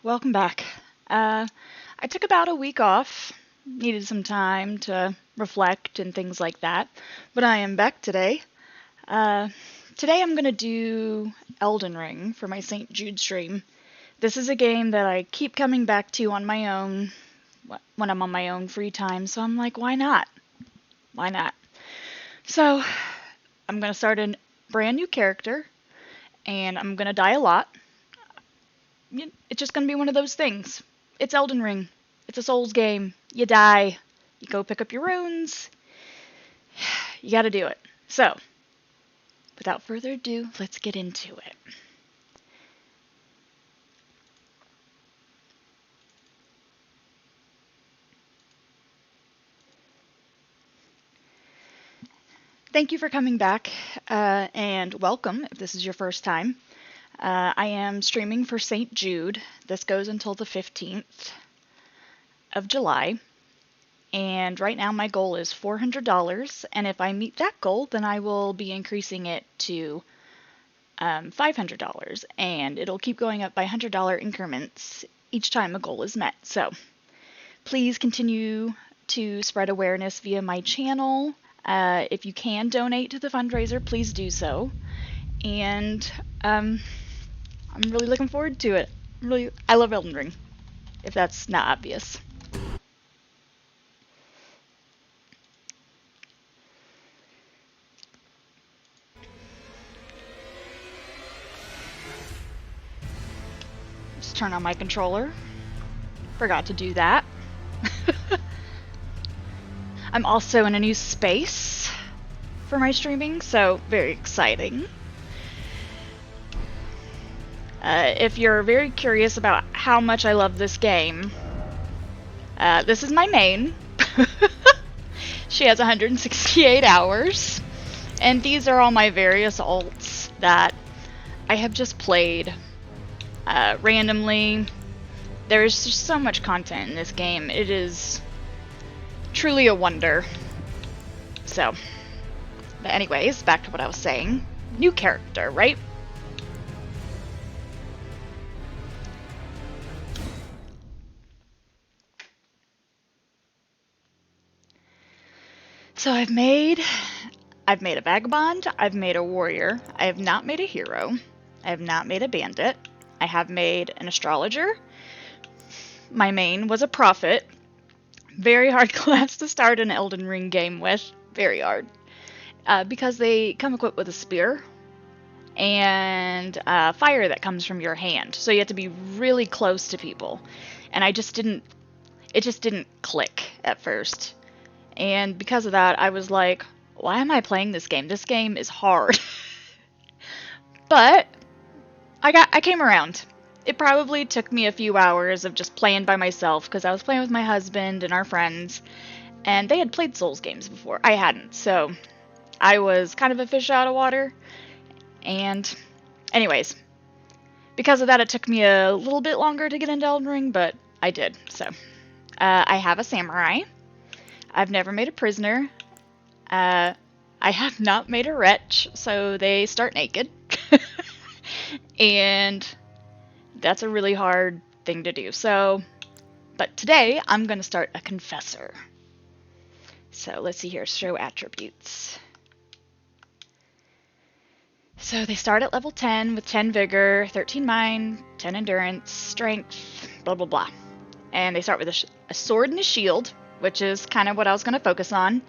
Welcome back. I took about a week off, needed some time to reflect and things like that, but I am back today. Uh, Today I'm going to do Elden Ring for my St. Jude stream. This is a game that I keep coming back to on my own when I'm on my own free time, so I'm like, why not? Why not? So I'm going to start a brand new character, and I'm going to die a lot. It's just going to be one of those things. It's Elden Ring. It's a Souls game. You die. You go pick up your runes. You gotta do it. So, without further ado, let's get into it. Thank you for coming back, and welcome if this is your first time. I am streaming for St. Jude. This goes until the 15th of July. And right now my goal is $400, and if I meet that goal, then I will be increasing it to $500, and it'll keep going up by $100 increments each time a goal is met. So please continue to spread awareness via my channel. If you can donate to the fundraiser, please do so. And I'm really looking forward to it. I love Elden Ring, if that's not obvious. Just turn on my controller. Forgot to do that. I'm also in a new space for my streaming, so very exciting. If you're very curious about how much I love this game, this is my main. She has 168 hours, and these are all my various alts that I have just played randomly. There's just so much content in this game. It is truly a wonder. So, but anyways, back to what I was saying. New character, right? So I've made a vagabond, I've made a warrior, I have not made a hero, I have not made a bandit, I have made an astrologer. My main was a prophet. Very hard class to start an Elden Ring game with. Very hard. Because they come equipped with a spear and fire that comes from your hand. So you have to be really close to people. And it just didn't click at first. And because of that, I was like, why am I playing this game? This game is hard. But I came around. It probably took me a few hours of just playing by myself because I was playing with my husband and our friends, and they had played Souls games before. I hadn't, so I was kind of a fish out of water. And anyways, because of that, it took me a little bit longer to get into Elden Ring, but I did. So I have a samurai. I've never made a prisoner. I have not made a wretch, so they start naked. And that's a really hard thing to do. So, but today I'm going to start a Confessor. So let's see here, show attributes. So they start at level 10 with 10 vigor, 13 mind, 10 endurance, strength, blah blah blah. And they start with a sword and a shield, which is kind of what I was going to focus on.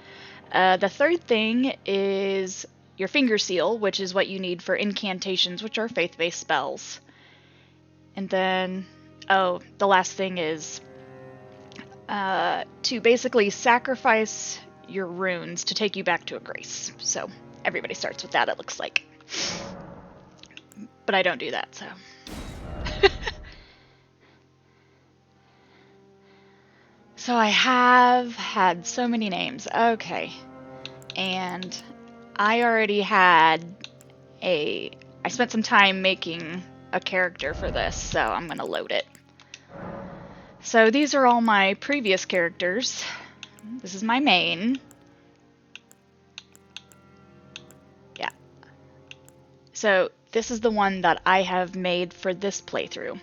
The third thing is your finger seal, which is what you need for incantations, which are faith-based spells. And then, the last thing is to basically sacrifice your runes to take you back to a grace. So everybody starts with that, it looks like. But I don't do that, so. So I have had so many names. Okay. And I already had I spent some time making a character for this, so I'm going to load it. So these are all my previous characters. This is my main. Yeah. So this is the one that I have made for this playthrough.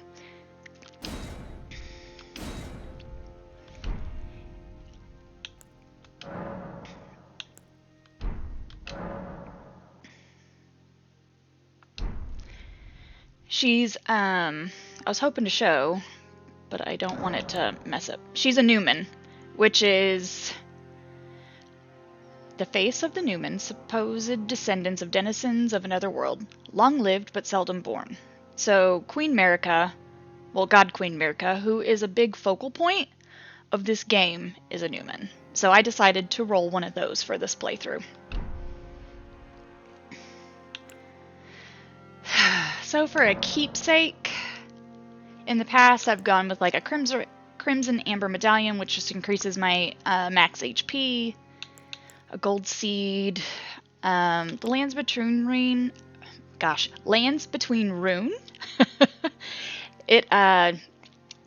She's, I was hoping to show, but I don't want it to mess up. She's a Newman, which is the face of the Newman, supposed descendants of denizens of another world, long lived but seldom born. So Queen Marika, well, God Queen Marika, who is a big focal point of this game, is a Newman. So I decided to roll one of those for this playthrough. So for a keepsake, in the past I've gone with like a Crimson Amber Medallion, which just increases my max HP, a Gold Seed, the Lands Between Rune, Lands Between Rune.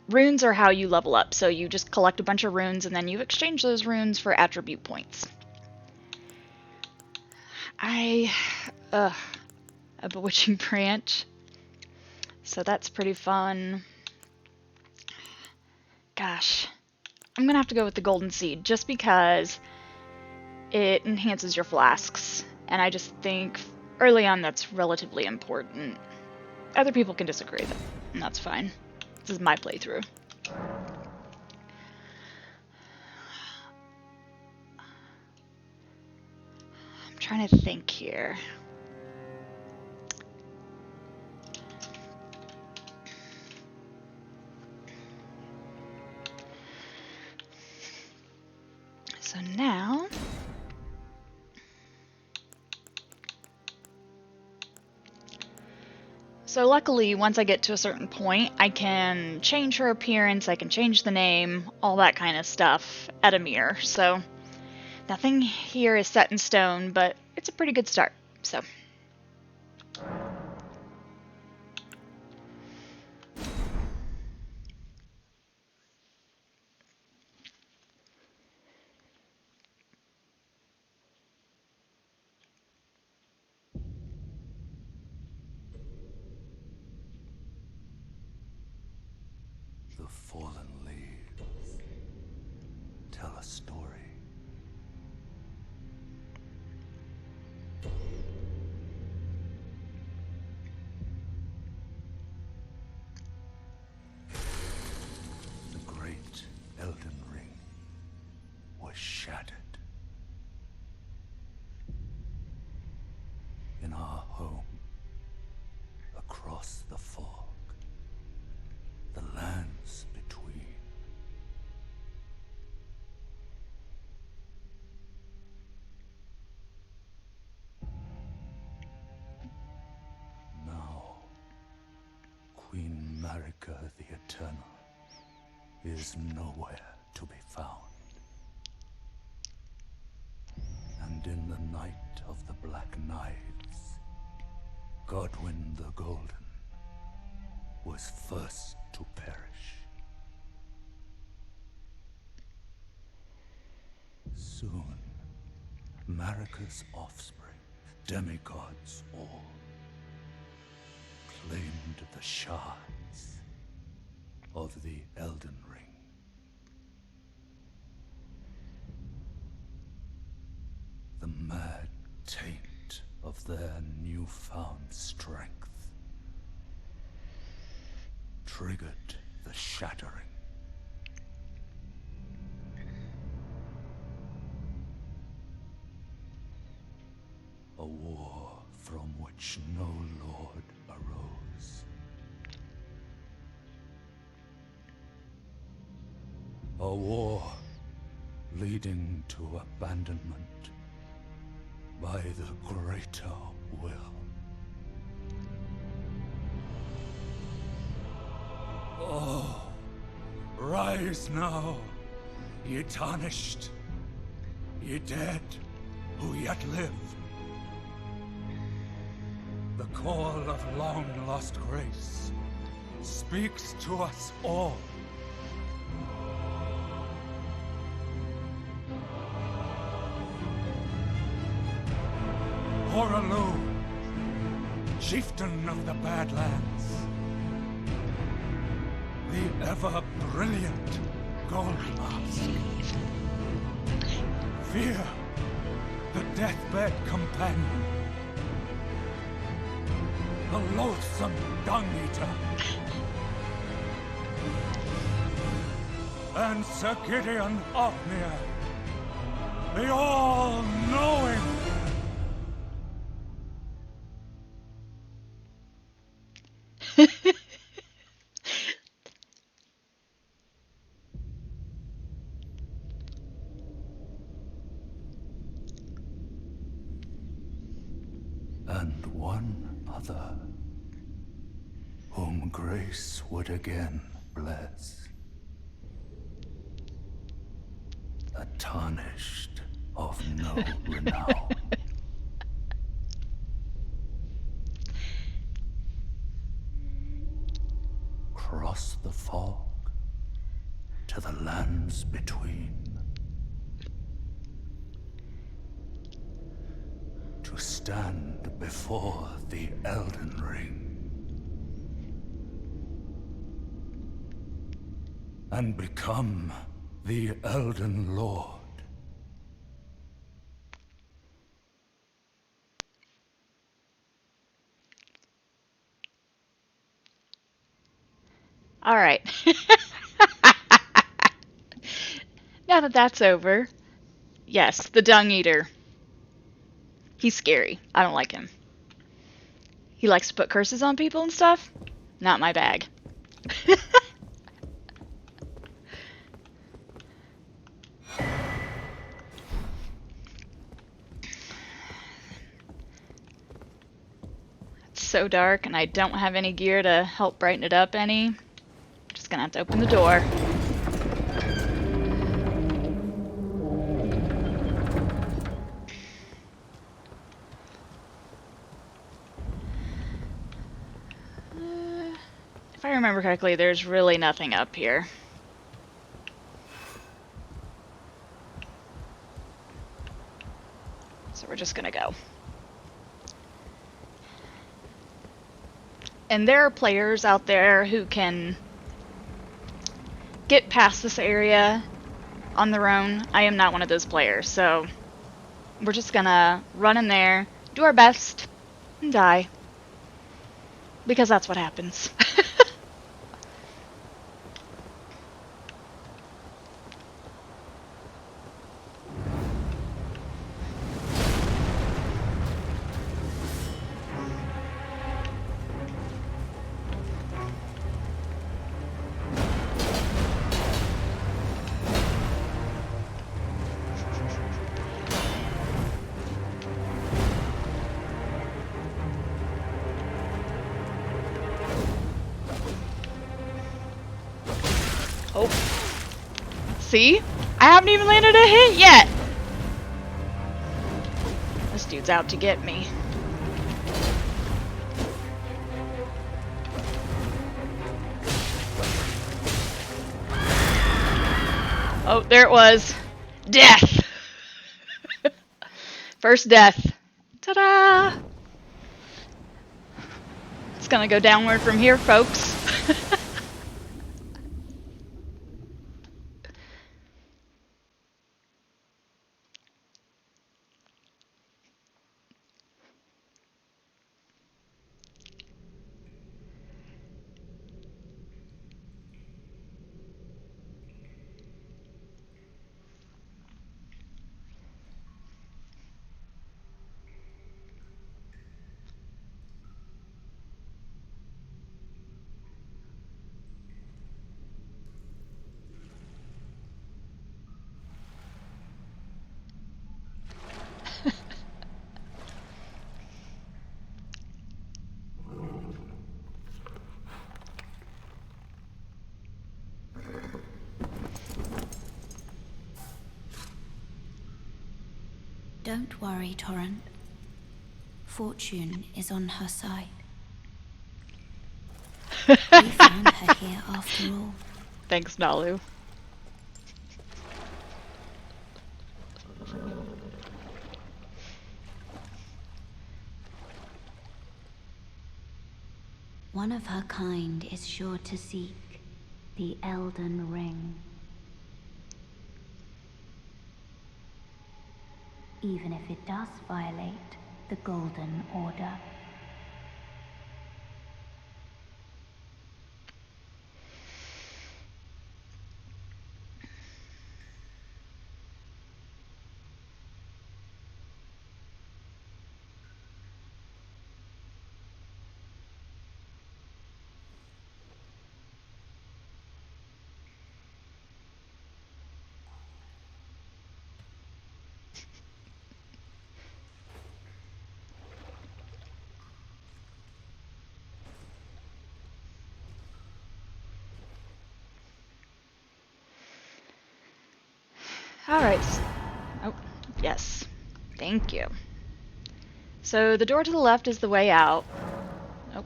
Runes are how you level up, so you just collect a bunch of runes and then you exchange those runes for attribute points. A Bewitching Branch. So that's pretty fun. Gosh. I'm gonna have to go with the Golden Seed, just because it enhances your flasks. And I just think early on that's relatively important. Other people can disagree, and that's fine. This is my playthrough. I'm trying to think here. So now, luckily, once I get to a certain point, I can change her appearance, I can change the name, all that kind of stuff at a mirror. So nothing here is set in stone, but it's a pretty good start. So. The fallen leaves tell a story. The great Elden Ring was shattered. In our home, across the fog, the lands between. Now, Queen Marika the Eternal is nowhere to be found. And in the night of the Black Knives, Godwyn the Golden was first to perish. Soon, Marika's offspring, demigods all, claimed the shards of the Elden Ring. The mad taint of their newfound strength triggered the shattering. A war from which no lord arose. A war leading to abandonment by the greater will. Oh, rise now, ye tarnished, ye dead who yet live. The call of long-lost grace speaks to us all. Horalu, chieftain of the Badlands, the ever-brilliant Gold Mask. Fear, the deathbed companion. the loathsome Dung Eater, and Sir Gideon Ofnir, the all-knowing. And one other, whom grace would again bless. A tarnished of no renown. Cross the fog to the lands between, to stand before the Elden Ring and become the Elden Lord. All right. Now that that's over, yes, the Dung Eater. He's scary. I don't like him. He likes to put curses on people and stuff. Not my bag. It's so dark, and I don't have any gear to help brighten it up any. Just gonna have to open the door. If I remember correctly, there's really nothing up here. So we're just gonna go. And there are players out there who can get past this area on their own. I am not one of those players, so we're just gonna run in there, do our best, and die. Because that's what happens. Oh. See? I haven't even landed a hit yet! This dude's out to get me. Oh, there it was. Death! First death. Ta-da! It's gonna go downward from here, folks. Don't worry, Torrent. Fortune is on her side. We found her here after all. Thanks, Nalu. One of her kind is sure to seek the Elden Ring. Even if it does violate the Golden Order. Alright. Oh, yes. Thank you. So the door to the left is the way out. Oh.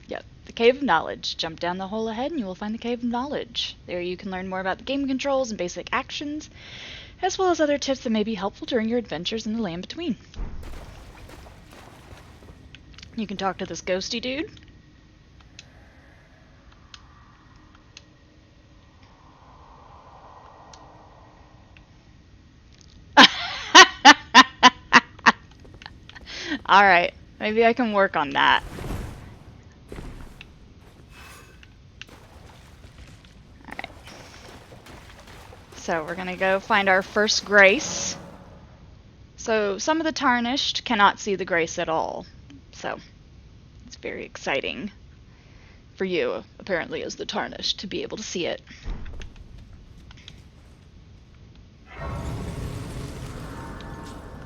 Yep. The Cave of Knowledge. Jump down the hole ahead and you will find the Cave of Knowledge. There you can learn more about the game controls and basic actions, as well as other tips that may be helpful during your adventures in the land between. You can talk to this ghosty dude. Alright, maybe I can work on that. Alright. So we're gonna go find our first grace. So some of the tarnished cannot see the grace at all. So it's very exciting for you, apparently, as the tarnished, to be able to see it.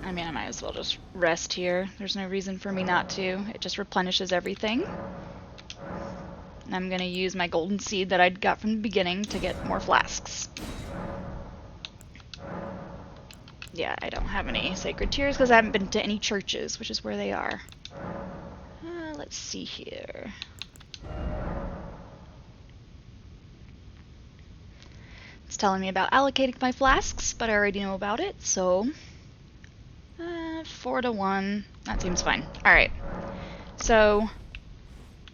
I mean, I might as well just rest here. There's no reason for me not to. It just replenishes everything. And I'm going to use my golden seed that I got from the beginning to get more flasks. Yeah, I don't have any sacred tears because I haven't been to any churches, which is where they are. Let's see here. It's telling me about allocating my flasks, but I already know about it, so 4 to 1. That seems fine. Alright. So,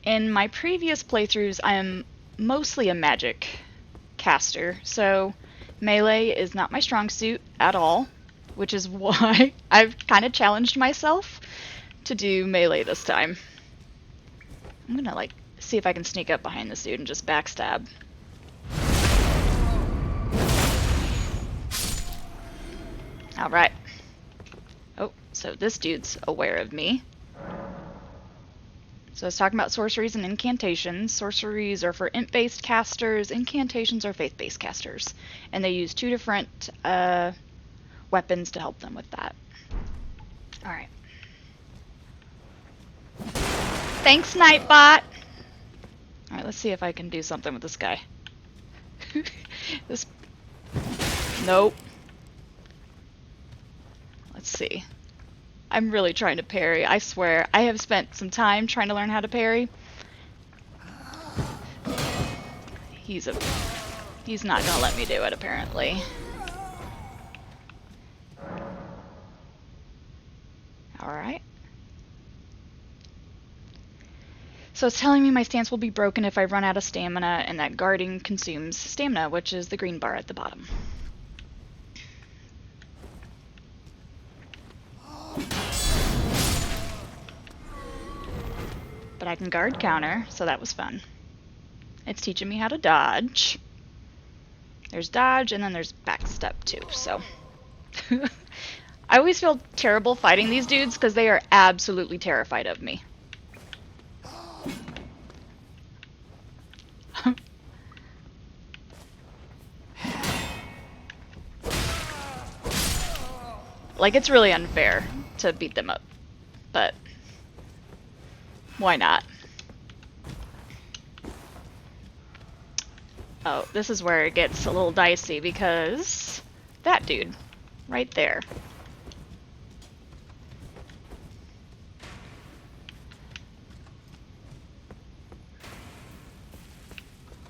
in my previous playthroughs, I am mostly a magic caster, so melee is not my strong suit at all, which is why I've kind of challenged myself to do melee this time. I'm gonna, like, see if I can sneak up behind this dude and just backstab. Alright. Oh, so this dude's aware of me. So I was talking about sorceries and incantations. Sorceries are for imp-based casters, incantations are faith-based casters. And they use 2 different weapons to help them with that. Alright. Thanks, Nightbot! Alright, let's see if I can do something with this guy. This... Nope. Let's see. I'm really trying to parry. I swear, I have spent some time trying to learn how to parry. He's not gonna let me do it, apparently. Alright. So it's telling me my stance will be broken if I run out of stamina, and that guarding consumes stamina, which is the green bar at the bottom. But I can guard counter, so that was fun. It's teaching me how to dodge. There's dodge, and then there's backstep too, so... I always feel terrible fighting these dudes because they are absolutely terrified of me. Like, it's really unfair to beat them up, but why not? Oh, this is where it gets a little dicey because that dude right there.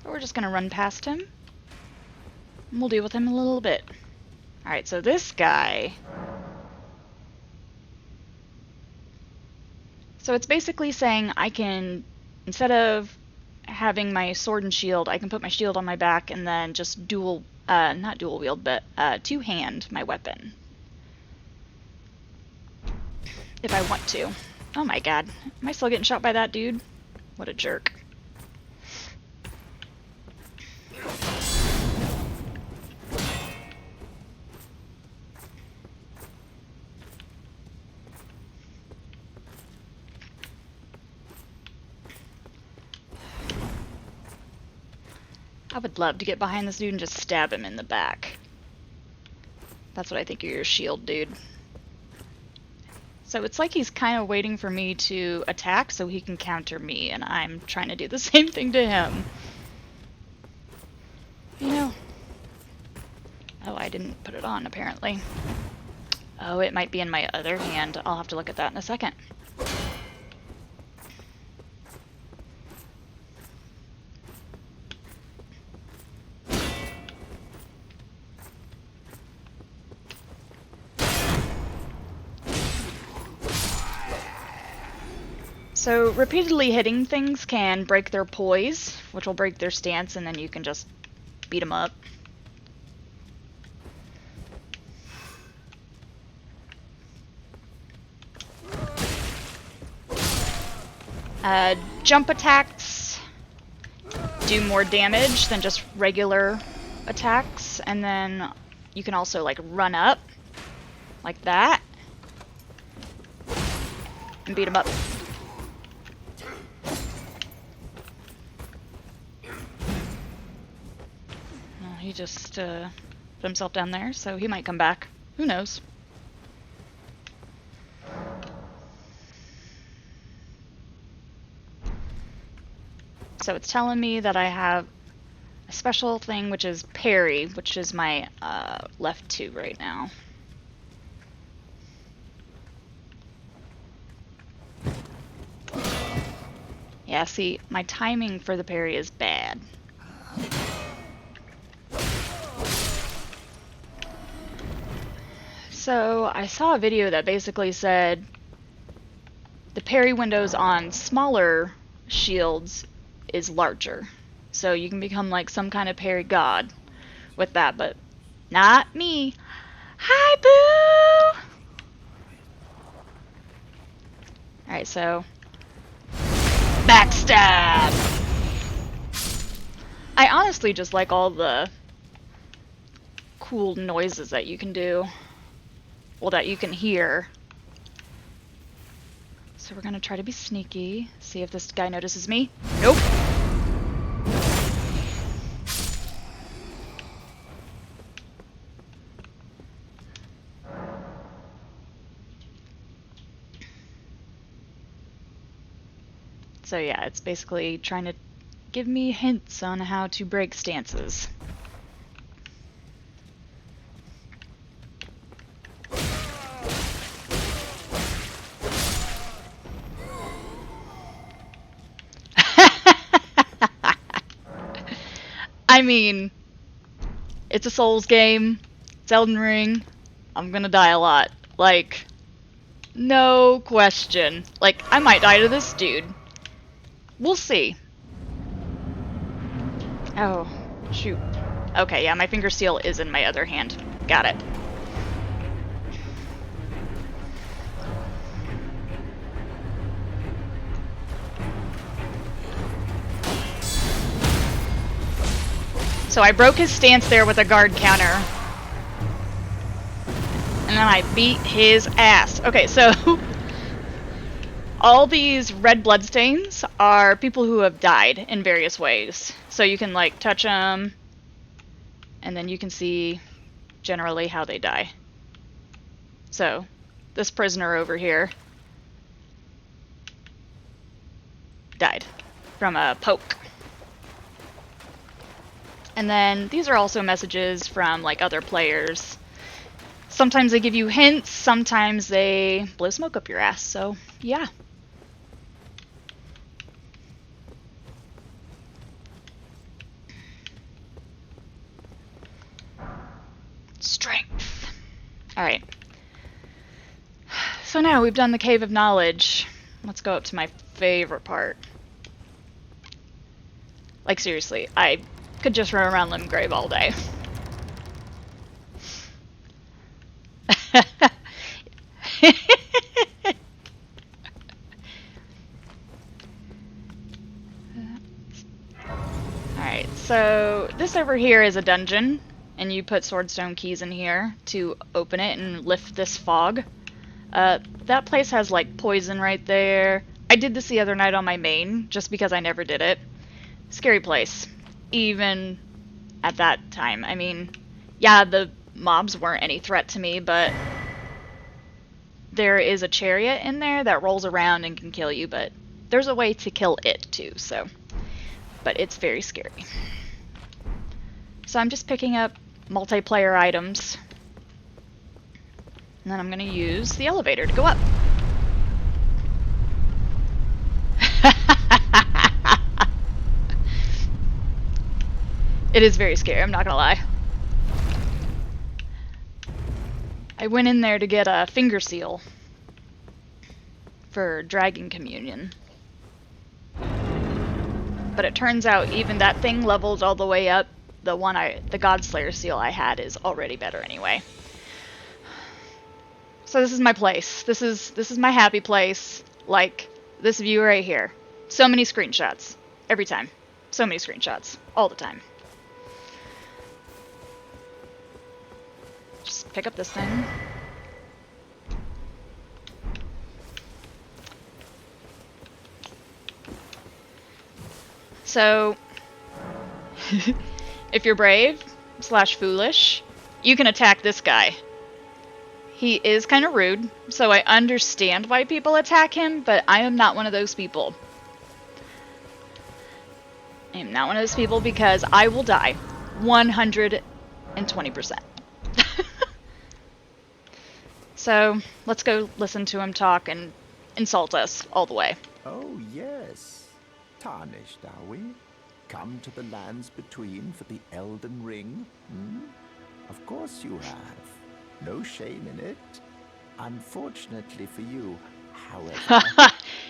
But we're just gonna run past him, and we'll deal with him in a little bit. Alright, so this guy... So it's basically saying I can, instead of having my sword and shield, I can put my shield on my back and then just not dual wield, but two-hand my weapon. If I want to. Oh my god. Am I still getting shot by that dude? What a jerk. I would love to get behind this dude and just stab him in the back. That's what I think of your shield, dude. So it's like he's kind of waiting for me to attack so he can counter me, and I'm trying to do the same thing to him. You know... Oh, I I didn't put it on, apparently. Oh, it might be in my other hand. I'll have to look at that in a second. So repeatedly hitting things can break their poise, which will break their stance, and then you can just beat them up. Jump attacks do more damage than just regular attacks, and then you can also like run up like that and beat them up. He just put himself down there, so he might come back. Who knows? So it's telling me that I have a special thing, which is parry, which is my left 2 right now. Yeah, see, my timing for the parry is bad. So I saw a video that basically said the parry windows on smaller shields is larger. So you can become like some kind of parry god with that, but not me. Hi, Boo! Alright, so backstab! I honestly just like all the cool noises that you can do. Well, that you can hear. So we're gonna try to be sneaky. See if this guy notices me. Nope. So yeah, it's basically trying to give me hints on how to break stances. I mean, it's a Souls game. It's Elden Ring. I'm gonna die a lot. Like, no question. Like, I might die to this dude. We'll see. Oh, shoot. Okay, yeah, my finger seal is in my other hand. Got it. So I broke his stance there with a guard counter. And then I beat his ass. Okay, so all these red bloodstains are people who have died in various ways. So you can like touch them, and then you can see generally how they die. So this prisoner over here died from a poke. And then these are also messages from like other players. Sometimes they give you hints, sometimes they blow smoke up your ass, so yeah. Strength. Alright. So now we've done the Cave of Knowledge. Let's go up to my favorite part. Like seriously, I could just run around Limgrave all day. Alright, so this over here is a dungeon, and you put swordstone keys in here to open it and lift this fog. That place has like poison right there. I did this the other night on my main, just because I never did it. Scary place. Even at that time. I mean, yeah, the mobs weren't any threat to me, but there is a chariot in there that rolls around and can kill you, but there's a way to kill it too, so. But it's very scary. So I'm just picking up multiplayer items. And then I'm going to use the elevator to go up. It is very scary, I'm not going to lie. I went in there to get a finger seal for Dragon Communion. But it turns out even that thing levels all the way up. The Godslayer seal I had is already better anyway. So this is my place. This is my happy place. Like this view right here. So many screenshots. Every time. So many screenshots. All the time. Just pick up this thing. So, if you're brave / foolish, you can attack this guy. He is kind of rude, so I understand why people attack him, but I am not one of those people. I am not one of those people because I will die 120%. So, let's go listen to him talk and insult us all the way. Oh, yes. Tarnished, are we? Come to the lands between for the Elden Ring? Hmm? Of course you have. No shame in it. Unfortunately for you, however,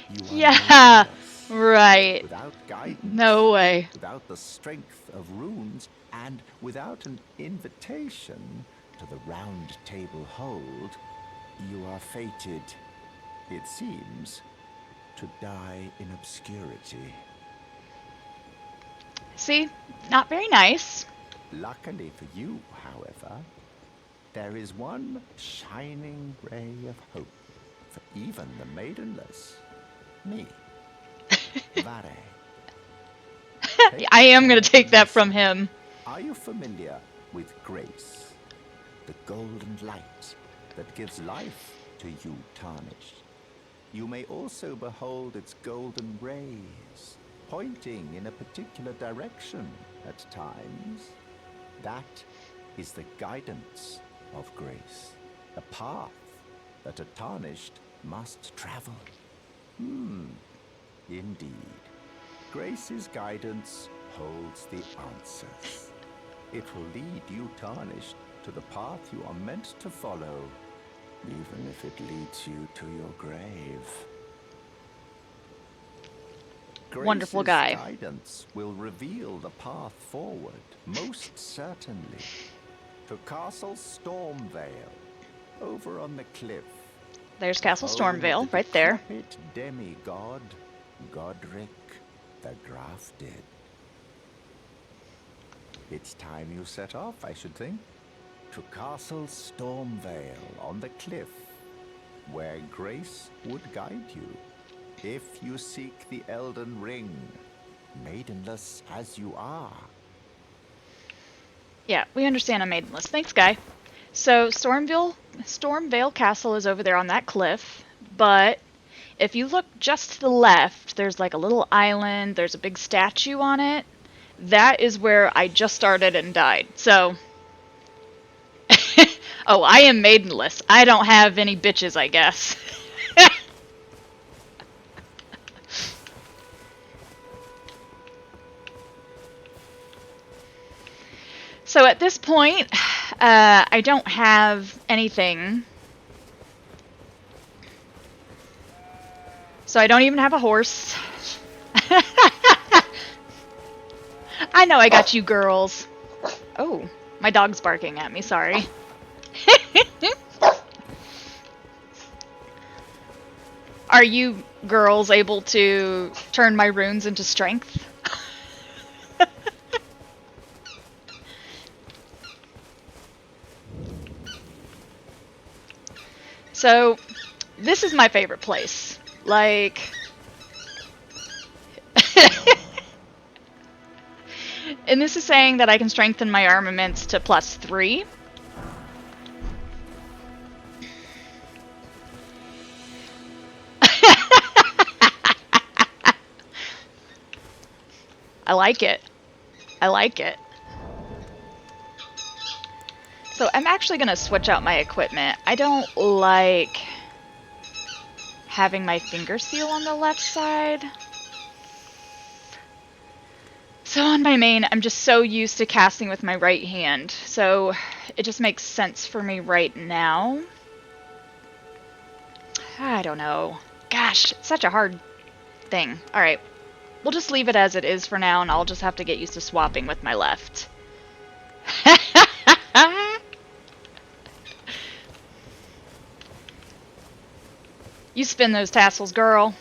you are Yeah, nameless. right. Without guidance, No way. without the strength of runes, and without an invitation to the Round Table Hold, you are fated, it seems, to die in obscurity. See? Not very nice. Luckily for you, however, there is one shining ray of hope for even the maidenless. Me. Vare. I am going to take that from him. Are you familiar with grace? The golden light that gives life to you tarnished. You may also behold its golden rays, pointing in a particular direction at times. That is the guidance of grace, a path that a tarnished must travel. Indeed. Grace's guidance holds the answers. It will lead you tarnished to the path you are meant to follow, even if it leads you to your grave. Wonderful Grace's guy. guidance will reveal the path forward, most certainly, to Castle Stormvale, over on the cliff. There's Castle Home of Stormvale, the right there. decrepit demigod, Godric the Grafted. It's time you set off, I should think, to Castle Stormvale on the cliff, where Grace would guide you, if you seek the Elden Ring, maidenless as you are. Yeah, we understand I'm maidenless. Thanks, guy. So, Stormvale Castle is over there on that cliff, but if you look just to the left, there's like a little island, there's a big statue on it. That is where I just started and died. So, oh, I am maidenless. I don't have any bitches, I guess. So at this point, I don't have anything. So I don't even have a horse. I know I got you girls. Oh, my dog's barking at me, sorry. Are you girls able to turn my runes into strength? So, this is my favorite place. Like... And this is saying that I can strengthen my armaments to +3. I like it. I like it. So I'm actually going to switch out my equipment. I don't like having my finger seal on the left side. So on my main, I'm just so used to casting with my right hand. So it just makes sense for me right now. I don't know. Gosh, it's such a hard thing. Alright, we'll just leave it as it is for now, and I'll just have to get used to swapping with my left. You spin those tassels, girl.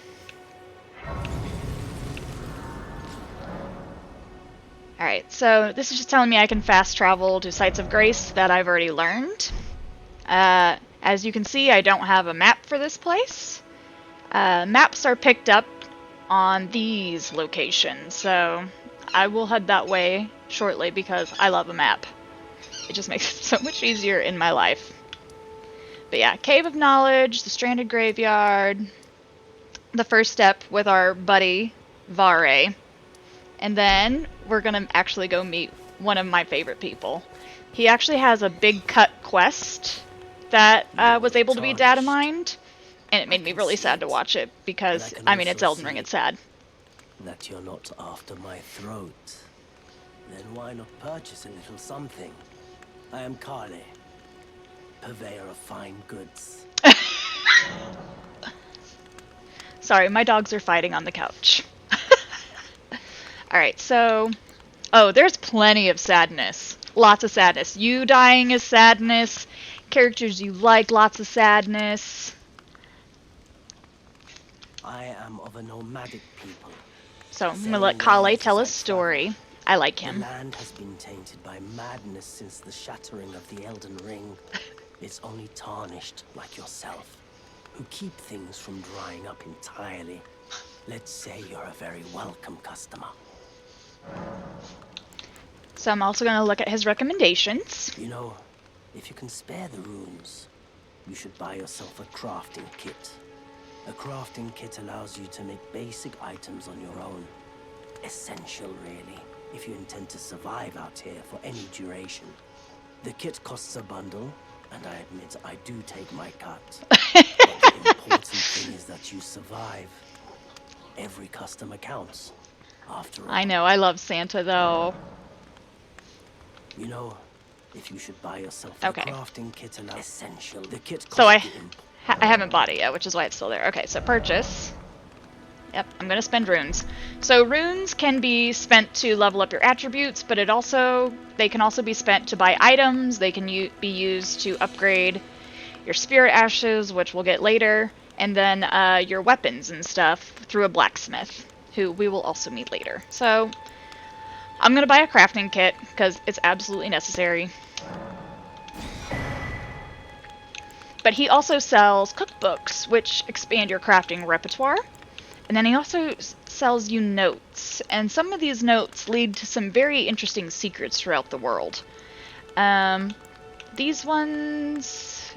Alright, so this is just telling me I can fast travel to Sites of Grace that I've already learned. As you can see, I don't have a map for this place. Maps are picked up on these locations, so I will head that way shortly because I love a map. It just makes it so much easier in my life. But yeah, Cave of Knowledge, the Stranded Graveyard, the first step with our buddy, Vare. And then we're gonna actually go meet one of my favorite people. He actually has a big cut quest that was able to be data mined, and it made me really sad to watch it because, I mean, it's Elden Ring, it's sad. That you're not after my throat. Then why not purchase a little something? I am Kale, purveyor of fine goods. Sorry, my dogs are fighting on the couch. Alright, so... Oh, there's plenty of sadness. Lots of sadness. You dying is sadness. Characters you like, lots of sadness. I am of a nomadic people. So, I'm gonna let Kale tell his story. I like The him. land has been tainted by madness since the shattering of the Elden Ring. It's only tarnished like yourself, who keep things from drying up entirely. Let's say you're a very welcome customer. So I'm also gonna look at his recommendations. You know, if you can spare the runes, you should buy yourself a crafting kit. A crafting kit allows you to make basic items on your own. Essential, really, if you intend to survive out here for any duration. The kit costs a bundle, and I admit I do take my cut. But the important thing is that you survive. Every customer counts, after all. I know, I love Santa though. You know, if you should buy yourself Okay. a crafting kit allows essential. The kit costs So I the I haven't bought it yet, which is why it's still there. Okay, so purchase. Yep, I'm gonna spend runes. So runes can be spent to level up your attributes, but they can also be spent to buy items. They can be used to upgrade your spirit ashes, which we'll get later, and then your weapons and stuff through a blacksmith, who we will also meet later. So I'm gonna buy a crafting kit because it's absolutely necessary. But he also sells cookbooks, which expand your crafting repertoire. And then he also sells you notes. And some of these notes lead to some very interesting secrets throughout the world. These ones...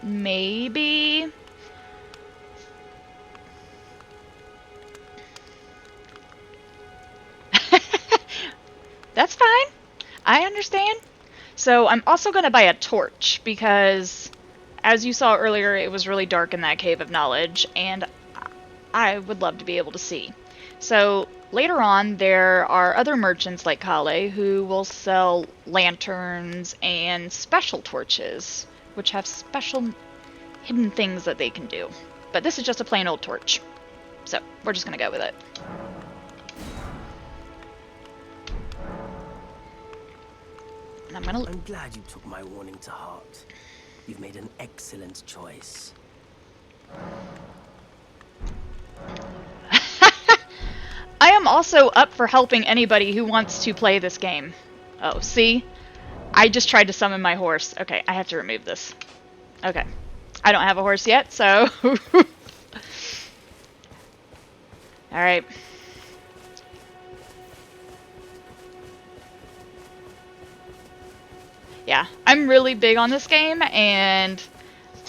maybe... That's fine. I understand. So I'm also going to buy a torch because... as you saw earlier, it was really dark in that Cave of Knowledge, and I would love to be able to see. So later on, there are other merchants like Kale who will sell lanterns and special torches, which have special hidden things that they can do. But this is just a plain old torch. So we're just going to go with it. And I'm glad you took my warning to heart. You've made an excellent choice. I am also up for helping anybody who wants to play this game. Oh, see? I just tried to summon my horse. Okay, I have to remove this. Okay. I don't have a horse yet, so... Alright. Yeah, I'm really big on this game, and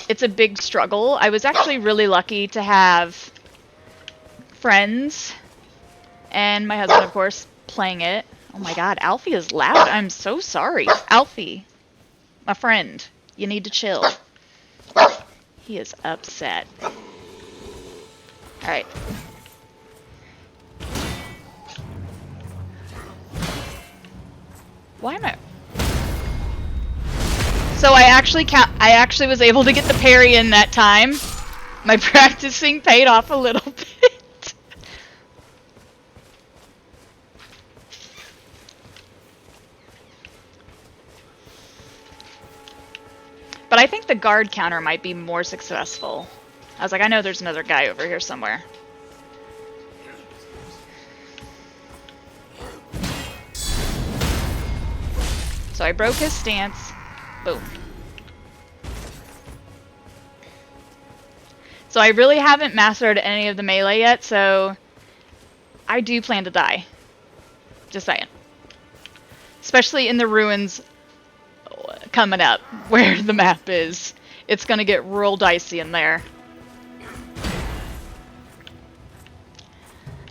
it's a big struggle. I was actually really lucky to have friends, and my husband, of course, playing it. Oh my god, Alfie is loud. I'm so sorry. Alfie. My friend, you need to chill. He is upset. Alright. Why am I... So I actually was able to get the parry in that time. My practicing paid off a little bit. But I think the guard counter might be more successful. I was like, I know there's another guy over here somewhere. So I broke his stance. Boom. So I really haven't mastered any of the melee yet, so I do plan to die. Just saying. Especially in the ruins coming up, where the map is. It's gonna get real dicey in there.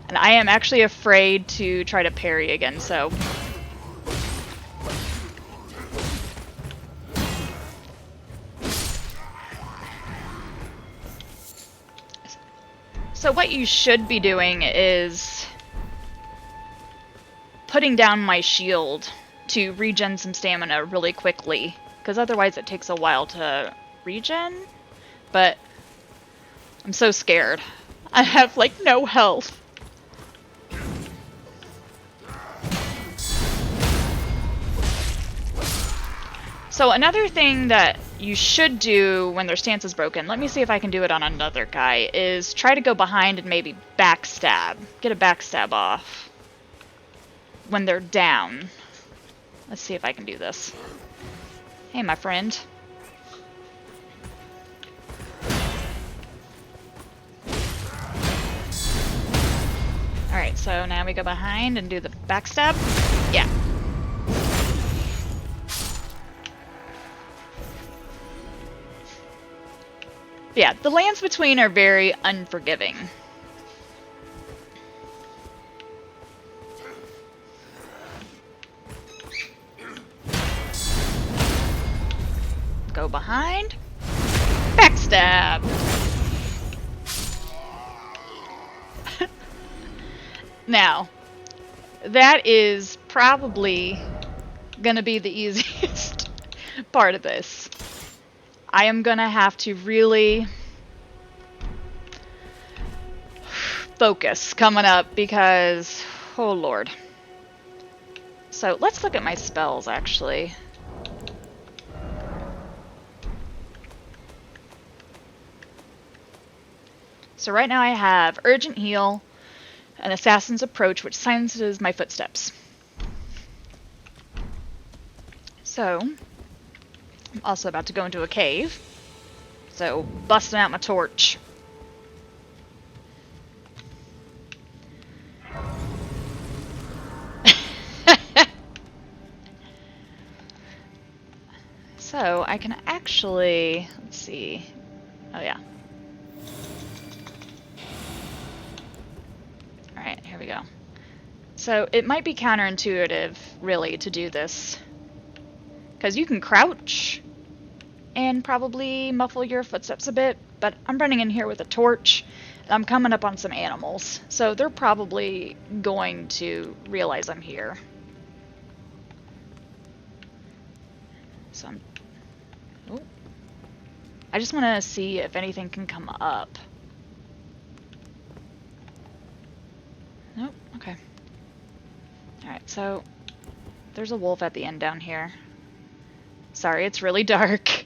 And I am actually afraid to try to parry again, so... So what you should be doing is putting down my shield to regen some stamina really quickly, because otherwise it takes a while to regen, but I'm so scared. I have like no health. So another thing that you should do when their stance is broken, let me see if I can do it on another guy, is try to go behind and maybe backstab. Get a backstab off when they're down. Let's see if I can do this. Hey, my friend. Alright, so now we go behind and do the backstab. Yeah. Yeah, the lands between are very unforgiving. Go behind. Backstab! Now, that is probably gonna be the easiest part of this. I am gonna have to really focus coming up because, oh lord. So let's look at my spells actually. So right now I have Urgent Heal, an Assassin's Approach, which silences my footsteps. So, I'm also about to go into a cave. So, busting out my torch. So, I can actually, let's see. Oh yeah. Alright, here we go. So, it might be counterintuitive, really, to do this. Because you can crouch and probably muffle your footsteps a bit, but I'm running in here with a torch, and I'm coming up on some animals, so they're probably going to realize I'm here. So I just want to see if anything can come up. Nope, okay. Alright, so there's a wolf at the end down here. Sorry, it's really dark.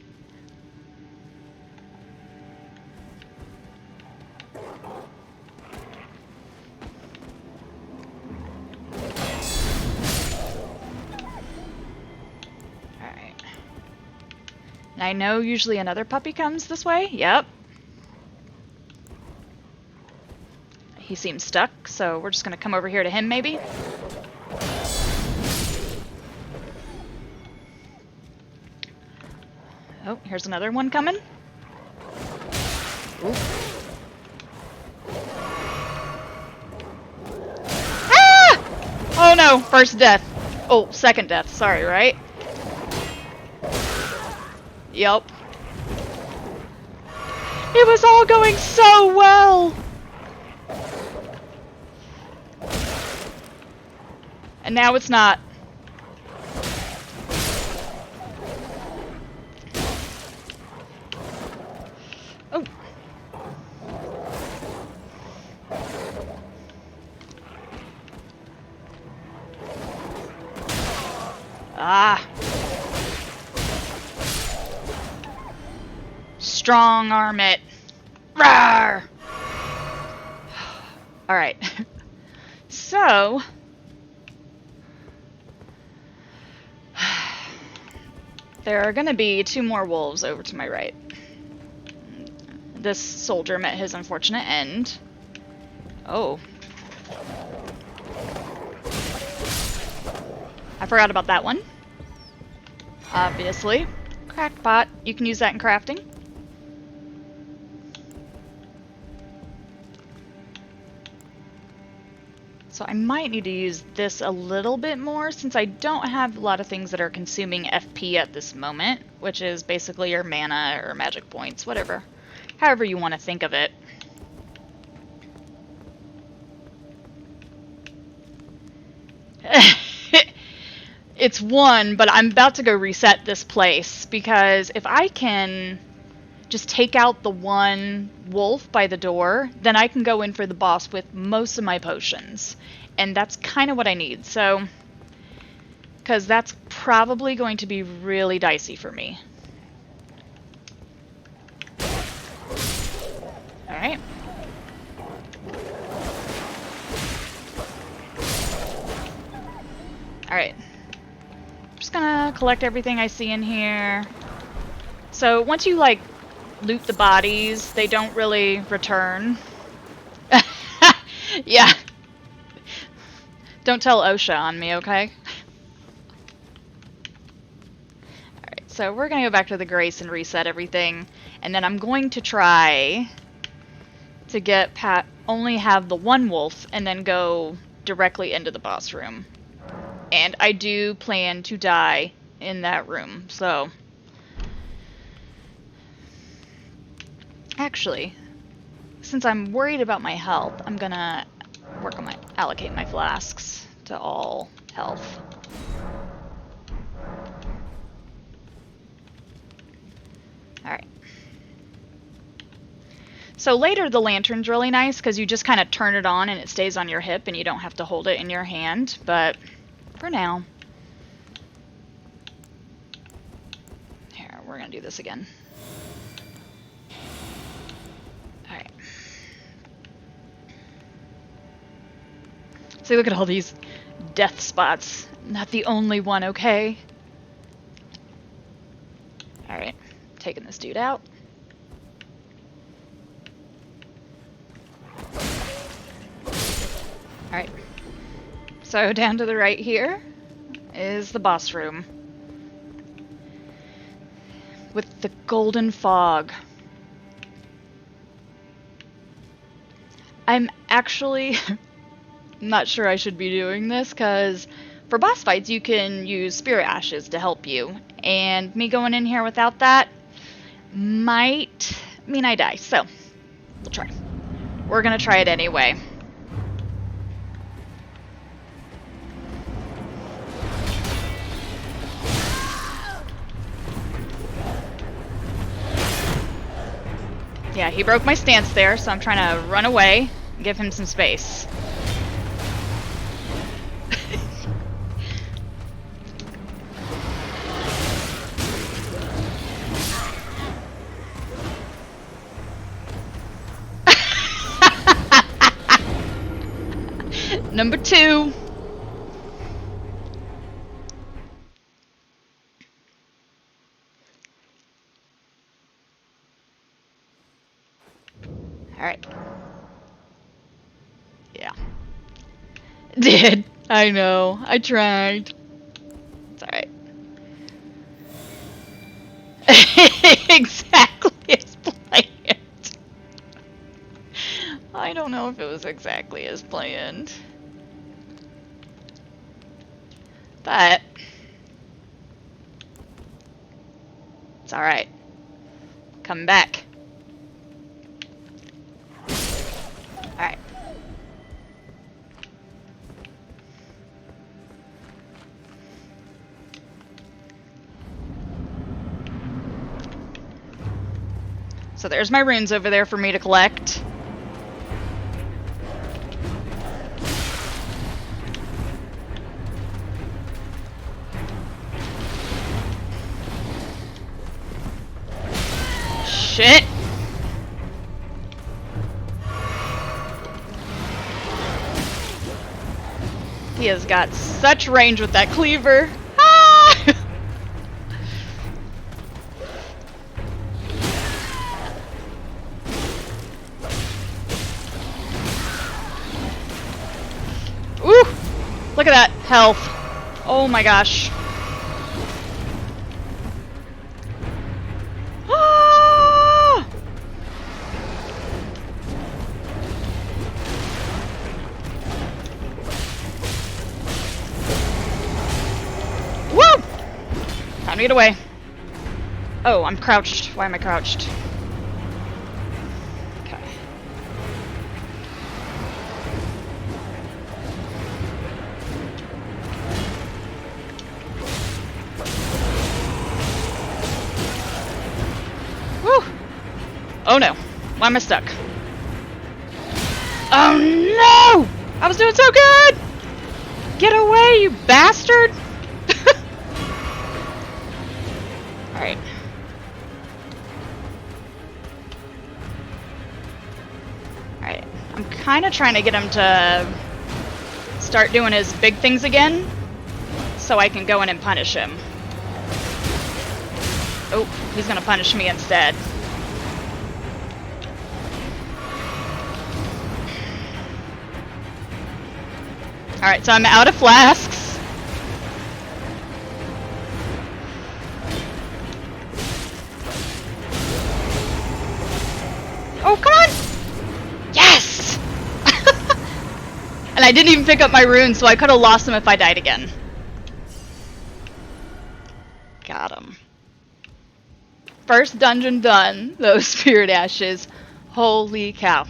Alright. And I know usually another puppy comes this way. Yep. He seems stuck, so we're just gonna come over here to him maybe. Oh, here's another one coming. Ooh. Ah! Oh no, first death. Oh, second death, sorry, right? Yep. It was all going so well! And now it's not. Oh. Ah. Strong arm it. Rawr! Alright. So... there are gonna be 2 more wolves over to my right. This soldier met his unfortunate end. Oh. I forgot about that one. Obviously. Crackpot. You can use that in crafting. So I might need to use this a little bit more since I don't have a lot of things that are consuming FP at this moment, which is basically your mana or magic points, whatever. However you want to think of it. It's 1, but I'm about to go reset this place because if I can just take out the 1 wolf by the door, then I can go in for the boss with most of my potions. And that's kind of what I need, so... because that's probably going to be really dicey for me. Alright. Alright. Just gonna collect everything I see in here. So once you, like, loot the bodies, they don't really return. Yeah. Don't tell OSHA on me, okay? Alright, so we're gonna go back to the Grace and reset everything. And then I'm going to try to get only have the 1 wolf and then go directly into the boss room. And I do plan to die in that room, so... actually, since I'm worried about my health, I'm gonna work on allocate my flasks to all health. Alright. So later the lantern's really nice because you just kind of turn it on and it stays on your hip and you don't have to hold it in your hand, but for now. Here, we're gonna do this again. Alright. See, look at all these death spots. Not the only one, okay? Alright, taking this dude out. Alright. So down to the right here is the boss room. With the golden fog. I'm actually not sure I should be doing this because for boss fights you can use spirit ashes to help you. And me going in here without that might mean I die. So, we'll try. We're gonna try it anyway. Yeah, he broke my stance there, so I'm trying to run away and give him some space. Number 2. Alright. Yeah. Did. I know. I tried. It's alright. Exactly as planned. I don't know if it was exactly as planned. But It's alright. Come back. Alright. So there's my runes over there for me to collect. Shit! He has got such range with that cleaver. Ah! Ooh! Look at that health. Oh my gosh. Ah! Woo! Time to get away. Oh, I'm crouched. Why am I crouched? Okay. Woo! Oh no. Why am I stuck? Oh no! I was doing so good! Get away, you bastard! Alright. Alright. I'm kind of trying to get him to start doing his big things again, so I can go in and punish him. Oh, he's gonna punish me instead. Alright, so I'm out of flasks. Oh, come on! Yes! And I didn't even pick up my runes, so I could have lost them if I died again. Got him. First dungeon done. Those spirit ashes. Holy cow.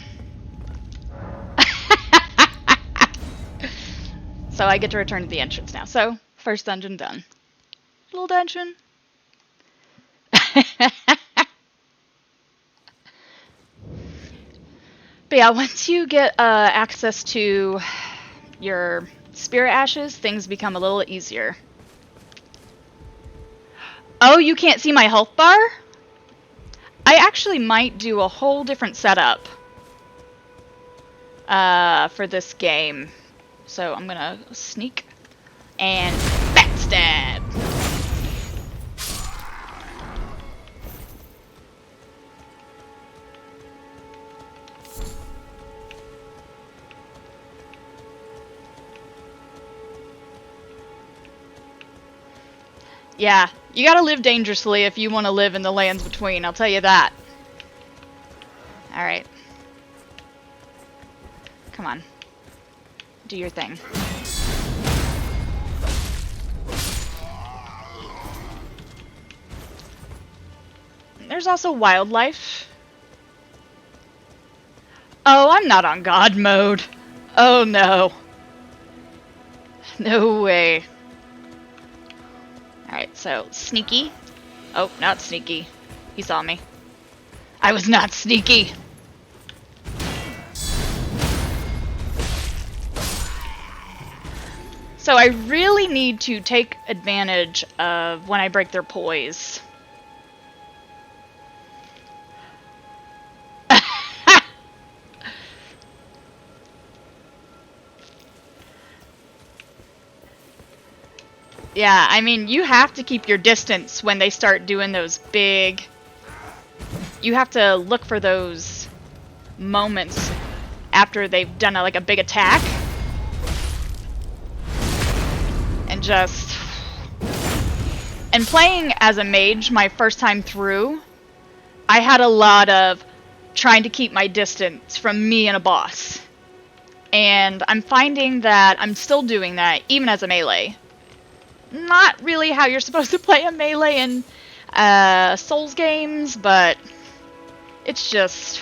So I get to return to the entrance now. So, first dungeon done. Little dungeon. But yeah, once you get access to your spirit ashes, things become a little easier. Oh, you can't see my health bar? I actually might do a whole different setup for this game. So I'm gonna sneak and backstab. Yeah, you gotta live dangerously if you want to live in the lands between, I'll tell you that. Alright. Come on. Do your thing. There's also wildlife. Oh, I'm not on God mode. Oh no. No way. Alright, so sneaky. Oh, not sneaky. He saw me. I was not sneaky. So I really need to take advantage of when I break their poise. Yeah, I mean, you have to keep your distance when they start doing those big... You have to look for those moments after they've done like a big attack. And just... And playing as a mage my first time through, I had a lot of trying to keep my distance from me and a boss. And I'm finding that I'm still doing that, even as a melee. Not really how you're supposed to play a melee in Souls games, but it's just...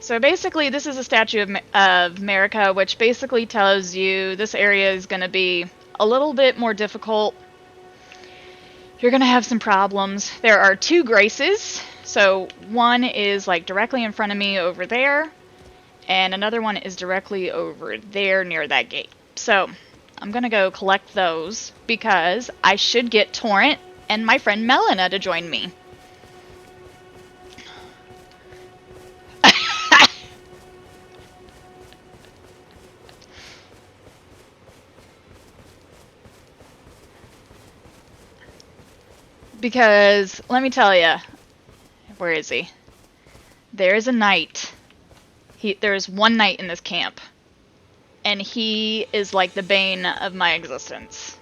So basically, this is a statue of America, which basically tells you this area is going to be a little bit more difficult. You're going to have some problems. There are 2 graces. So one is like directly in front of me over there, and another one is directly over there near that gate. So I'm going to go collect those because I should get Torrent and my friend Melina to join me. Because, let me tell you, where is he? There is a knight. There is one knight in this camp. And he is like the bane of my existence.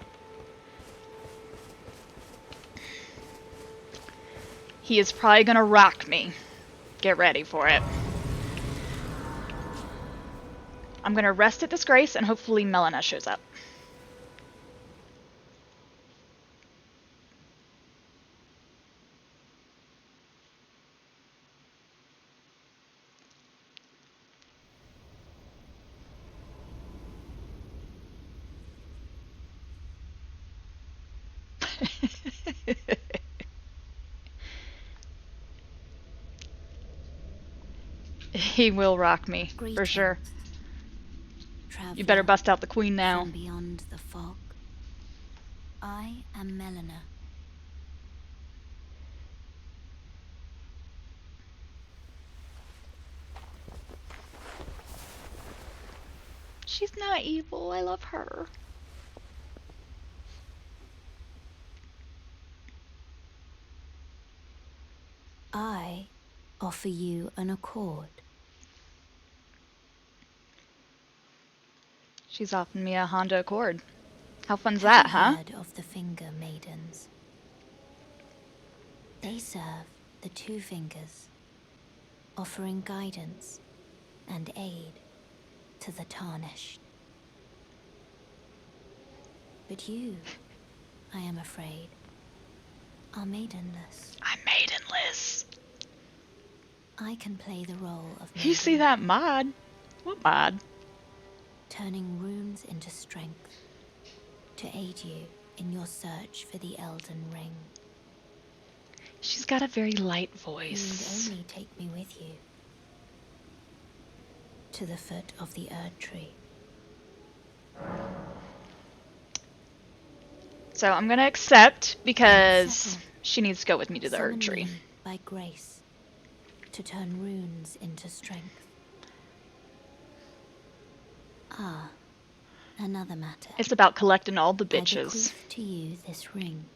He is probably gonna rock me. Get ready for it. I'm gonna rest at this grace and hopefully Melina shows up. He will rock me, for sure. You better bust out the queen now. From beyond the fog, I am Melina. She's not evil, I love her. I offer you an accord. She's offering me a Honda Accord. How fun's Have that, you huh? heard of the Finger Maidens? They serve the 2 fingers, offering guidance and aid to the tarnished. But you, I am afraid, are maidenless. I'm maidenless. I can play the role of maiden, You see that mod? What mod? turning runes into strength to aid you in your search for the Elden Ring. She's got a very light You voice. need only take me with you to the foot of the Erd Tree. So I'm gonna accept because Settle. she needs to go with me to the Summon Erd Tree. me by grace to turn runes into strength. Ah, another matter. It's about collecting all the I bitches. bequeath to you this ring.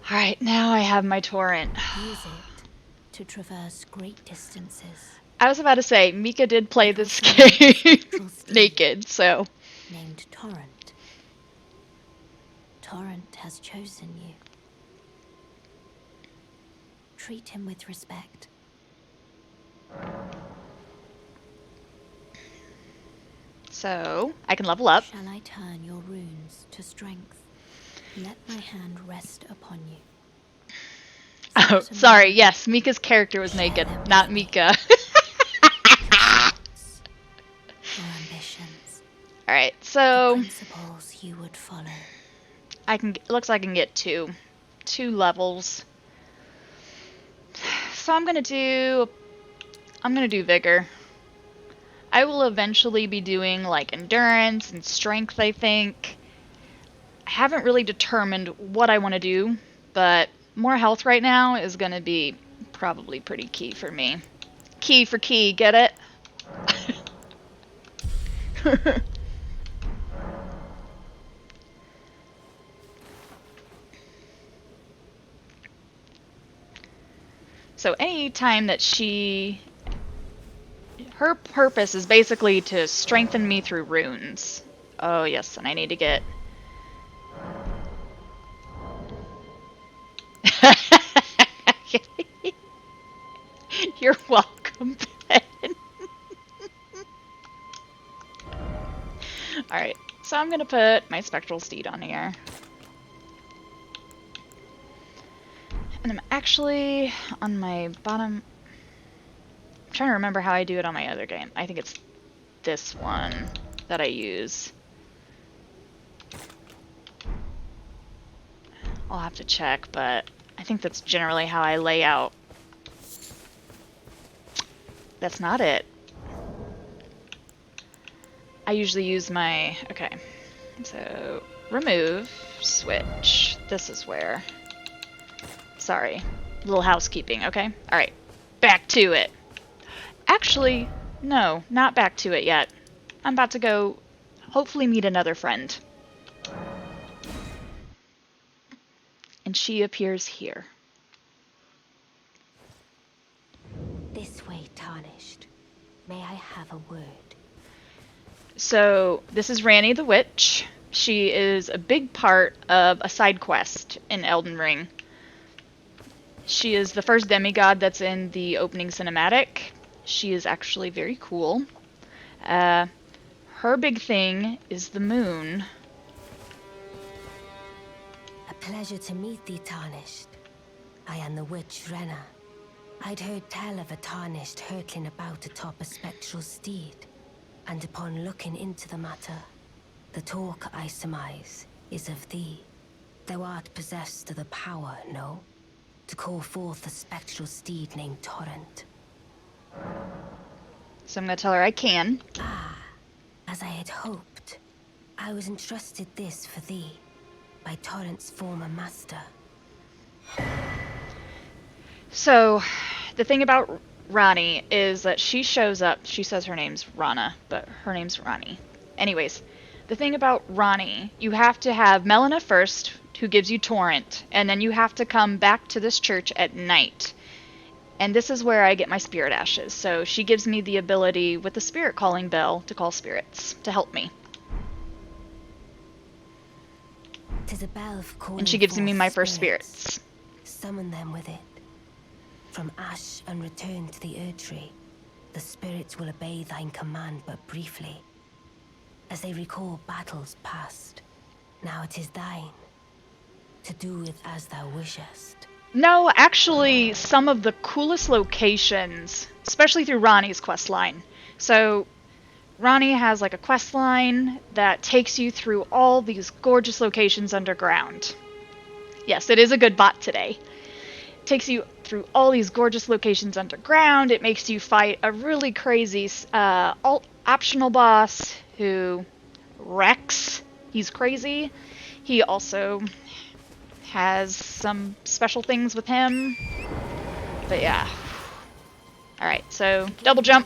Alright, now I have my torrent. Use it to traverse great distances. I was about to say, Mika did play this It will game find a spectral steed naked, so... named Torrent. Torrent has chosen you. Treat him with respect. So, I can level up. Shall I turn your runes to strength? Let my hand rest upon you. Oh, sorry, yes, Mika's character was naked, not Mika. Your ambitions. Alright, The so... principles you would follow. it looks like I can get two levels. So I'm gonna do vigor. I will eventually be doing like endurance and strength, I think. I haven't really determined what I want to do, but more health right now is gonna be probably pretty key for me. Key for key, get it? So any time that her purpose is basically to strengthen me through runes. Oh yes, and I need to get... You're welcome, Ben. Alright, so I'm gonna put my spectral steed on here. And I'm actually on my bottom... I'm trying to remember how I do it on my other game. I think it's this one that I use. I'll have to check, but I think that's generally how I lay out. That's not it. I usually use my... Okay. So, remove, switch. This is where... Sorry. Little housekeeping, okay? Alright. Back to it. Actually, no. Not back to it yet. I'm about to go, hopefully meet another friend. And she appears here. This way, Tarnished. May I have a word? So, this is Ranni the Witch. She is a big part of a side quest in Elden Ring. She is the first demigod that's in the opening cinematic. She is actually very cool. Her big thing is the moon. A pleasure to meet thee, Tarnished. I am the witch Renna. I'd heard tell of a Tarnished hurtling about atop a spectral steed, and upon looking into the matter, the talk, I surmise, is of thee. Thou art possessed of the power, no? To call forth a spectral steed named Torrent. So I'm gonna tell her I can. Ah, as I had hoped. I was entrusted this for thee, by Torrent's former master. So, the thing about Ranni is that she shows up, she says her name's Rana, but her name's Ranni. Anyways, the thing about Ranni, you have to have Melina first, who gives you Torrent, and then you have to come back to this church at night. And this is where I get my spirit ashes. So she gives me the ability with the spirit calling bell to call spirits to help me. 'Tis a bell for calling And she gives me forth my first spirits. Summon them with it. From ash and return to the Erdtree, the spirits will obey thine command but briefly, as they recall battles past. Now it is thine, to do with as thou wishest. No, actually, some of the coolest locations, especially through Ranni's quest line. So, Ranni has like a quest line that takes you through all these gorgeous locations underground. Yes, it is a good bot today. It takes you through all these gorgeous locations underground. It makes you fight a really crazy optional boss who Rex. He's crazy. He also has some special things with him. But yeah. Alright, so double jump.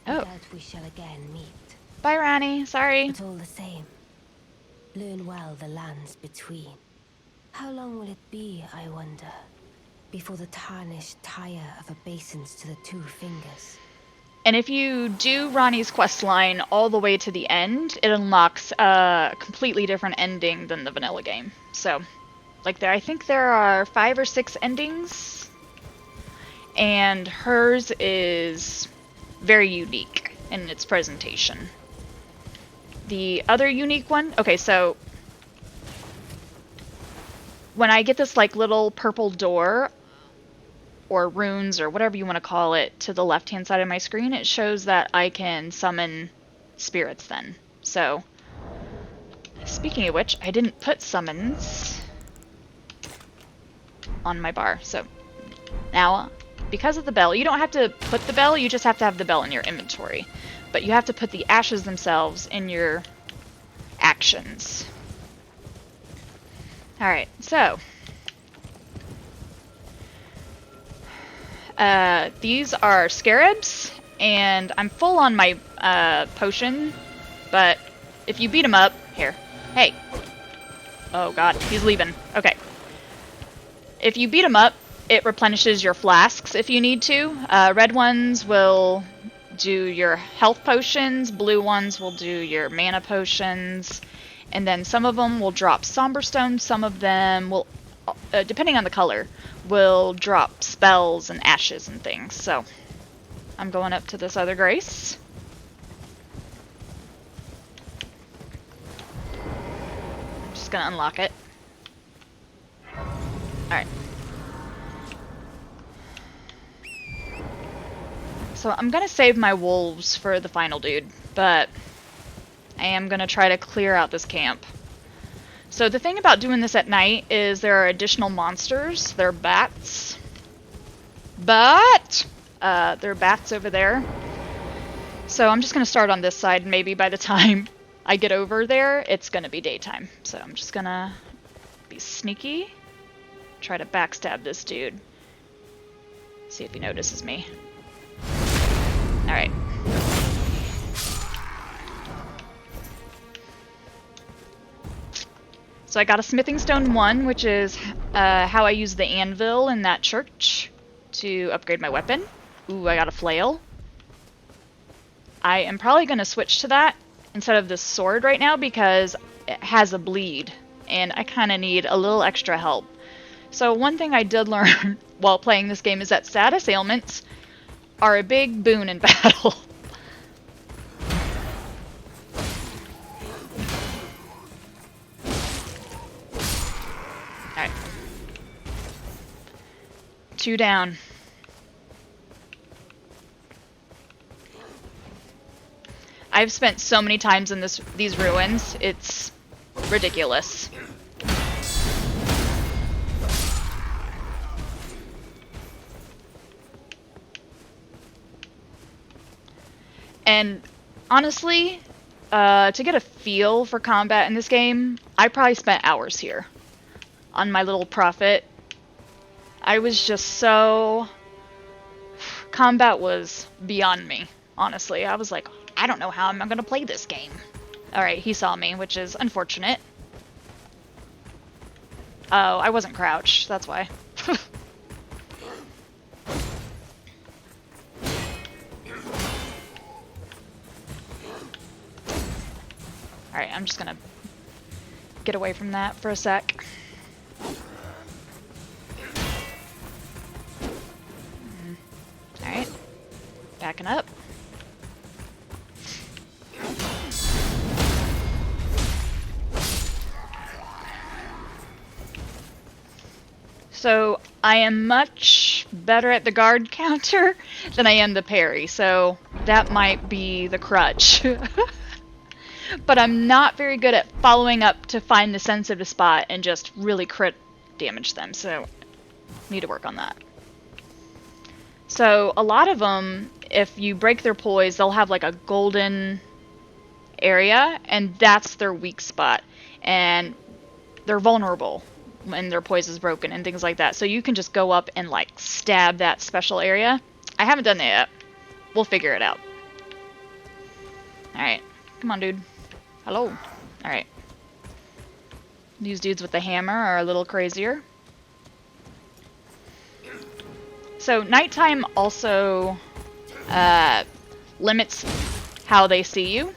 Oh. Doubt we shall again meet. Bye, Ranni. Sorry. But all the same, learn well the lands between. How long will it be, I wonder, before the Tarnished tire of obeisance to the two fingers? And if you do Ranni's questline all the way to the end, it unlocks a completely different ending than the vanilla game. So, like I think there are 5 or 6 endings, and hers is very unique in its presentation. The other unique one, okay, so when I get this like little purple door, or runes, or whatever you want to call it, to the left-hand side of my screen, it shows that I can summon spirits then. So, speaking of which, I didn't put summons on my bar. So, now, because of the bell, you don't have to put the bell, you just have to have the bell in your inventory. But you have to put the ashes themselves in your actions. Alright, so... these are scarabs, and I'm full on my potion, but if you beat him up... Here. Hey. Oh god, he's leaving. Okay. If you beat him up, it replenishes your flasks if you need to. Red ones will do your health potions, blue ones will do your mana potions, and then some of them will drop somber stone, some of them will, depending on the color, will drop spells and ashes and things. So I'm going up to this other Grace. I'm just gonna unlock it. Alright. So I'm gonna save my wolves for the final dude, but I am gonna try to clear out this camp. So the thing about doing this at night is there are additional monsters. There are bats. There are bats over there. So I'm just gonna start on this side, and maybe by the time I get over there, it's gonna be daytime. So I'm just gonna be sneaky. Try to backstab this dude. See if he notices me. Alright. So I got a smithing stone 1, which is how I use the anvil in that church to upgrade my weapon. Ooh, I got a flail. I am probably going to switch to that instead of this sword right now because it has a bleed, and I kind of need a little extra help. So one thing I did learn while playing this game is that status ailments are a big boon in battle. Alright. 2 down. I've spent so many times in these ruins, it's ridiculous. And honestly, to get a feel for combat in this game, I probably spent hours here on my little prophet. I was just so... Combat was beyond me, honestly. I was like, I don't know how I'm gonna play this game. Alright, he saw me, which is unfortunate. Oh, I wasn't crouched, that's why. Alright, I'm just gonna get away from that for a sec. Alright, backing up. So I am much better at the guard counter than I am the parry, so that might be the crutch. But I'm not very good at following up to find the sensitive spot and just really crit damage them, so need to work on that. So a lot of them, if you break their poise, they'll have like a golden area, and that's their weak spot. And they're vulnerable when their poise is broken and things like that. So you can just go up and like stab that special area. I haven't done that yet. We'll figure it out. Alright. Come on, dude. Hello. Alright. These dudes with the hammer are a little crazier. So nighttime also limits how they see you.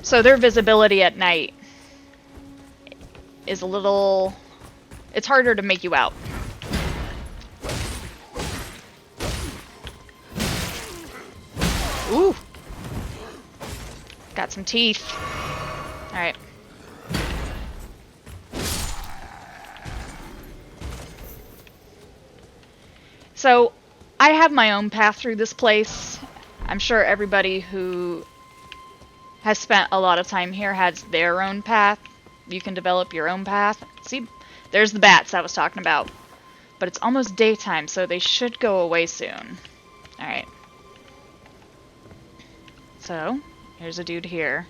So their visibility at night is a little... It's harder to make you out. Ooh! Got some teeth. Alright. So, I have my own path through this place. I'm sure everybody who has spent a lot of time here has their own path. You can develop your own path. See, there's the bats I was talking about. But it's almost daytime, so they should go away soon. Alright. So, here's a dude here.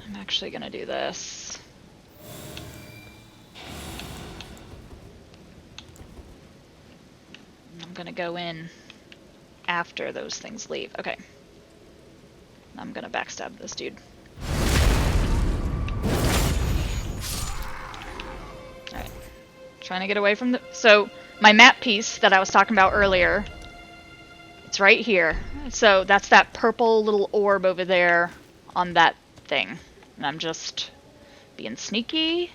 I'm actually gonna do this. I'm gonna go in after those things leave. Okay. I'm gonna backstab this dude. Alright. Trying to get away from the... So, my map piece that I was talking about earlier, it's It's right here. So that's that purple little orb over there on that thing. And I'm just being sneaky.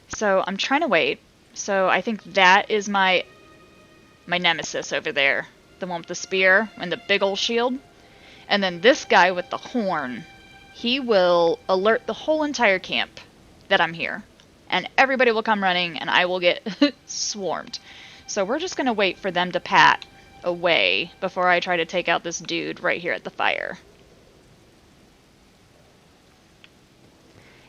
So I'm trying to wait. So I think that is my nemesis over there. The one with the spear and the big old shield. And then this guy with the horn, he will alert the whole entire camp that I'm here. And everybody will come running and I will get swarmed. So we're just going to wait for them to pat away before I try to take out this dude right here at the fire.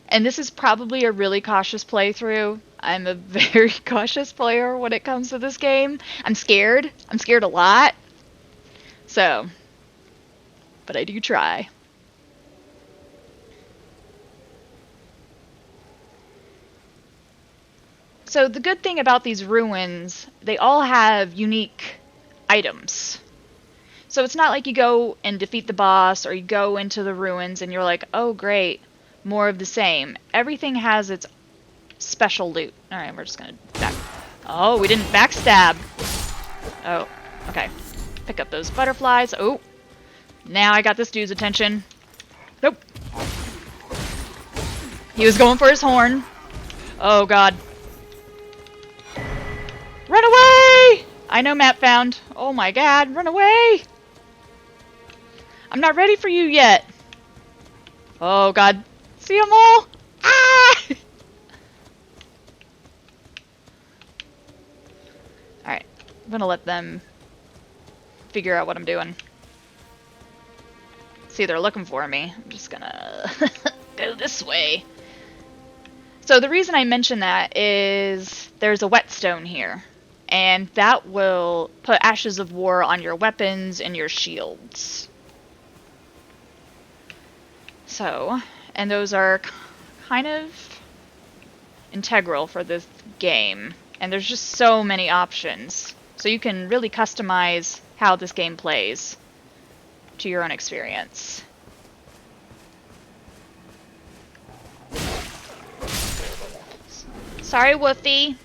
And this is probably a really cautious playthrough. I'm a very cautious player when it comes to this game. I'm scared. I'm scared a lot. So, but I do try. So the good thing about these ruins, they all have unique items. So it's not like you go and defeat the boss or you go into the ruins and you're like, oh great, more of the same. Everything has its special loot. Alright, we're just gonna back. Oh, we didn't backstab. Oh, okay. Pick up those butterflies. Oh, now I got this dude's attention. Nope. He was going for his horn. Oh god. Run away! I know map found. Oh my god, run away! I'm not ready for you yet. Oh god. See them all? Ah! Alright, I'm gonna let them figure out what I'm doing. See, they're looking for me. I'm just gonna go this way. So the reason I mention that is there's a whetstone here. And that will put Ashes of War on your weapons and your shields. So, and those are kind of integral for this game. And there's just so many options. So you can really customize how this game plays to your own experience. Sorry, Woofy.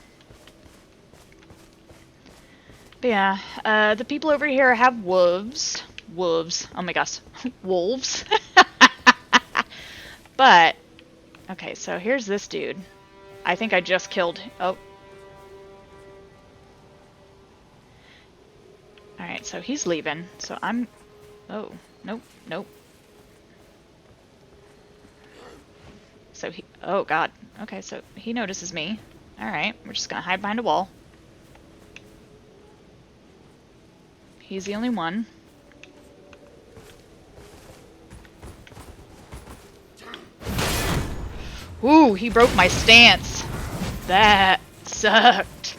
But yeah, the people over here have wolves. Wolves. Oh my gosh. Wolves. But, okay, so here's this dude. I think I just killed... Oh. Alright, so he's leaving. So I'm... Oh, nope, nope. So he... Oh, God. Okay, so he notices me. Alright, we're just gonna hide behind a wall. He's the only one. Ooh, he broke my stance. That sucked.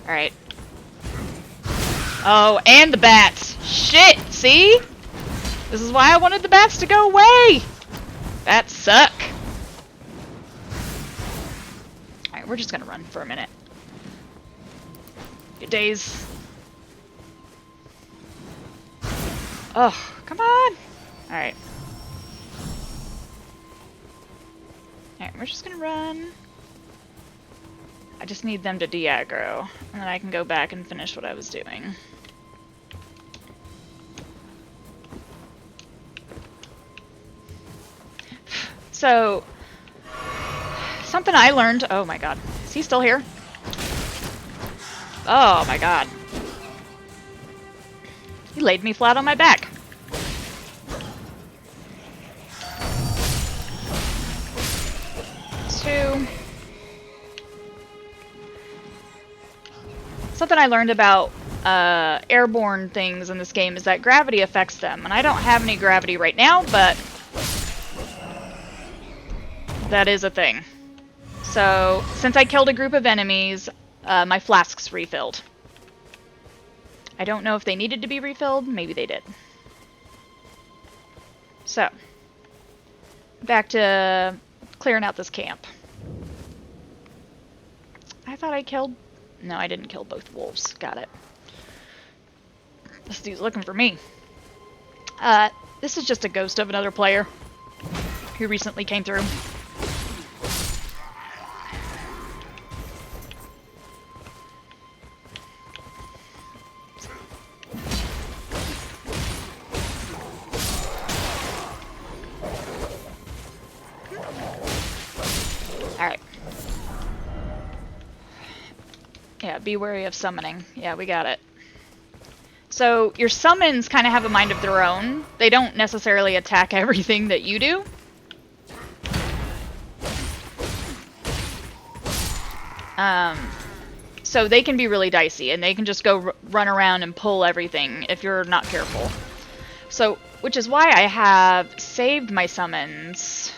Alright. Oh, and the bats. Shit, see? This is why I wanted the bats to go away. Bats suck. Alright, we're just gonna run for a minute. Good days. Oh, come on! Alright. Alright, we're just gonna run. I just need them to de-aggro, and then I can go back and finish what I was doing. So, something I learned... Oh my god. Is he still here? Oh my god. He laid me flat on my back. Something I learned about airborne things in this game is that gravity affects them. And I don't have any gravity right now, but that is a thing. So, since I killed a group of enemies, my flasks refilled. I don't know if they needed to be refilled. Maybe they did. So, back to clearing out this camp. I thought I killed... No, I didn't kill both wolves. Got it. This dude's looking for me. This is just a ghost of another player who recently came through. Yeah, be wary of summoning. Yeah, we got it. So your summons kind of have a mind of their own. They don't necessarily attack everything that you do. So they can be really dicey, and they can just go run around and pull everything if you're not careful. So, which is why I have saved my summons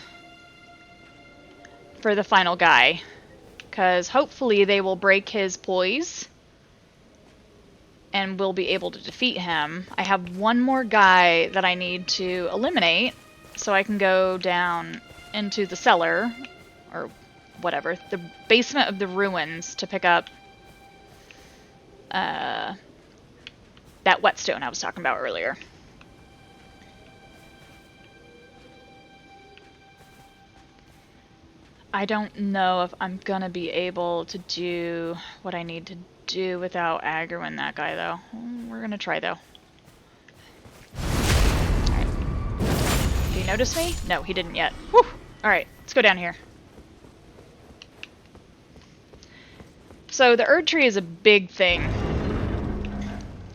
for the final guy. Because hopefully they will break his poise and we'll be able to defeat him. I have one more guy that I need to eliminate so I can go down into the cellar, or whatever, the basement of the ruins, to pick up that whetstone I was talking about earlier. I don't know if I'm gonna be able to do what I need to do without aggroing that guy, though. We're gonna try, though. Alright. Did he notice me? No, he didn't yet. Whew! Alright, let's go down here. So the Erd Tree is a big thing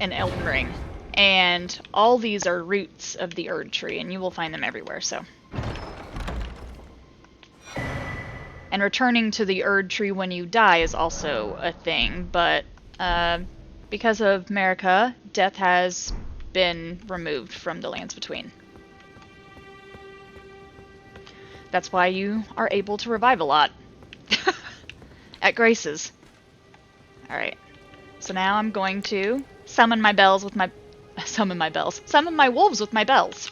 in Elden Ring, and all these are roots of the Erd Tree, and you will find them everywhere, so. And returning to the Erd Tree when you die is also a thing, but because of Marika, death has been removed from the Lands Between. That's why you are able to revive a lot. At Grace's. Alright. So now I'm going to summon my bells with my... Summon my bells. Summon my wolves with my bells.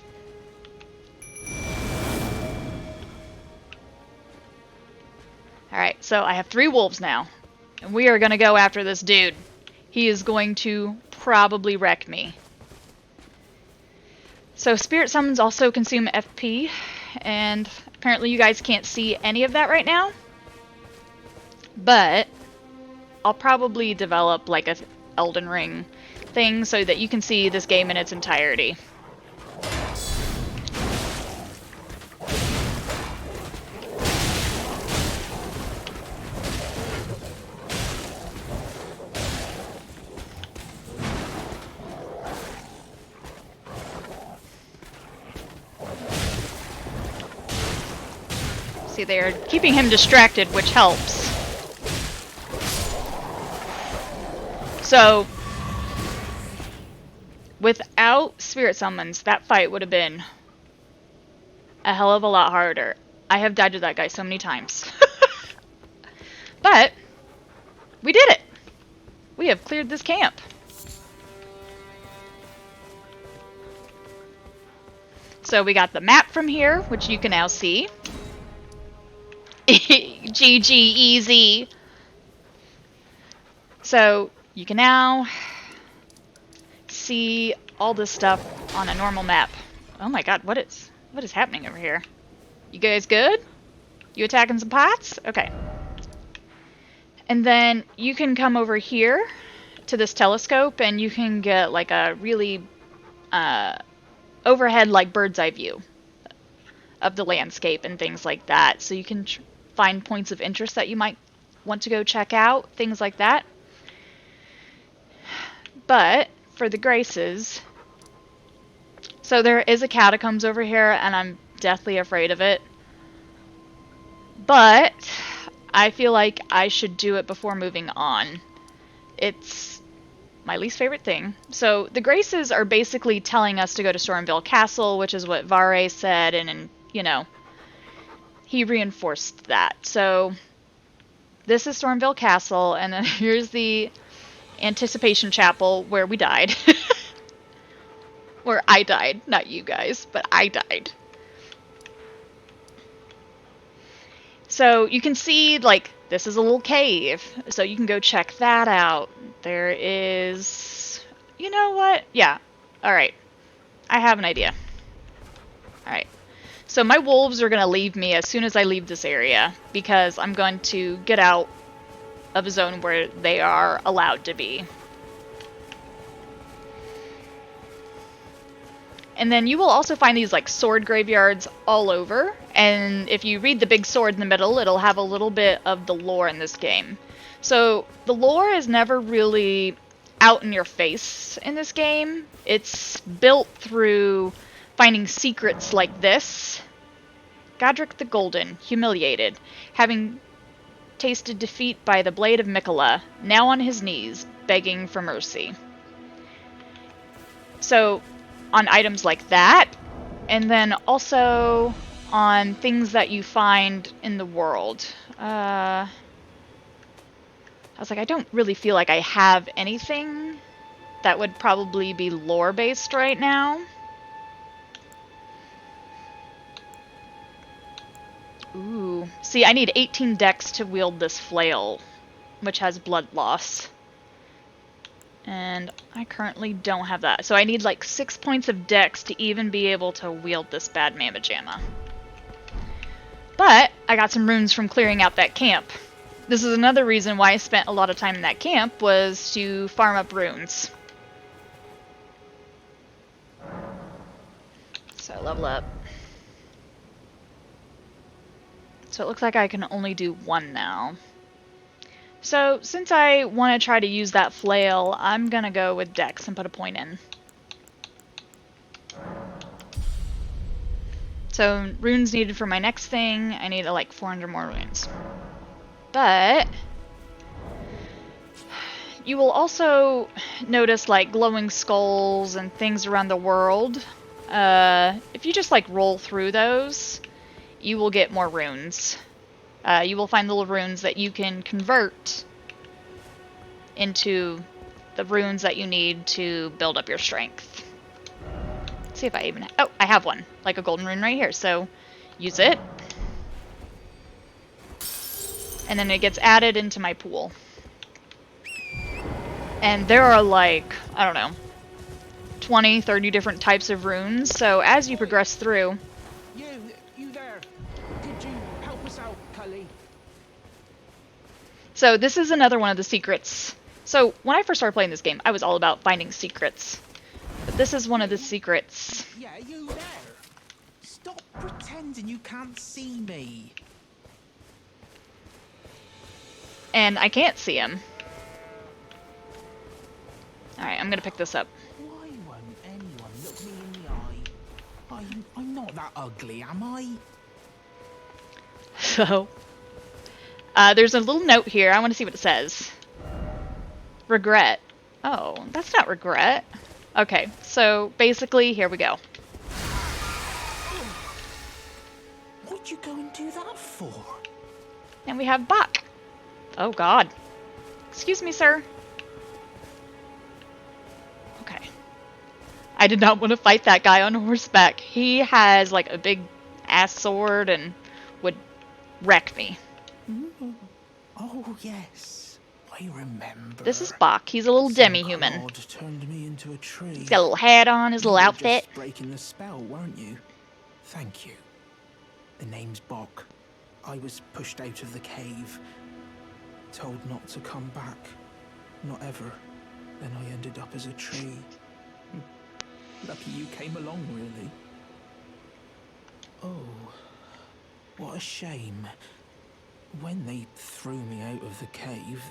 Alright, so I have 3 wolves now. And we are going to go after this dude. He is going to probably wreck me. So spirit summons also consume FP. And apparently you guys can't see any of that right now. But I'll probably develop like a Elden Ring thing so that you can see this game in its entirety. See, they are keeping him distracted, which helps. So, without spirit summons, that fight would have been a hell of a lot harder. I have died to that guy so many times. But, we did it! We have cleared this camp. So we got the map from here, which you can now see. GG, easy. So, you can now see all this stuff on a normal map. Oh my god, what is happening over here? You guys good? You attacking some pots? Okay. And then you can come over here to this telescope and you can get like a really overhead, like bird's eye view of the landscape and things like that. So you can find points of interest that you might want to go check out, things like that. But for the Graces, so there is a catacombs over here and I'm deathly afraid of it. But I feel like I should do it before moving on. It's my least favorite thing. So the Graces are basically telling us to go to Stormville Castle, which is what Vare said, and you know, he reinforced that. So this is Stormville Castle, and then here's the Anticipation Chapel where we died. Where I died, not you guys, but I died. So you can see, like, this is a little cave, so you can go check that out. There is... You know what? Yeah. Alright. I have an idea. Alright. So my wolves are going to leave me as soon as I leave this area, because I'm going to get out of a zone where they are allowed to be. And then you will also find these like sword graveyards all over, and if you read the big sword in the middle, it'll have a little bit of the lore in this game. So the lore is never really out in your face in this game. It's built through finding secrets like this. Godric the Golden, humiliated, having tasted defeat by the blade of Mikola, now on his knees, begging for mercy. So, on items like that, and then also on things that you find in the world. I was like, I don't really feel like I have anything that would probably be lore-based right now. Ooh. See, I need 18 dex to wield this flail, which has blood loss. And I currently don't have that. So I need like 6 points of dex to even be able to wield this bad mamma jamma. But I got some runes from clearing out that camp. This is another reason why I spent a lot of time in that camp, was to farm up runes. So level up. So it looks like I can only do one now. So since I want to try to use that flail, I'm gonna go with dex and put a point in. So runes needed for my next thing, I need like 400 more runes. But you will also notice like glowing skulls and things around the world. If you just like roll through those, you will get more runes. You will find little runes that you can convert into the runes that you need to build up your strength. Let's see if I even... Oh, I have one. Like a golden rune right here. So, use it. And then it gets added into my pool. And there are like, I don't know, 20, 30 different types of runes. So, as you progress through... You there. Could you help us out, Cully? So, this is another one of the secrets. So, when I first started playing this game, I was all about finding secrets. But this is one of the secrets. Yeah, you there. Stop pretending you can't see me. And I can't see him. Alright, I'm gonna pick this up. Why won't anyone look me in the eye? I'm not that ugly, am I? So, there's a little note here. I want to see what it says. Regret. Oh, that's not regret. Okay, so basically, here we go. What'd you go and do that for? And we have Bach. Oh god. Excuse me, sir. Okay. I did not want to fight that guy on horseback. He has like a big ass sword and would wreck me. Oh, yes. I remember. This is Bach. He's a little demi-human. God turned me into a tree. He's got a little hat on, his little outfit. Just breaking the spell, weren't you? Thank you. The name's Bok. I was pushed out of the cave. Told not to come back. Not ever. Then I ended up as a tree. Lucky you came along, really. Oh, what a shame. When they threw me out of the cave,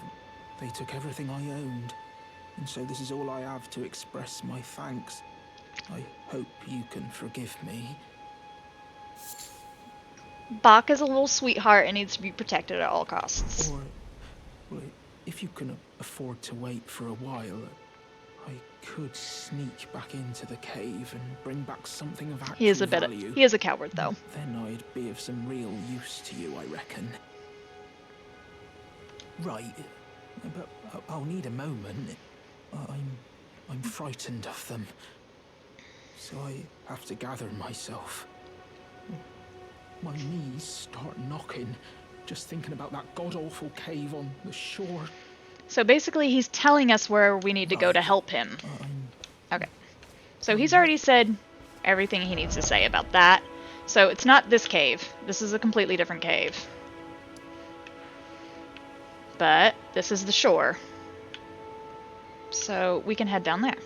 they took everything I owned. And so this is all I have to express my thanks. I hope you can forgive me. Bach is a little sweetheart and needs to be protected at all costs. Or, well, if you can afford to wait for a while, I could sneak back into the cave and bring back something of actual He is a coward though. Then I'd be of some real use to you, I reckon. Right, but I'll need a moment. I'm frightened of them, so I have to gather myself. My knees start knocking, just thinking about that god-awful cave on the shore. So basically he's telling us where we need to go to help him. Okay. So he's already said everything he needs to say about that. So it's not this cave. This is a completely different cave. But this is the shore. So we can head down there.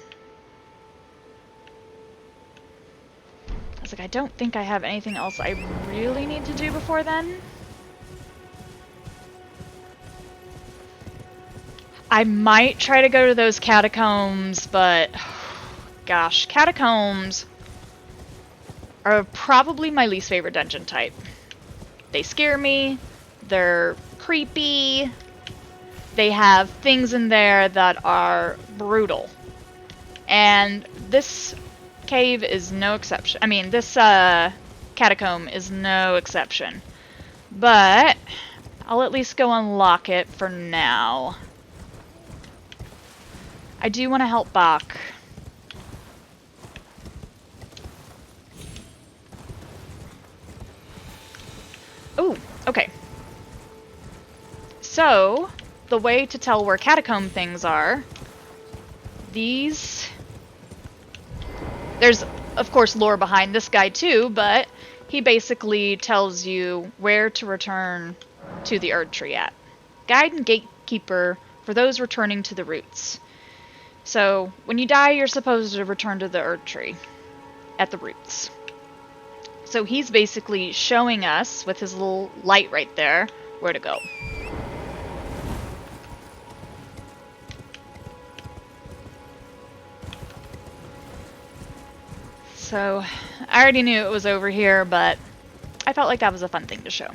I was like, I don't think I have anything else I really need to do before then. I might try to go to those catacombs, but gosh, catacombs are probably my least favorite dungeon type. They scare me, they're creepy, they have things in there that are brutal. And this cave is no exception. I mean, this catacomb is no exception. But I'll at least go unlock it for now. I do want to help Bach. Ooh, okay. So, the way to tell where catacomb things are, these... There's, of course, lore behind this guy too, but he basically tells you where to return to the Erd Tree at. Guide and gatekeeper for those returning to the roots. So, when you die, you're supposed to return to the Erd Tree at the roots. So he's basically showing us, with his little light right there, where to go. So, I already knew it was over here, but I felt like that was a fun thing to show.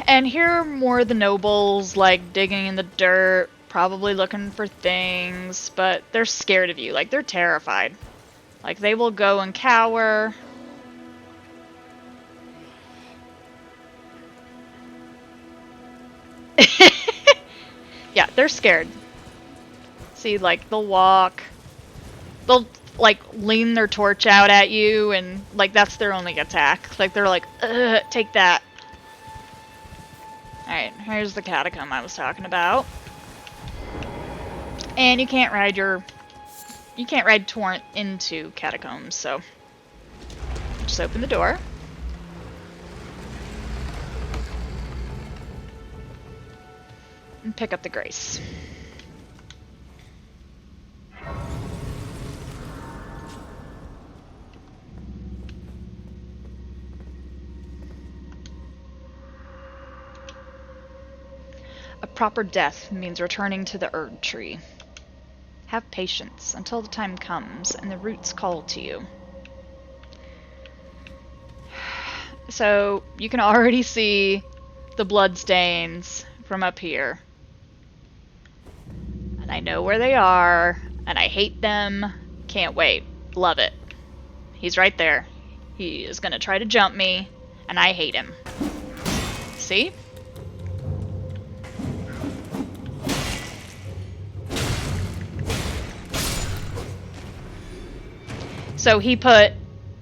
And here are more of the nobles, like, digging in the dirt, probably looking for things, but they're scared of you, like, they're terrified. Like, they will go and cower. Yeah, they're scared. See, like, they'll walk. They'll, like, lean their torch out at you, and, like, that's their only attack. Like, they're like, ugh, take that. Alright, here's the catacomb I was talking about. And you can't ride torrent into catacombs, so just open the door. And pick up the grace. A proper death means returning to the Erd Tree. Have patience until the time comes and the roots call to you. So, you can already see the blood stains from up here. And I know where they are, and I hate them. Can't wait. Love it. He's right there. He is gonna try to jump me, and I hate him. See? So he put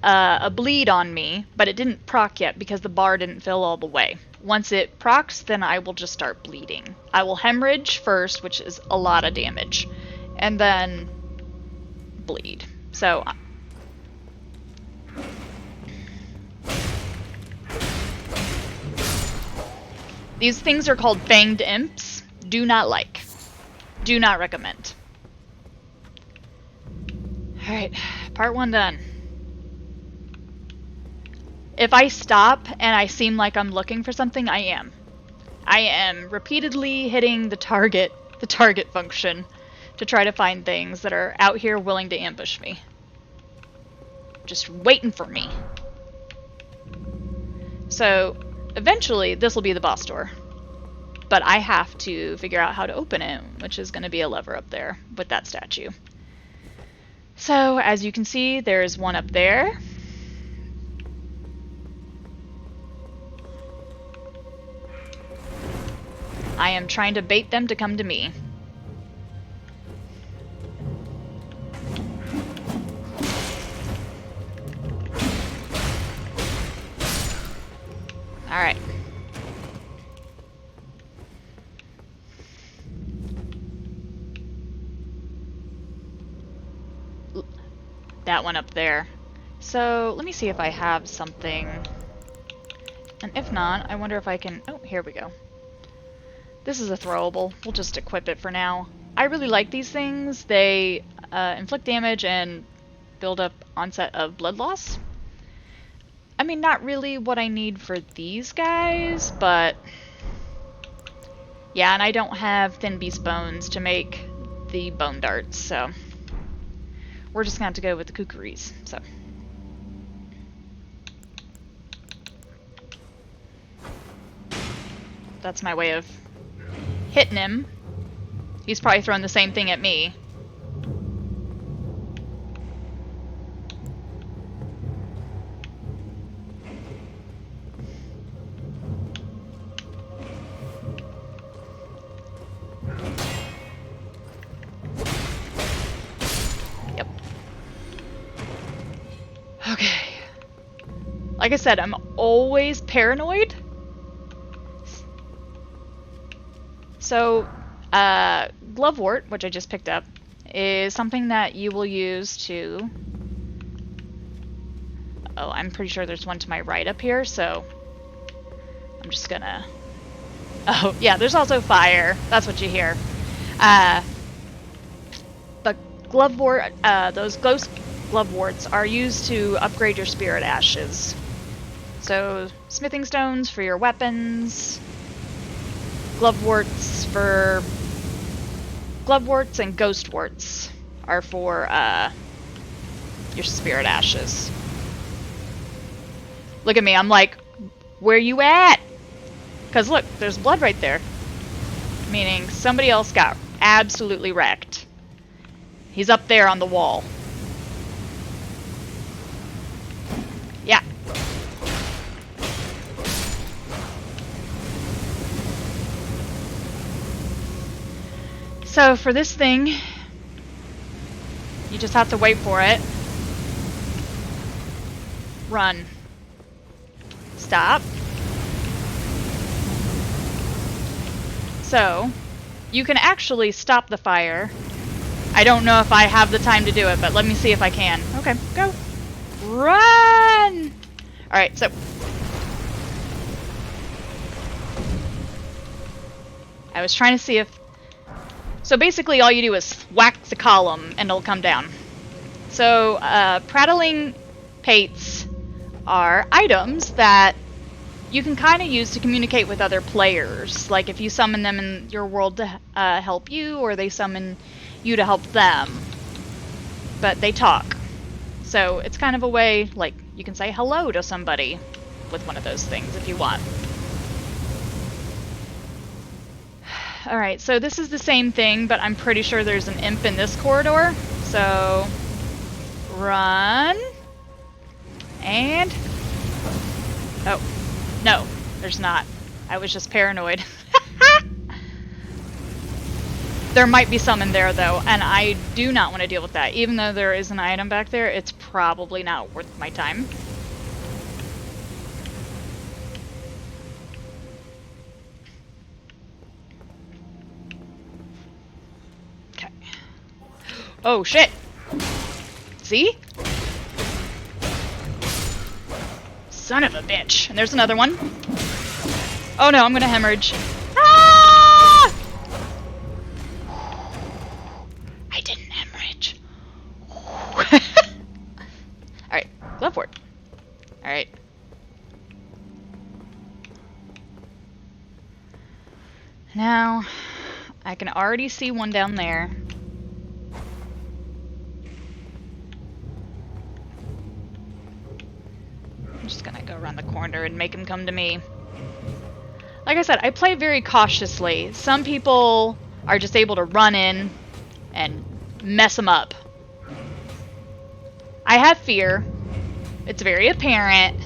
a bleed on me, but it didn't proc yet because the bar didn't fill all the way. Once it procs, then I will just start bleeding. I will hemorrhage first, which is a lot of damage, and then bleed. So these things are called fanged imps. Do not like. Do not recommend. Alright, part 1 done. If I stop and I seem like I'm looking for something, I am. I am repeatedly hitting the target function to try to find things that are out here willing to ambush me. Just waiting for me. So, eventually, this will be the boss door. But I have to figure out how to open it, which is going to be a lever up there with that statue. So, as you can see, there's one up there. I am trying to bait them to come to me. Alright. That one up there. So, let me see if I have something. And if not, I wonder if I can... Oh, here we go. This is a throwable. We'll just equip it for now. I really like these things. They inflict damage and build up onset of blood loss. I mean, not really what I need for these guys, but Yeah, and I don't have thin beast bones to make the bone darts, so we're just gonna have to go with the kookaries. So that's my way of hitting him. He's probably throwing the same thing at me. Yep. Okay. Like I said, I'm always paranoid. So, Glovewort, which I just picked up, is something that you will use to... Oh, I'm pretty sure there's one to my right up here, so I'm just gonna... Oh, yeah, there's also fire. That's what you hear. But Glovewort, those ghost Gloveworts are used to upgrade your spirit ashes. So, smithing stones for your weapons, Gloveworts for... Gloveworts and Ghostworts are for, your spirit ashes. Look at me, I'm like, where you at? Because look, there's blood right there. Meaning somebody else got absolutely wrecked. He's up there on the wall. Yeah. So for this thing, you just have to wait for it. Run. Stop. So, you can actually stop the fire. I don't know if I have the time to do it, but let me see if I can. Okay, go. Run! Alright, so... I was trying to see if... So basically all you do is whack the column and it'll come down. So, prattling pates are items that you can kind of use to communicate with other players. Like if you summon them in your world to help you, or they summon you to help them. But they talk. So it's kind of a way, like, you can say hello to somebody with one of those things if you want. Alright, so this is the same thing, but I'm pretty sure there's an imp in this corridor. So, run. And... Oh, no, there's not. I was just paranoid. There might be some in there, though, and I do not want to deal with that. Even though there is an item back there, it's probably not worth my time. Okay. Oh, shit! See? Son of a bitch. And there's another one. Oh no, I'm gonna hemorrhage. Ah! I didn't hemorrhage. Alright, Glovewort. Alright. Now, I can already see one down there. I'm just gonna go around the corner and make him come to me. Like I said, I play very cautiously. Some people are just able to run in and mess them up. I have fear. It's very apparent.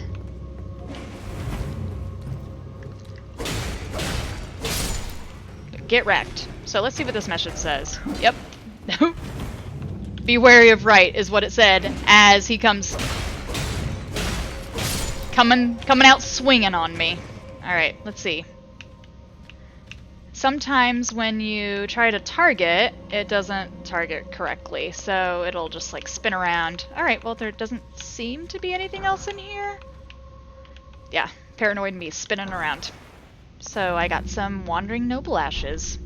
Get wrecked. So let's see what this message says. Yep. Be wary of right is what it said as he comes coming out swinging on me. Alright, let's see. Sometimes when you try to target, it doesn't target correctly, so it'll just like spin around. Alright, well there doesn't seem to be anything else in here. Yeah, paranoid me spinning around. So I got some Wandering Noble Ashes.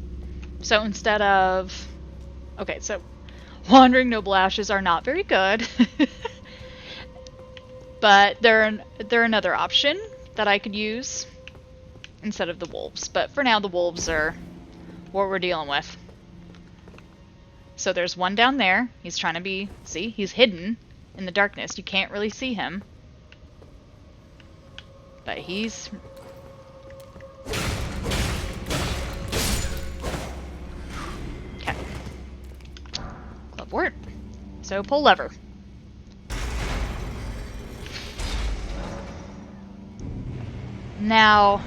So instead of... Okay, so Wandering Noble Ashes are not very good. But they're another option that I could use instead of the wolves. But for now, the wolves are what we're dealing with. So there's one down there. He's trying to be... See? He's hidden in the darkness. You can't really see him. But he's... Okay. Clubwort. So pull lever. Now...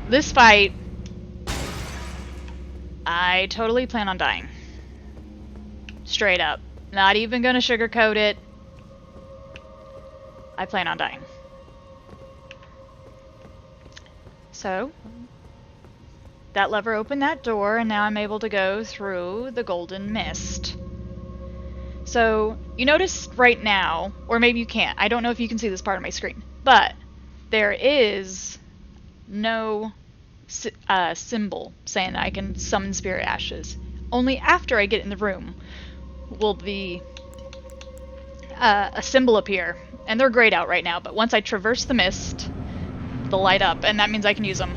This fight... I totally plan on dying. Straight up. Not even gonna sugarcoat it. I plan on dying. So, that lever opened that door, and now I'm able to go through the golden mist. So, you notice right now, or maybe you can't, I don't know if you can see this part of my screen, but there is no symbol saying that I can summon spirit ashes. Only after I get in the room will the a symbol appear. And they're grayed out right now, but once I traverse the mist, they'll light up, and that means I can use them.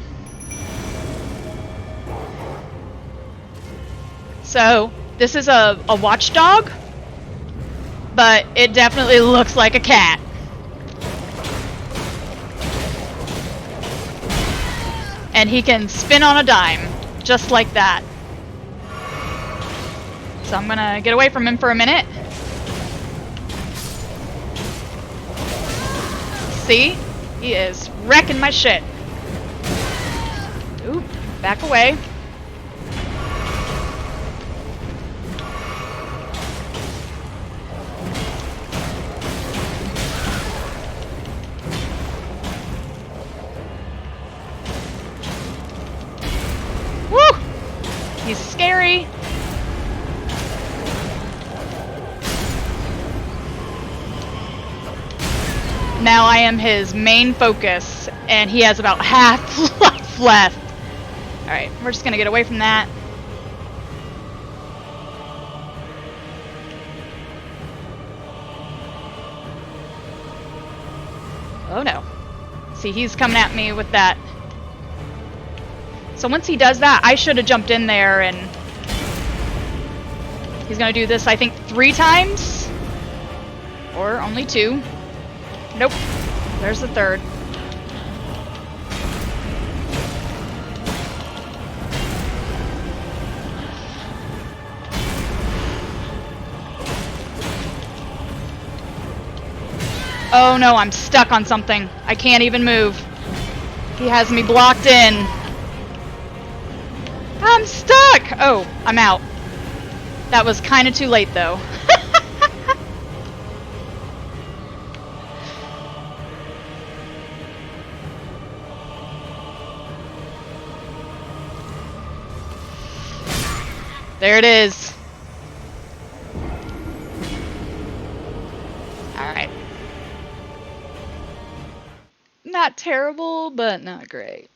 So, this is a watchdog, but it definitely looks like a cat. And he can spin on a dime, just like that. So I'm gonna get away from him for a minute. See? He is wrecking my shit. Oop, back away. Woo! He's scary. Now I am his main focus, and he has about half life left. Alright, we're just gonna get away from that. Oh no. See, he's coming at me with that. So once he does that, I should have jumped in there, and he's gonna do this, I think, 3 times? Or only 2. Nope. There's the 3rd. Oh no, I'm stuck on something. I can't even move. He has me blocked in. I'm stuck! Oh, I'm out. That was kind of too late though. There it is. Alright. Not terrible, but not great.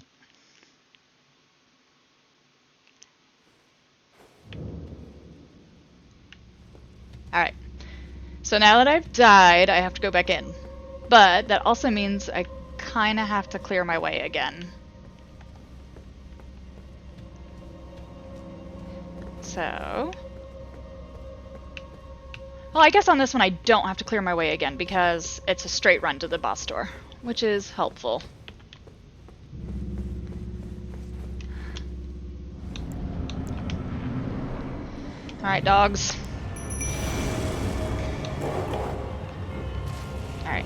Alright. So now that I've died, I have to go back in. But that also means I kind of have to clear my way again. So... Well, I guess on this one I don't have to clear my way again because it's a straight run to the boss door, which is helpful. Alright, dogs. Alright.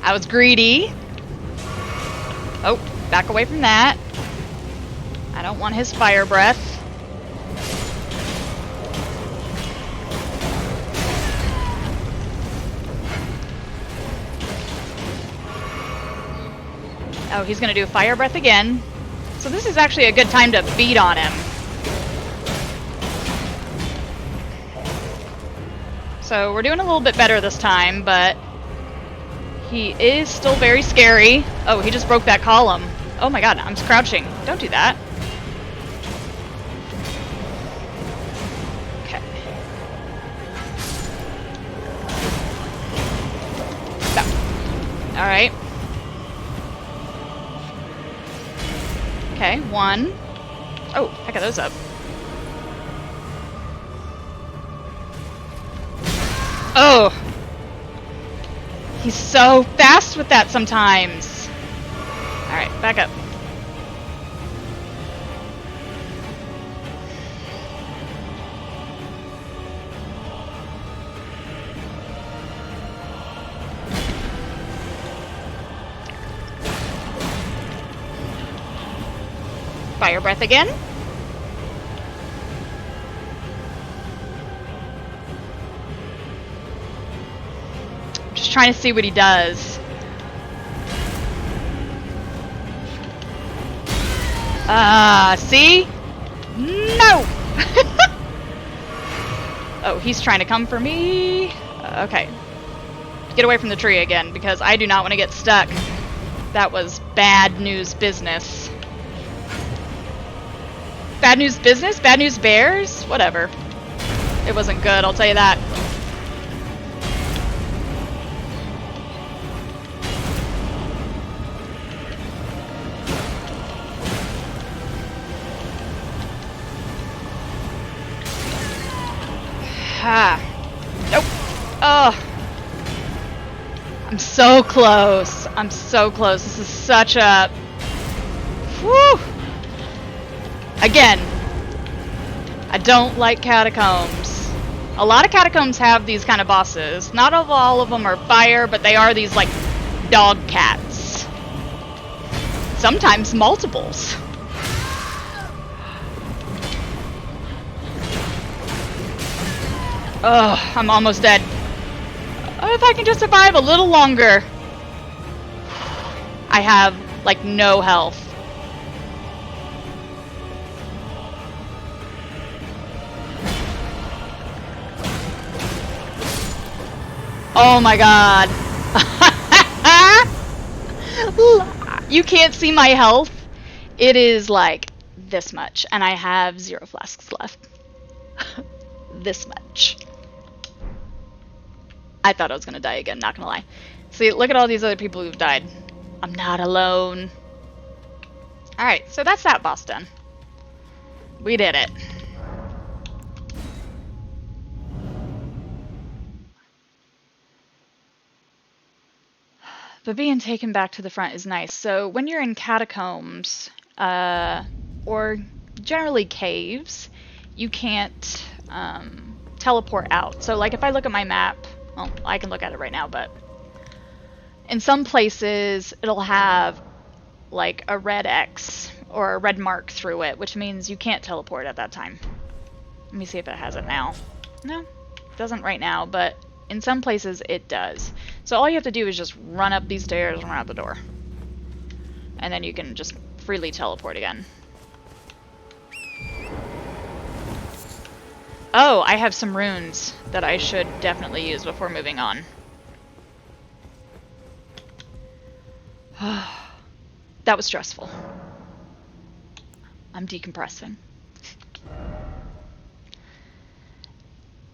I was greedy. Oh, back away from that. I don't want his fire breath. Oh, he's gonna do fire breath again. So this is actually a good time to beat on him. So we're doing a little bit better this time, but he is still very scary. Oh, he just broke that column. Oh my god, I'm crouching. Don't do that. Alright. Okay, 1. Oh, I got those up. Oh! He's so fast with that sometimes. Alright, back up. Fire breath again. I'm just trying to see what he does. See? No! Oh, he's trying to come for me. Okay. Get away from the tree again, because I do not want to get stuck. That was bad news business. Bad news business? Bad news bears? Whatever. It wasn't good, I'll tell you that. Ah. Nope. Oh. I'm so close. I'm so close. This is such a... Whew. Again, I don't like catacombs. A lot of catacombs have these kind of bosses. Not all of them are fire, but they are these, like, dog cats. Sometimes multiples. Ugh, I'm almost dead. Oh, if I can just survive a little longer. I have, like, no health. Oh my god. You can't see my health. It is like this much, and I have 0 flasks left. This much. I thought I was gonna die again, not gonna lie. See, look at all these other people who've died. I'm not alone. Alright, so that's that boss done. We did it. But being taken back to the front is nice. So when you're in catacombs, or generally caves, you can't teleport out. So like if I look at my map, well, I can look at it right now, but in some places it'll have like a red X or a red mark through it, which means you can't teleport at that time. Let me see if it has it now. No, it doesn't right now, but in some places it does. So all you have to do is just run up these stairs and run out the door. And then you can just freely teleport again. Oh, I have some runes that I should definitely use before moving on. That was stressful. I'm decompressing.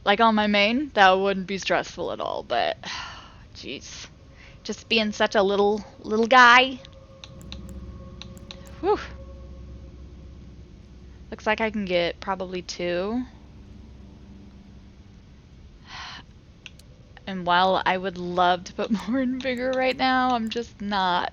Like on my main, that wouldn't be stressful at all, but jeez. Just being such a little guy. Whew. Looks like I can get probably 2. And while I would love to put more in vigor right now, I'm just not.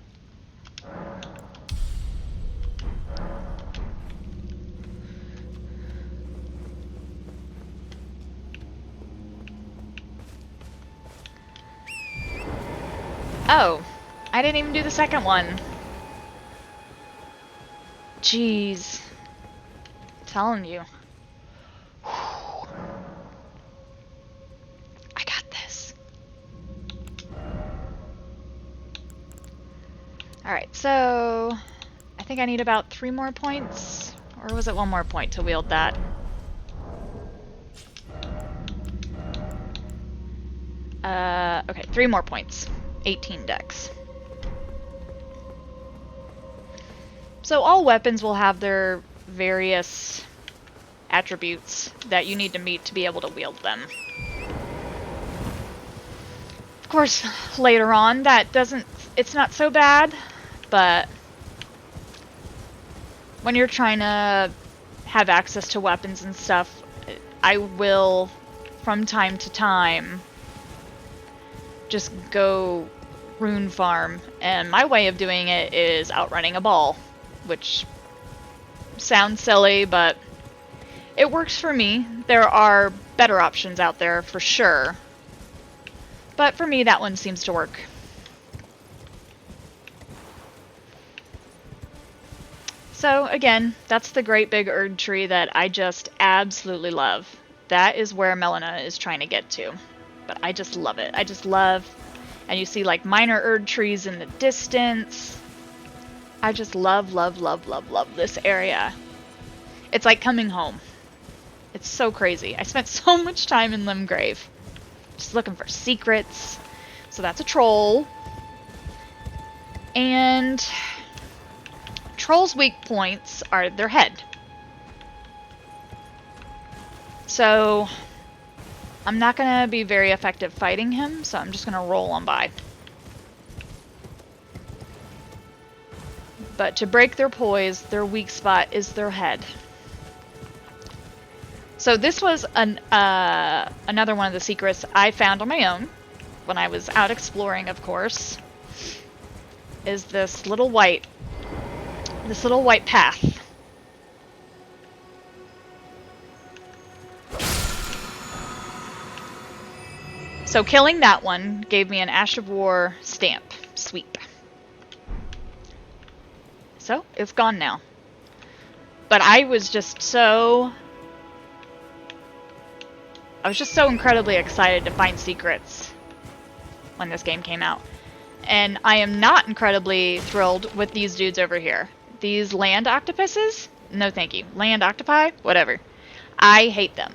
Oh, I didn't even do the second one. Jeez. I'm telling you. I got this. Alright, so I think I need about 3 more points. Or was it 1 more point to wield that? Okay, 3 more points. 18 dex. So all weapons will have their various attributes that you need to meet to be able to wield them. Of course, later on, that doesn't it's not so bad, but when you're trying to have access to weapons and stuff, I will, from time to time, just go rune farm. And my way of doing it is outrunning a ball, which sounds silly, but it works for me. There are better options out there for sure, but for me that one seems to work. So again, that's the great big Erd tree that I just absolutely love. That is where Melina is trying to get to. But I just love it. I just love, and you see like minor Erd trees in the distance. I just love, love, love, love, love this area. It's like coming home. It's so crazy. I spent so much time in Limgrave. Just looking for secrets. So that's a troll. And trolls' weak points are their head. So I'm not going to be very effective fighting him, so I'm just going to roll on by. But to break their poise, their weak spot is their head. So this was another one of the secrets I found on my own when I was out exploring, of course, is this little white path. So killing that one gave me an Ash of War stamp sweep. So it's gone now. But I was just so incredibly excited to find secrets when this game came out. And I am not incredibly thrilled with these dudes over here. These land octopuses? No thank you. Land octopi? Whatever. I hate them.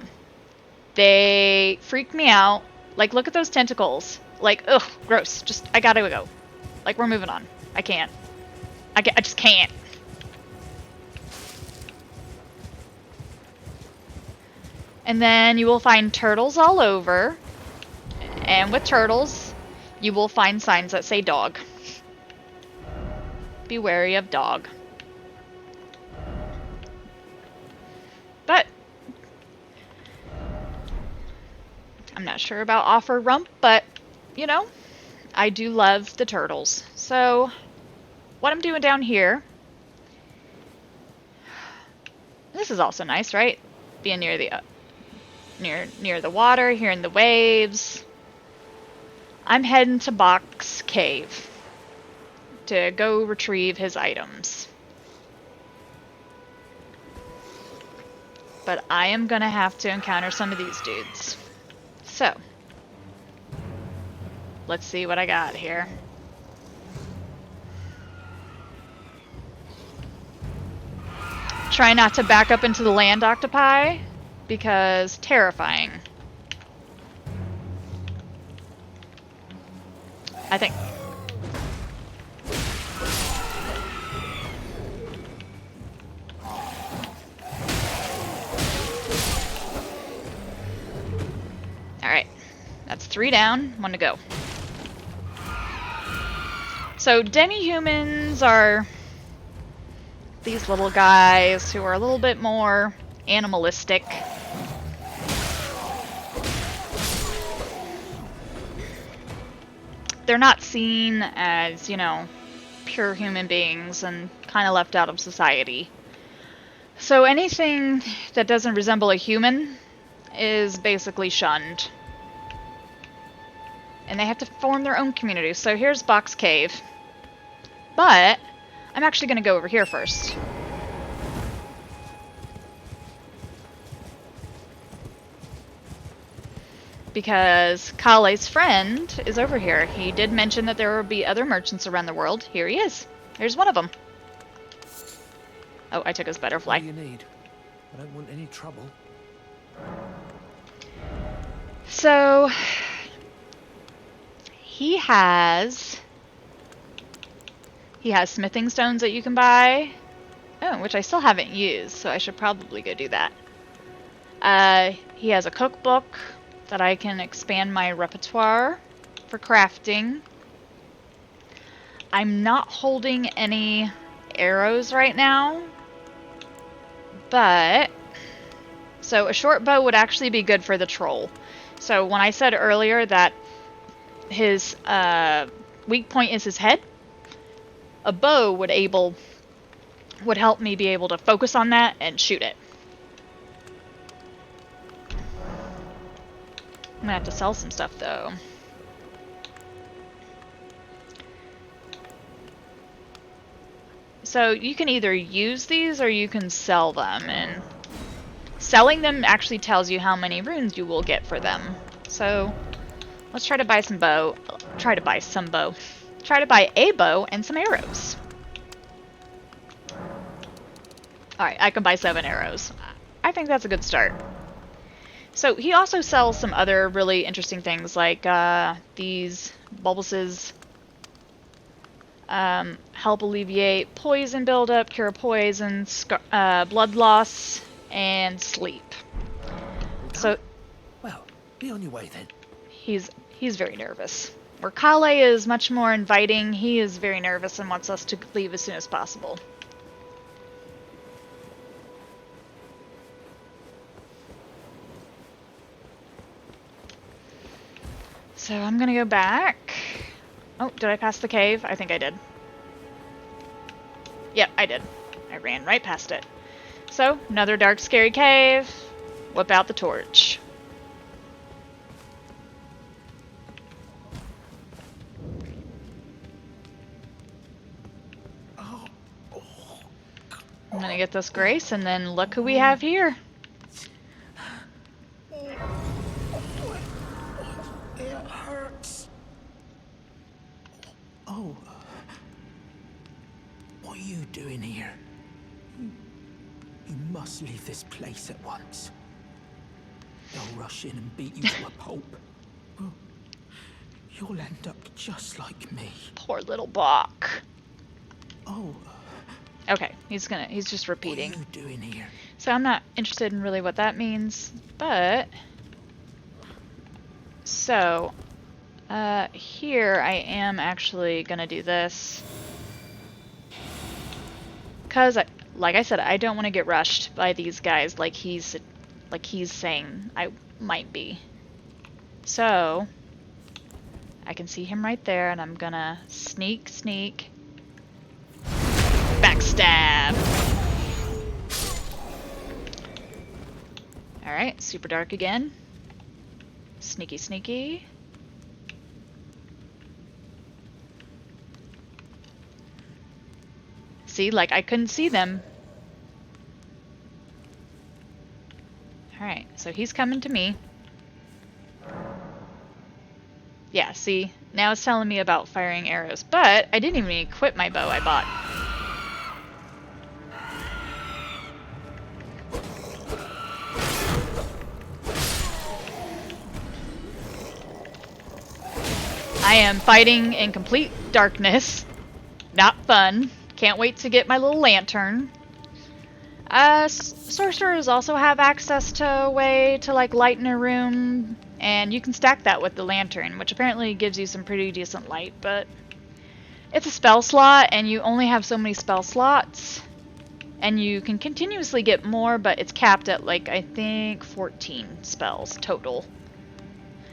They freak me out. Like, look at those tentacles. Like, ugh, gross. Just, I gotta go. Like, we're moving on. I can't. I just can't. And then you will find turtles all over. And with turtles, you will find signs that say dog. Be wary of dog. But I'm not sure about offer rump, but you know, I do love the turtles. So what I'm doing down here, this is also nice, right? Being near the near the water, hearing the waves. I'm heading to Box Cave to go retrieve his items. But I am gonna have to encounter some of these dudes. So, let's see what I got here. Try not to back up into the land octopi, because terrifying. I think. Alright. That's 3 down, 1 to go. So demi-humans are these little guys who are a little bit more animalistic. They're not seen as, you know, pure human beings and kind of left out of society. So anything that doesn't resemble a human is basically shunned. And they have to form their own community. So here's Box Cave. But I'm actually going to go over here first. Because Kale's friend is over here. He did mention that there will be other merchants around the world. Here he is. Here's one of them. Oh, I took his butterfly. What do you need? I don't want any trouble. So he has smithing stones that you can buy. Oh, which I still haven't used, so I should probably go do that. He has a cookbook that I can expand my repertoire for crafting. I'm not holding any arrows right now, but... So a short bow would actually be good for the troll. So when I said earlier that his weak point is his head, a bow would help me be able to focus on that and shoot it. I'm gonna have to sell some stuff though. So you can either use these or you can sell them, and selling them actually tells you how many runes you will get for them. So let's try to buy some bow. Try to buy a bow and some arrows. Alright, I can buy 7 arrows. I think that's a good start. So he also sells some other really interesting things, like these bulbuses help alleviate poison buildup, cure poison, blood loss, and sleep. So, Well, be on your way then. he's very nervous. Where Kale is much more inviting, he is very nervous and wants us to leave as soon as possible. So I'm gonna go back. Oh, did I pass the cave? I think I did. Yep, I did. I ran right past it. So, another dark, scary cave. Whip out the torch. I'm gonna get this Grace, and then look who we have here. It hurts. Oh. What are you doing here? You must leave this place at once. They'll rush in and beat you to a pulp. You'll end up just like me. Poor little Bach. Oh. Okay, he's just repeating. What are you doing here? So I'm not interested in really what that means, but... So, here I am actually gonna do this. Because, like I said, I don't want to get rushed by these guys like he's saying I might be. So, I can see him right there, and I'm gonna sneak, backstab. Alright, super dark again. Sneaky. See, like I couldn't see them. Alright, so he's coming to me. Yeah, see, now it's telling me about firing arrows, but I didn't even equip my bow I bought. I am fighting in complete darkness. Not fun. Can't wait to get my little lantern. Sorcerers also have access to a way to like lighten a room, and you can stack that with the lantern, which apparently gives you some pretty decent light, but it's a spell slot and you only have so many spell slots, and you can continuously get more, but it's capped at like I think 14 spells total.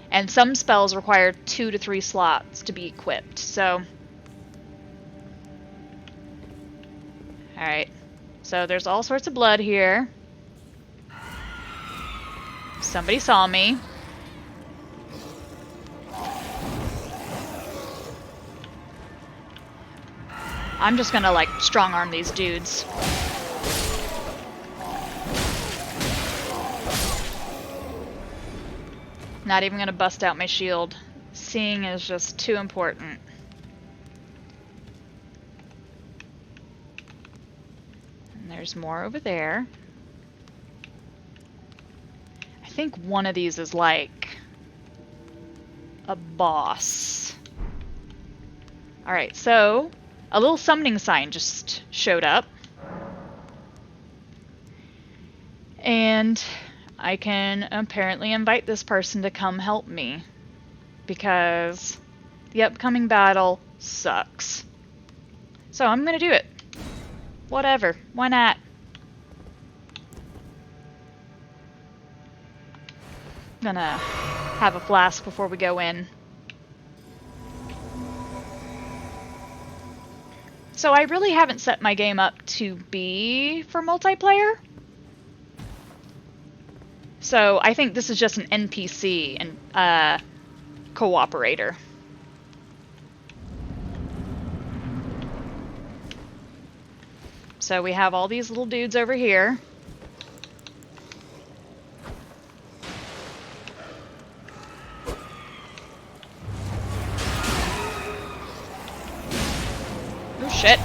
And some spells require 2 to 3 slots to be equipped, so... Alright. So there's all sorts of blood here. Somebody saw me. I'm just gonna, like, strong-arm these dudes. Not even gonna bust out my shield. Seeing is just too important. And there's more over there. I think one of these is like a boss. Alright, so a little summoning sign just showed up. And I can apparently invite this person to come help me, because the upcoming battle sucks. So I'm gonna do it. Whatever. Why not? Gonna have a flask before we go in. So I really haven't set my game up to be for multiplayer. So I think this is just an NPC and cooperator. So we have all these little dudes over here. Oh shit.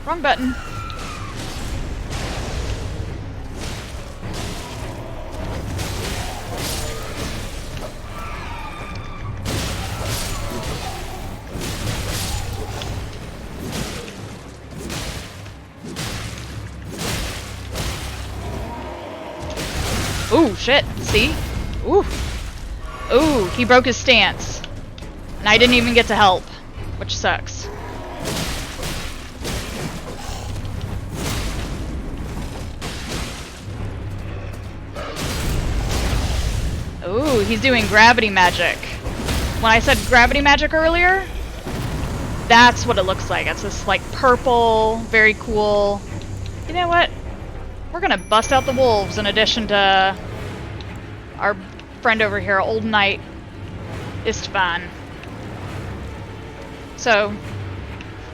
Wrong button. Ooh, shit. See? Ooh. Ooh, he broke his stance. And I didn't even get to help, which sucks. Ooh, he's doing gravity magic. When I said gravity magic earlier, that's what it looks like. It's this, like, purple, very cool. You know what? We're gonna bust out the wolves in addition to our friend over here, Old Knight Istvan. So,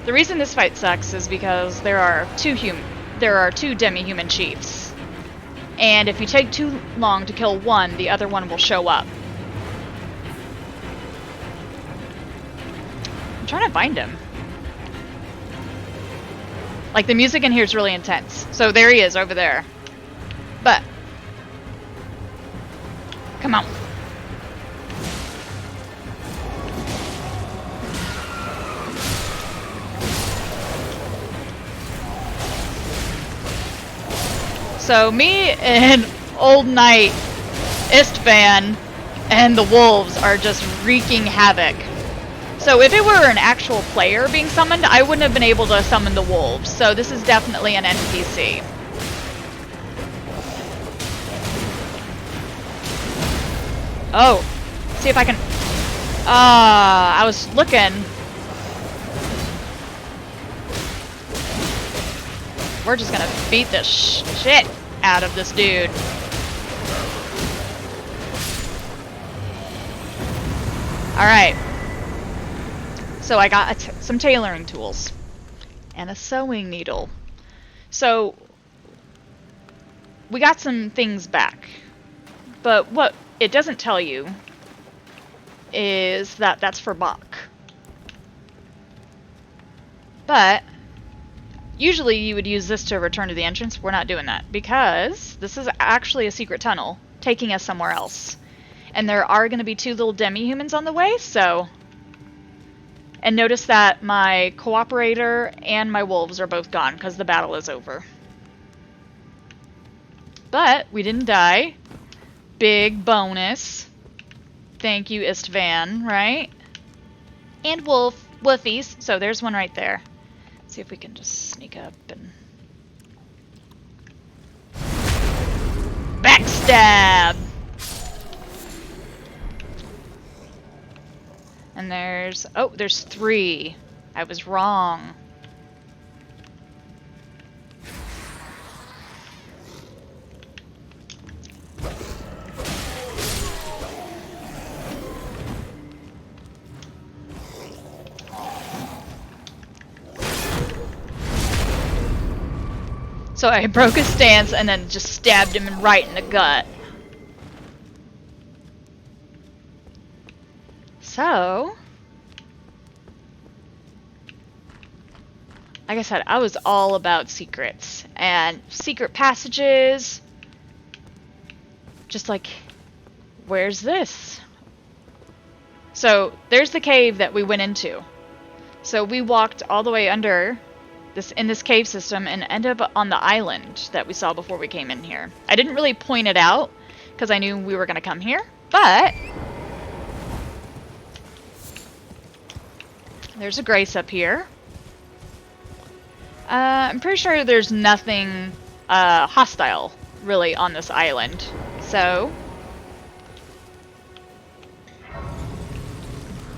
the reason this fight sucks is because there are two demi-human chiefs. And if you take too long to kill one, the other one will show up. I'm trying to find him. Like, the music in here is really intense. So there he is, over there. But, come on. So me and Old Knight Istvan and the wolves are just wreaking havoc. So if it were an actual player being summoned, I wouldn't have been able to summon the wolves. So this is definitely an NPC. Oh, see if I can... I was looking. We're just gonna beat the shit out of this dude. Alright. So I got some tailoring tools. And a sewing needle. So, we got some things back. But what it doesn't tell you is that that's for Bach. But usually you would use this to return to the entrance. We're not doing that because this is actually a secret tunnel taking us somewhere else. And there are going to be two little demi-humans on the way, so... And notice that my cooperator and my wolves are both gone because the battle is over. But we didn't die. Big bonus. Thank you, Istvan, right? And wolfies. So there's one right there. Let's see if we can just sneak up and... Backstab! And there's... Oh, there's 3. I was wrong. So I broke his stance and then just stabbed him right in the gut. So, like I said, I was all about secrets and secret passages. Just like, where's this? So, there's the cave that we went into. So we walked all the way under in this cave system and ended up on the island that we saw before we came in here. I didn't really point it out because I knew we were going to come here, but there's a grace up here. I'm pretty sure there's nothing hostile really on this island. So,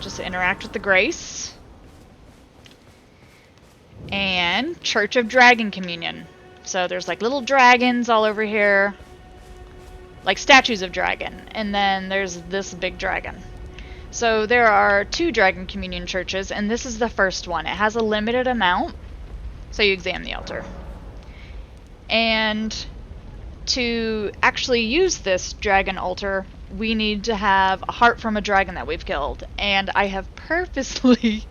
just interact with the Grace. And Church of Dragon Communion. So there's like little dragons all over here. Like statues of dragon. And then there's this big dragon. So there are 2 Dragon Communion churches, and this is the first one. It has a limited amount. So you examine the altar. And to actually use this dragon altar, we need to have a heart from a dragon that we've killed. And I have purposely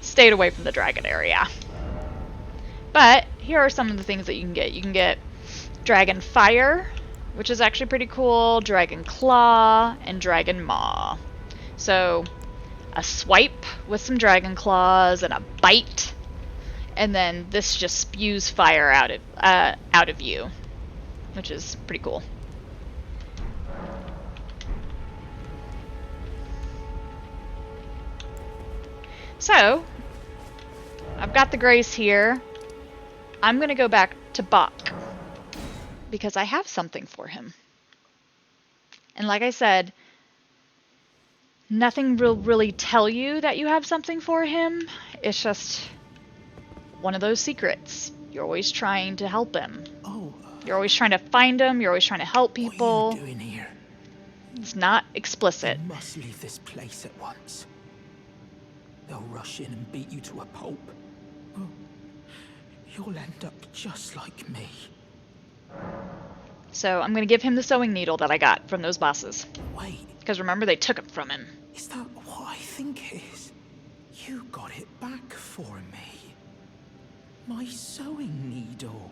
stayed away from the dragon area. But here are some of the things that you can get. You can get Dragon Fire, which is actually pretty cool, Dragon Claw, and Dragon Maw. So, a swipe with some Dragon Claws and a bite, and then this just spews fire out of you, which is pretty cool. So, I've got the Grace here. I'm gonna go back to Bach because I have something for him. And like I said, nothing will really tell you that you have something for him. It's just one of those secrets. You're always trying to help him. Oh, You're always trying to find him. You're always trying to help people. what are you doing here? It's not explicit. You must leave this place at once. They'll rush in and beat you to a pulp. Oh, you'll end up just like me. So I'm going to give him the sewing needle that I got from those bosses. Wait, Because remember, they took it from him. is that what I think it is? You got it back for me. My sewing needle.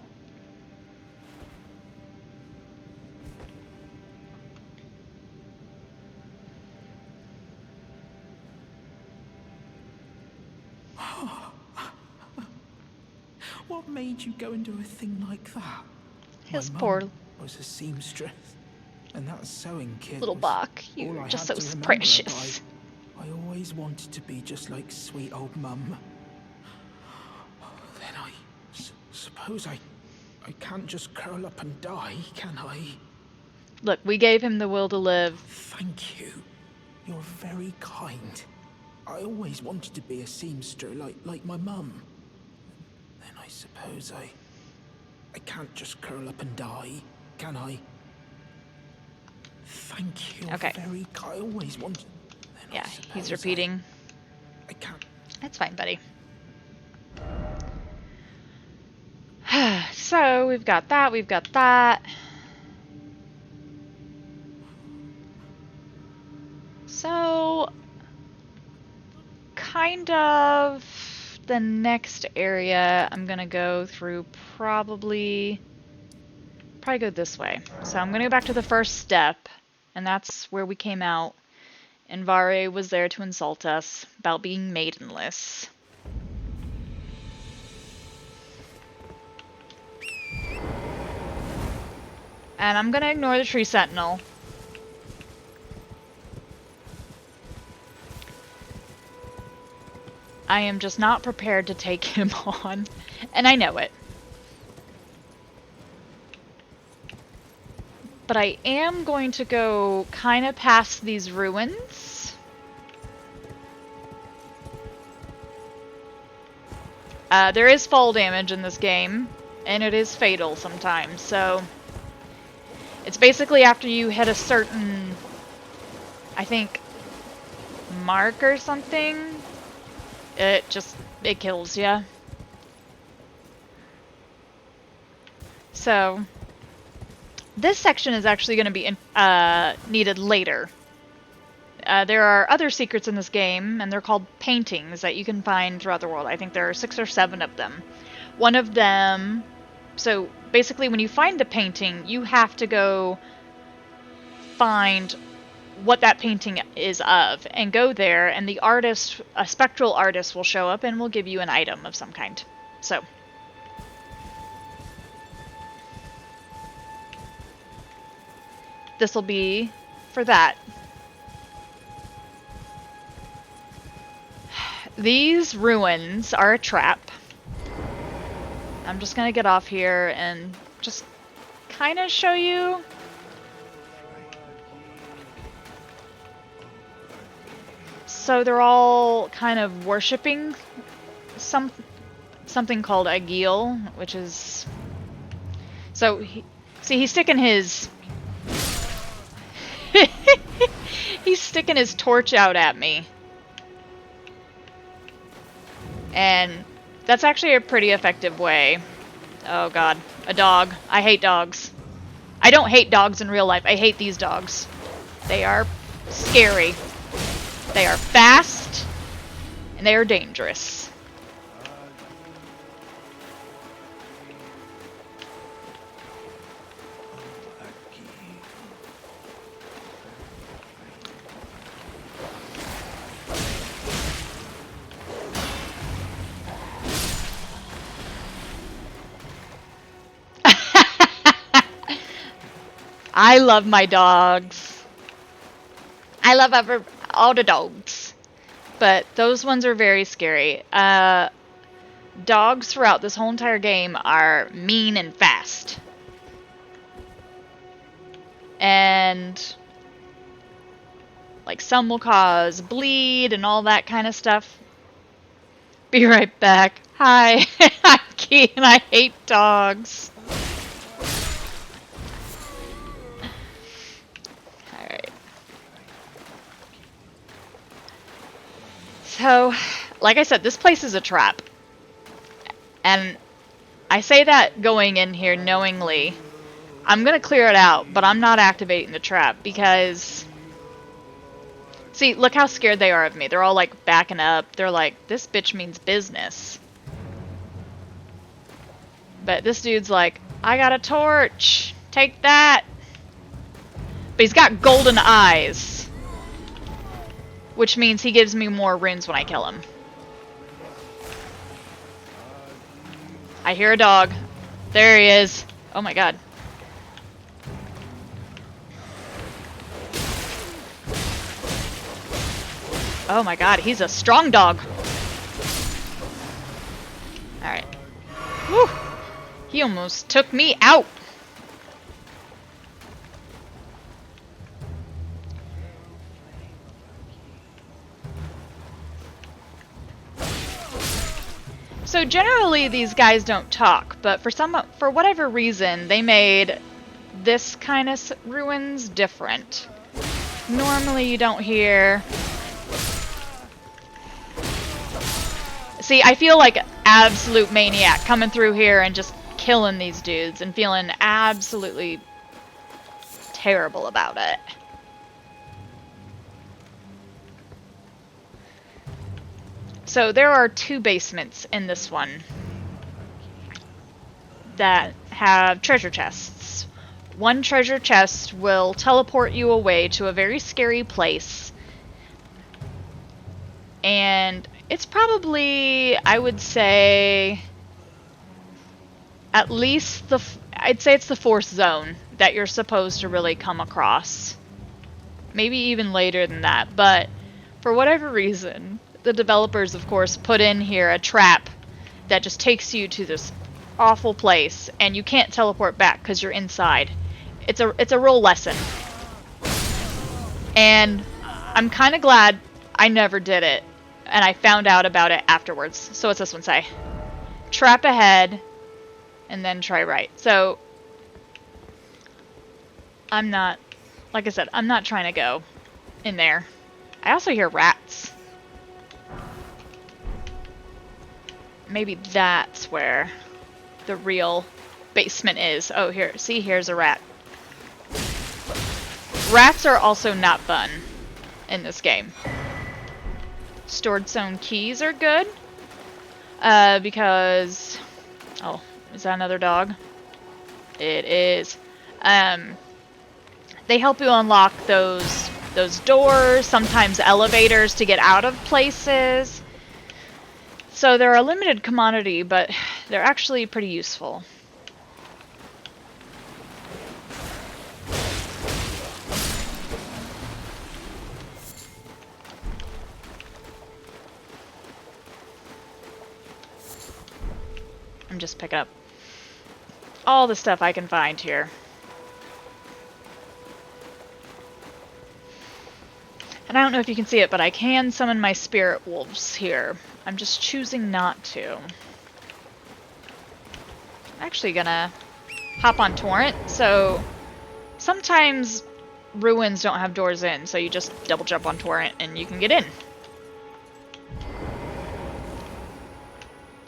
What made you go and do a thing like that? His My poor mum was a seamstress, and that sewing kit little was Bach. all You're I just had so to remember her precious. by. I always wanted to be just like sweet old mum. Then I suppose I can't just curl up and die, can I? Look, we gave him the will to live. Thank you. You're very kind. I always wanted to be a seamster like my mum. Then I suppose I can't just curl up and die, can I? Thank you. Okay. Very I always wanted. Then I Yeah, suppose he's repeating. I can't. That's fine, buddy. So, we've got that, we've got that. So, kind of the next area I'm gonna go through probably go this way. So I'm gonna go back to the first step, and that's where we came out, and Vare was there to insult us about being maidenless. And I'm gonna ignore the tree sentinel. I am just not prepared to take him on, and I know it. But I am going to go kind of past these ruins. There is fall damage in this game, and it is fatal sometimes, so it's basically after you hit a certain, I think, mark or something, it kills you. So this section is actually going to be needed later. There are other secrets in this game, and they're called paintings that you can find throughout the world. I think there are 6 or 7 of them. One of them, so basically when you find the painting, you have to go find what that painting is of, and go there, and the artist, a spectral artist, will show up and will give you an item of some kind. So this will be for that. These ruins are a trap. I'm just gonna get off here and just kind of show you. So they're all kind of worshipping something called Agil, which is... So, see, he's sticking his... he's sticking his torch out at me. And that's actually a pretty effective way. Oh god, a dog. I hate dogs. I don't hate dogs in real life. I hate these dogs. They are scary. They are fast, and they are dangerous. I love my dogs. I love all the dogs. But those ones are very scary. Dogs throughout this whole entire game are mean and fast. And like some will cause bleed and all that kind of stuff. Be right back. Hi, I'm Key and I hate dogs. Alright. So, like I said, this place is a trap. And I say that going in here knowingly. I'm gonna clear it out, but I'm not activating the trap because... See, look how scared they are of me. They're all like backing up. They're like, this bitch means business. But this dude's like, I got a torch. Take that. But he's got golden eyes. Which means he gives me more runes when I kill him. I hear a dog. There he is. Oh my god. Oh my god, he's a strong dog. Alright. Whew. He almost took me out. So generally these guys don't talk, but for whatever reason they made this kind of ruins different. Normally you don't hear... See, I feel like absolute maniac coming through here and just killing these dudes and feeling absolutely terrible about it. So there are 2 basements in this one that have treasure chests. One treasure chest will teleport you away to a very scary place. And it's probably, I would say, at least I'd say it's the 4th zone that you're supposed to really come across. Maybe even later than that, but for whatever reason, the developers, of course, put in here a trap that just takes you to this awful place, and you can't teleport back because you're inside. It's a real lesson. And I'm kind of glad I never did it, and I found out about it afterwards. So what's this one say? Trap ahead, and then try right. So, I'm not, like I said, I'm not trying to go in there. I also hear rats. Maybe that's where the real basement is. Oh, here. See, here's a rat. Rats are also not fun in this game. Stored zone keys are good. Because... Oh, is that another dog? It is. They help you unlock those doors, sometimes elevators to get out of places. So they're a limited commodity, but they're actually pretty useful. I'm just picking up all the stuff I can find here. And I don't know if you can see it, but I can summon my spirit wolves here. I'm just choosing not to. I'm actually gonna hop on Torrent, so sometimes ruins don't have doors in, so you just double jump on Torrent and you can get in.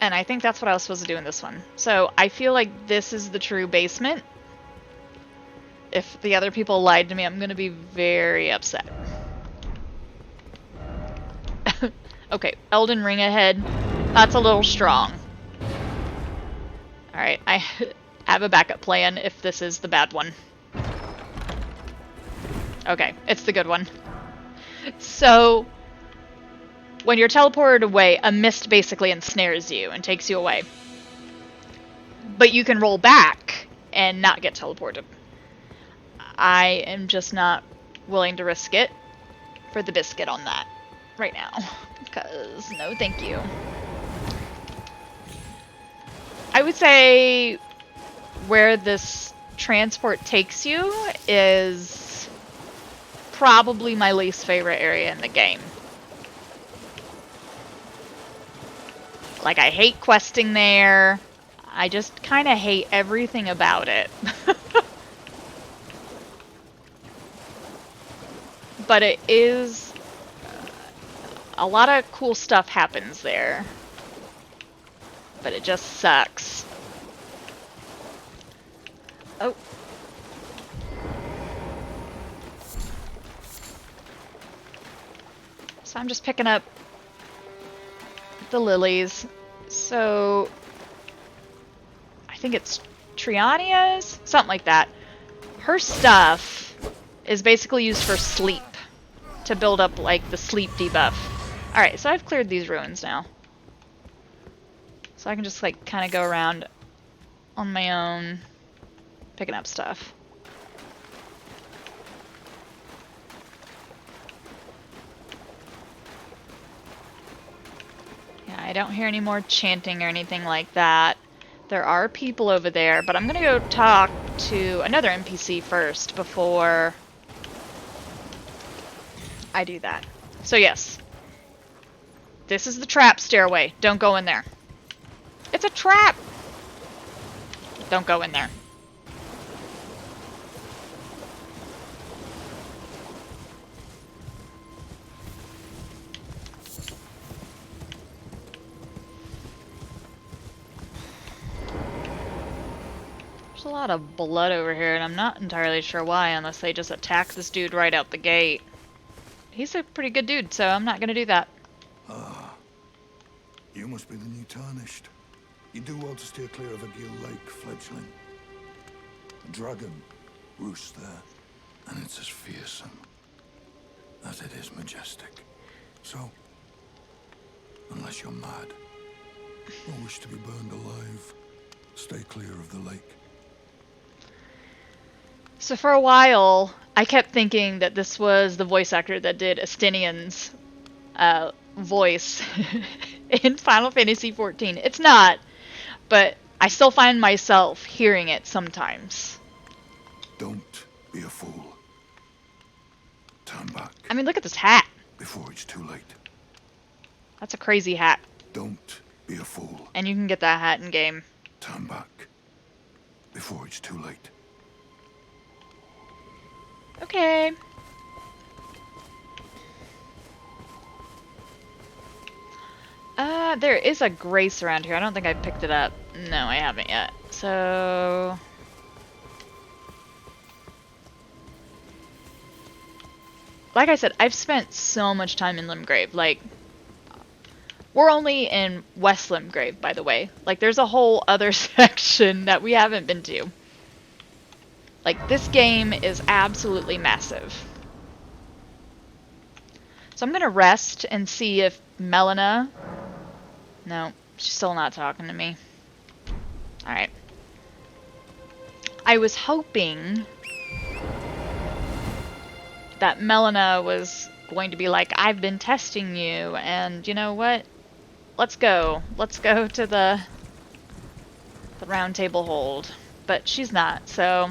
And I think that's what I was supposed to do in this one. So I feel like this is the true basement. If the other people lied to me, I'm gonna be very upset. Okay, Elden Ring ahead. That's a little strong. Alright, I have a backup plan if this is the bad one. Okay, it's the good one. So, when you're teleported away, a mist basically ensnares you and takes you away. But you can roll back and not get teleported. I am just not willing to risk it for the biscuit on that right now. Because, no thank you. I would say where this transport takes you is probably my least favorite area in the game. Like, I hate questing there. I just kind of hate everything about it. But it is... a lot of cool stuff happens there. But it just sucks. Oh. So I'm just picking up the lilies. So I think it's Triania's? Something like that. Her stuff is basically used for sleep. To build up, like, the sleep debuff. Alright, so I've cleared these ruins now. So I can just, like, kind of go around on my own, picking up stuff. Yeah, I don't hear any more chanting or anything like that. There are people over there, but I'm gonna go talk to another NPC first before I do that. So yes, this is the trap stairway. Don't go in there. It's a trap! Don't go in there. There's a lot of blood over here, and I'm not entirely sure why, unless they just attacked this dude right out the gate. He's a pretty good dude, so I'm not gonna do that. Ah, you must be the new Tarnished. You do well to steer clear of a Gill Lake fledgling. A dragon roosts there, and it's as fearsome as it is majestic. So, unless you're mad, or wish to be burned alive, stay clear of the lake. So for a while, I kept thinking that this was the voice actor that did Estinian's voice in Final Fantasy XIV. It's not, but I still find myself hearing it sometimes. Don't be a fool. Turn back. I mean, look at this hat. Before it's too late. That's a crazy hat. Don't be a fool. And you can get that hat in game. Turn back. Before it's too late. Okay. There is a grace around here. I don't think I picked it up. No, I haven't yet. So... like I said, I've spent so much time in Limgrave. Like, we're only in West Limgrave, by the way. Like, there's a whole other section that we haven't been to. Like, this game is absolutely massive. So I'm gonna rest and see if Melina... no, she's still not talking to me. Alright. I was hoping that Melina was going to be like, I've been testing you, and you know what? Let's go. Let's go to the round table hold. but she's not, so...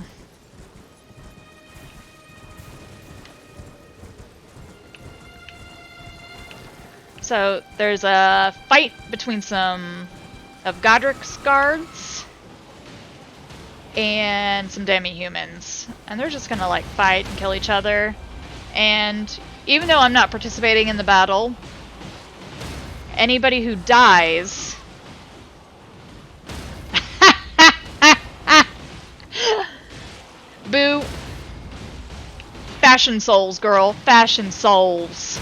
So, there's a fight between some of Godric's guards and some demi-humans. And they're just gonna, like, fight and kill each other. And even though I'm not participating in the battle, anybody who dies... Boo. Fashion souls, girl. Fashion souls.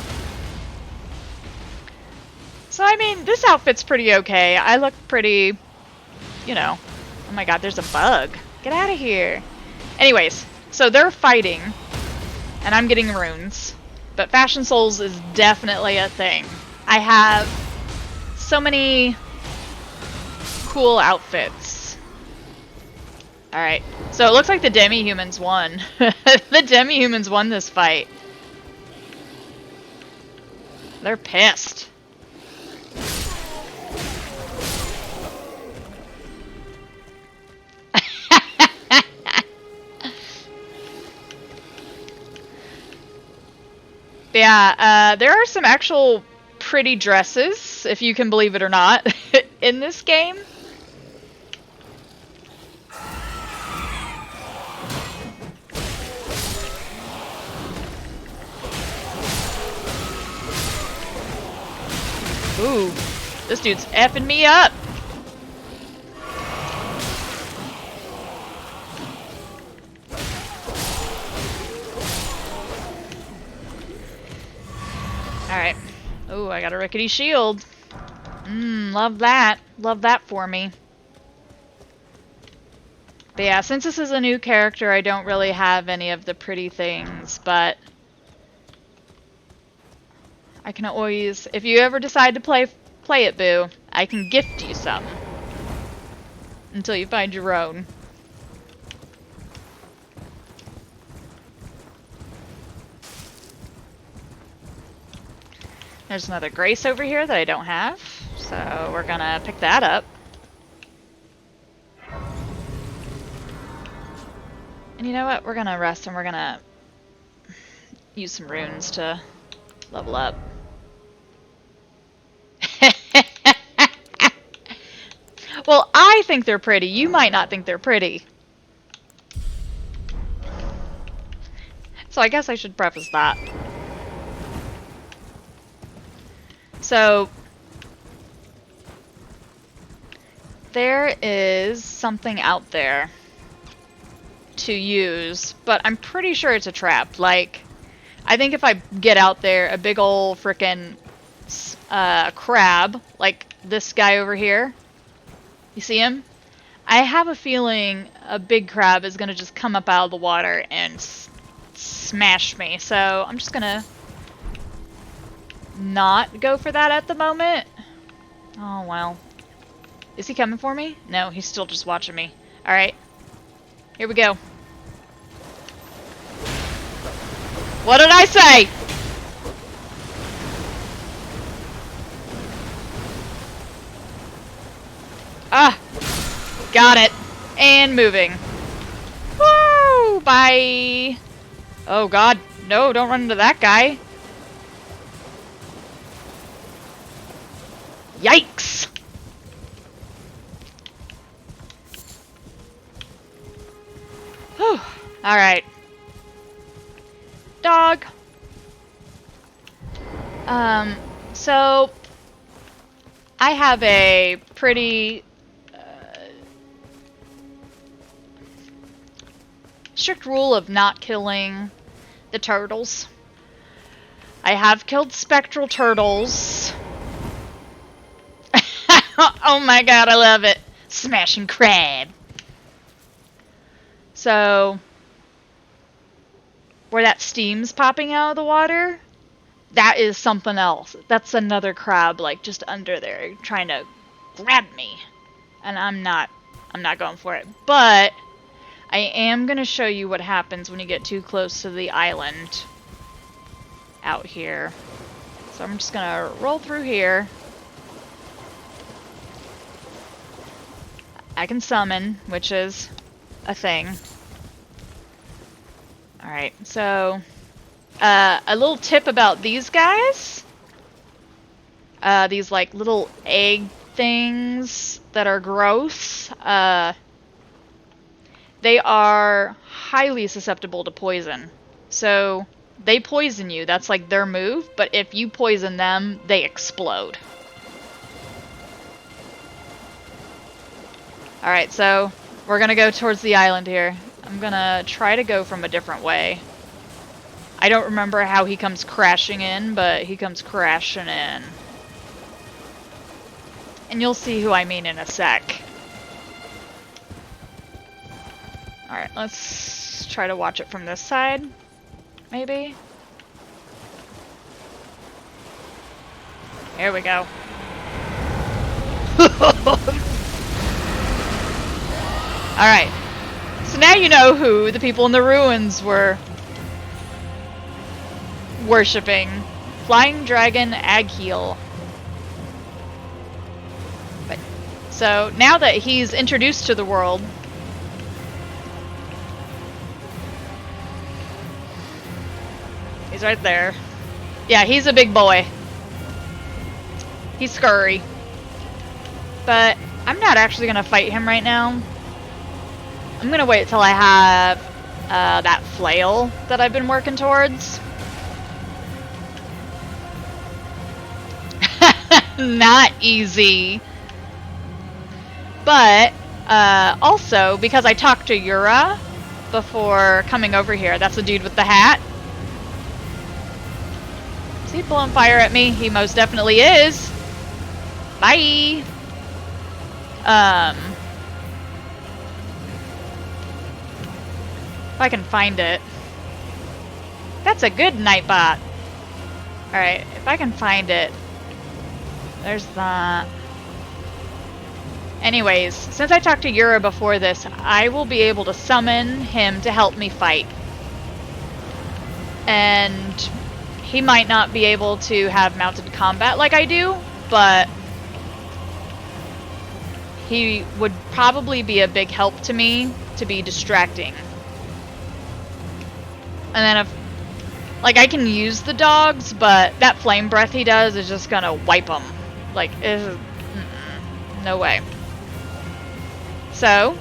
So, I mean, this outfit's pretty okay. I look pretty, you know. Oh my god, there's a bug. Get out of here. Anyways, so they're fighting, and I'm getting runes. But Fashion Souls is definitely a thing. I have so many cool outfits. Alright, so it looks like the demi-humans won. The demi-humans won this fight. They're pissed. Yeah, there are some actual pretty dresses, if you can believe it or not, in this game. Ooh, this dude's effing me up. Alright. Ooh, I got a rickety shield. Love that. Love that for me. But yeah, since this is a new character, I don't really have any of the pretty things, but... I can always... If you ever decide to play it, boo, I can gift you some. Until you find your own. There's another Grace over here that I don't have, so we're gonna pick that up. And you know what? We're gonna rest and we're gonna use some runes to level up. Well, I think they're pretty. You might not think they're pretty. So I guess I should preface that. So, there is something out there to use, but I'm pretty sure it's a trap. Like, I think if I get out there, a big ol' frickin' crab, like this guy over here, you see him? I have a feeling a big crab is gonna just come up out of the water and smash me, so I'm just gonna not go for that at the moment. Oh, well. Is he coming for me? No, he's still just watching me. Alright. Here we go. What did I say? Ah! Got it. And moving. Woo! Bye! Oh god. No, don't run into that guy. Yikes! Whew. Alright. Dog. So... I have a pretty... strict rule of not killing the turtles. I have killed spectral turtles. Oh my god, I love it. Smashing crab. So, where that steam's popping out of the water, that is something else. That's another crab, like, just under there, trying to grab me. And I'm not going for it. But, I am going to show you what happens when you get too close to the island out here. So I'm just going to roll through here. I can summon witches. a thing. Alright, so a little tip about these guys. These like little egg things that are gross. They are highly susceptible to poison. So they poison you, that's like their move, but if you poison them, they explode. Alright, so we're gonna go towards the island here. I'm gonna try to go from a different way. I don't remember how he comes crashing in, but he comes crashing in. And you'll see who I mean in a sec. Alright, let's try to watch it from this side. Maybe? Here we go. Alright. So now you know who the people in the ruins were worshipping. Flying Dragon Agheel. But so now that he's introduced to the world, he's right there. Yeah, he's a big boy. He's scurry. But I'm not actually gonna fight him right now. I'm gonna wait till I have that flail that I've been working towards. Not easy. But also, because I talked to Yura before coming over here, that's the dude with the hat. Is he blowing fire at me? He most definitely is. Bye. If I can find it. That's a good nightbot. Alright, if I can find it. There's that. Anyways, since I talked to Yura before this, I will be able to summon him to help me fight. And he might not be able to have mounted combat like I do, but he would probably be a big help to me to be distracting. And then if, like, I can use the dogs, but that flame breath he does is just gonna wipe them. Like, no way. So,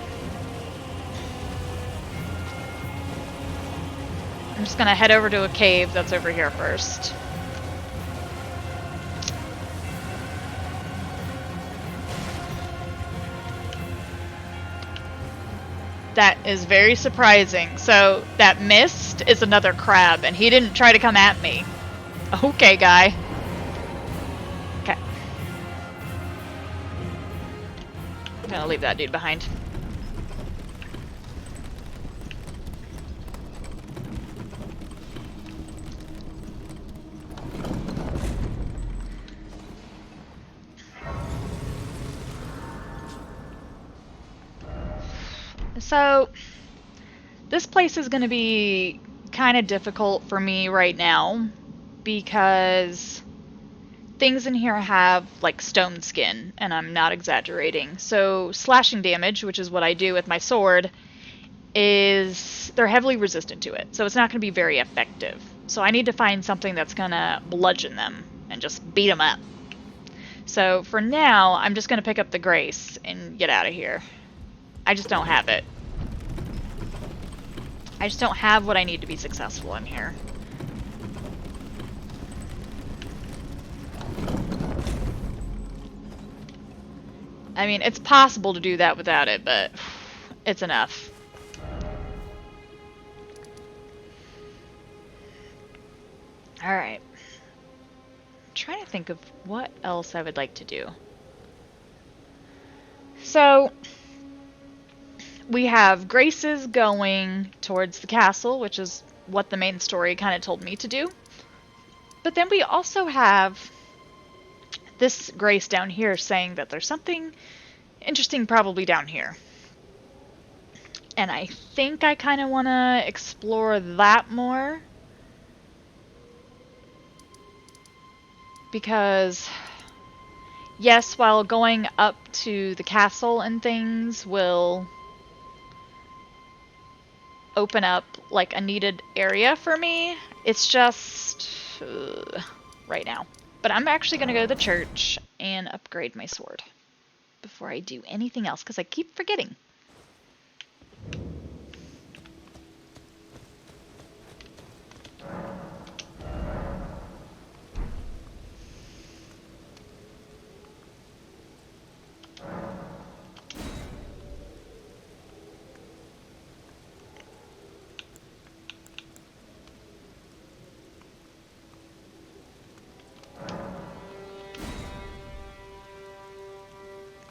I'm just gonna head over to a cave that's over here first. That is very surprising. So, that mist is another crab, and he didn't try to come at me. Okay, guy. Okay. I'm gonna leave that dude behind. So, this place is going to be kind of difficult for me right now because things in here have like stone skin, and I'm not exaggerating. So slashing damage, which is what I do with my sword, they're heavily resistant to it, so it's not going to be very effective. So I need to find something that's going to bludgeon them and just beat them up. So for now, I'm just going to pick up the Grace and get out of here. I just don't have it. I just don't have what I need to be successful in here. I mean, it's possible to do that without it, but it's enough. Alright. I'm trying to think of what else I would like to do. So, we have Graces going towards the castle, which is what the main story kind of told me to do. But then we also have this Grace down here saying that there's something interesting probably down here. And I think I kind of want to explore that more. Because, yes, while going up to the castle and things will open up like a needed area for me. It's just right now. But I'm actually going to go to the church and upgrade my sword before I do anything else, because I keep forgetting.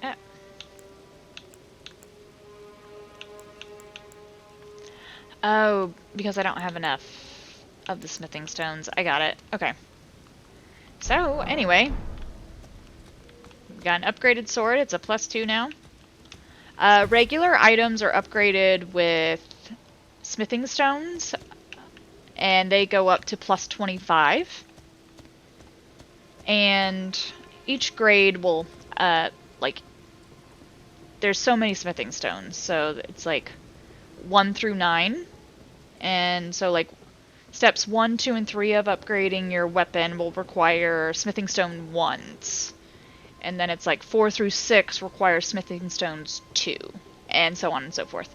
Ah. Oh, because I don't have enough of the smithing stones. I got it. Okay. So, anyway. We've got an upgraded sword. It's a +2 now. Regular items are upgraded with smithing stones, and they go up to +25. And each grade will, like, there's so many smithing stones, so it's like 1 through 9. And so, like, steps 1, 2, and 3 of upgrading your weapon will require smithing stone 1s. And then it's like 4 through 6 require smithing stones 2. And so on and so forth.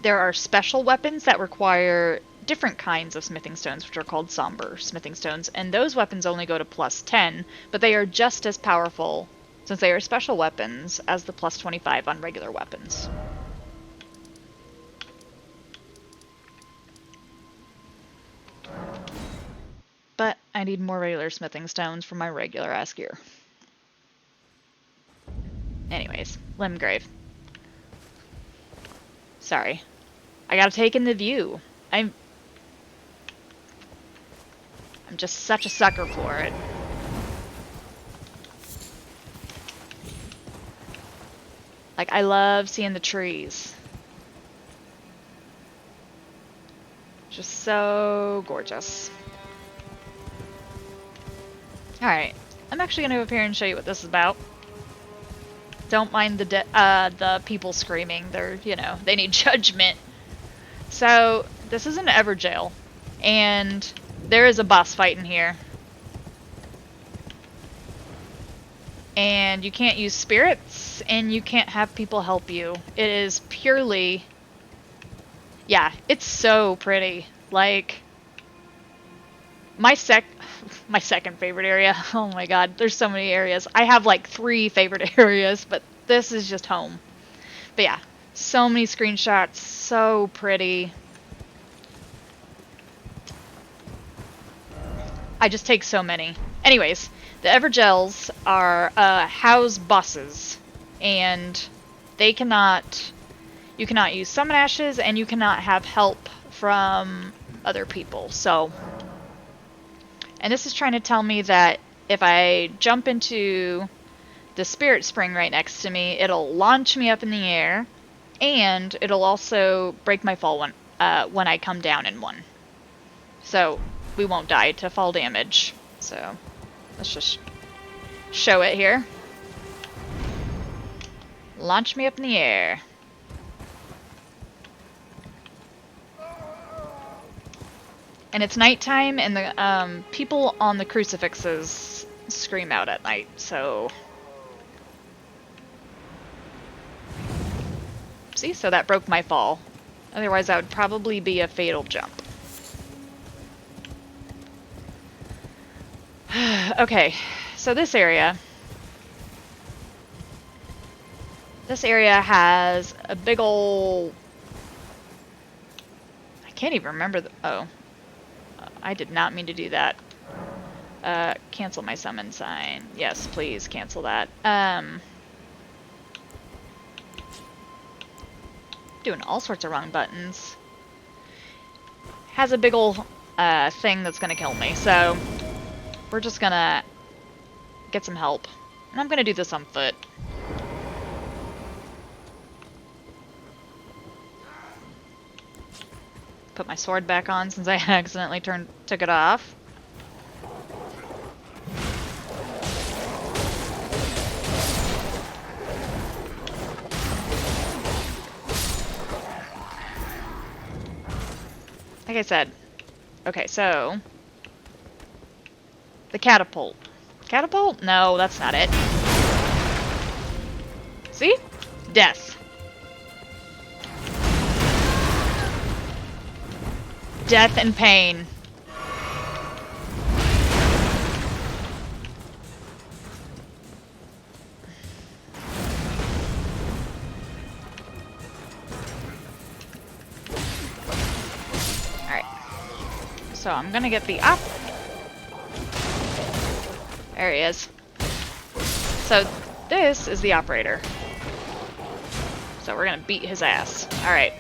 There are special weapons that require different kinds of smithing stones, which are called somber smithing stones. And those weapons only go to +10, but they are just as powerful, since they are special weapons, as the +25 on regular weapons. But I need more regular smithing stones for my regular ass gear. Anyways, Limgrave. Sorry. I gotta take in the view. I'm just such a sucker for it. Like, I love seeing the trees. Just so gorgeous. Alright. I'm actually gonna go up here and show you what this is about. Don't mind the people screaming. They're, you know, they need judgment. So, this is an Everjail. And there is a boss fight in here. And you can't use spirits, and you can't have people help you. It is purely... Yeah, it's so pretty. Like, my second favorite area. Oh my god, there's so many areas. I have like 3 favorite areas, but this is just home. But yeah, so many screenshots, so pretty. I just take so many. Anyways, the Evergels are house bosses, and they cannot... You cannot use summon ashes, and you cannot have help from other people. So, and this is trying to tell me that if I jump into the spirit spring right next to me, it'll launch me up in the air, and it'll also break my fall when I come down in one. So we won't die to fall damage. So let's just show it here. Launch me up in the air. And it's nighttime, and the people on the crucifixes scream out at night, so... See, so that broke my fall. Otherwise, that would probably be a fatal jump. Okay, so this area... This area has a big ol'... I can't even remember the... Oh. I did not mean to do that. Cancel my summon sign. Yes, please, cancel that. Doing all sorts of wrong buttons. Has a big ol' thing that's gonna kill me, so... We're just gonna get some help. And I'm gonna do this on foot. Put my sword back on since I accidentally took it off. like I said. Okay, so the catapult. Catapult? No, that's not it. See? Death. Death and pain. Alright. So I'm gonna get the op. There he is. So this is the operator. So we're gonna beat his ass. Alright.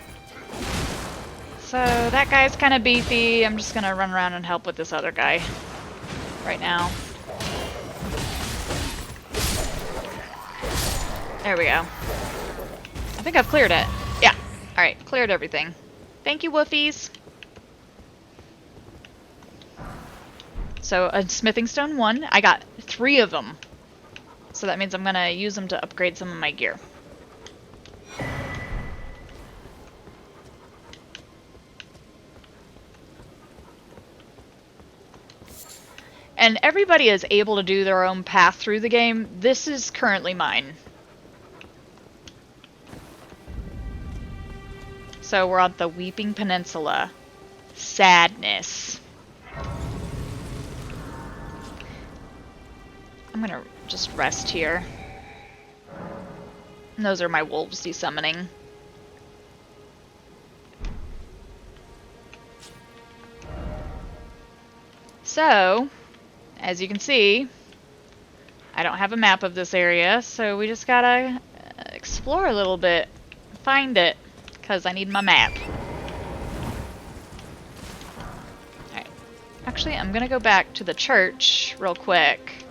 So that guy's kind of beefy. I'm just gonna run around and help with this other guy right now. There we go. I think I've cleared it. Yeah. Alright, cleared everything. Thank you, woofies. So a smithing stone 1. I got 3 of them. So that means I'm gonna use them to upgrade some of my gear. And everybody is able to do their own path through the game. This is currently mine. So we're on the Weeping Peninsula. Sadness. I'm gonna just rest here. And those are my wolves desummoning. So, as you can see, I don't have a map of this area, so we just gotta explore a little bit. Find it, because I need my map. Alright. Actually, I'm gonna go back to the church real quick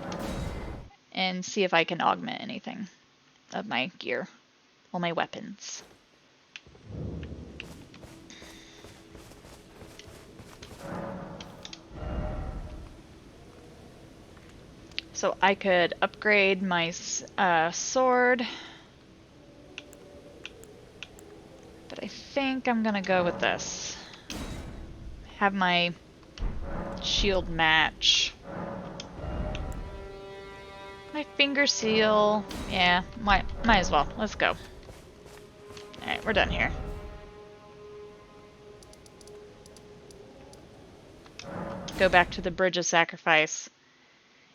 and see if I can augment anything of my gear. All my weapons. So I could upgrade my sword. But I think I'm gonna go with this. Have my shield match. My finger seal. Yeah, might as well. Let's go. Alright, we're done here. Go back to the Bridge of Sacrifice.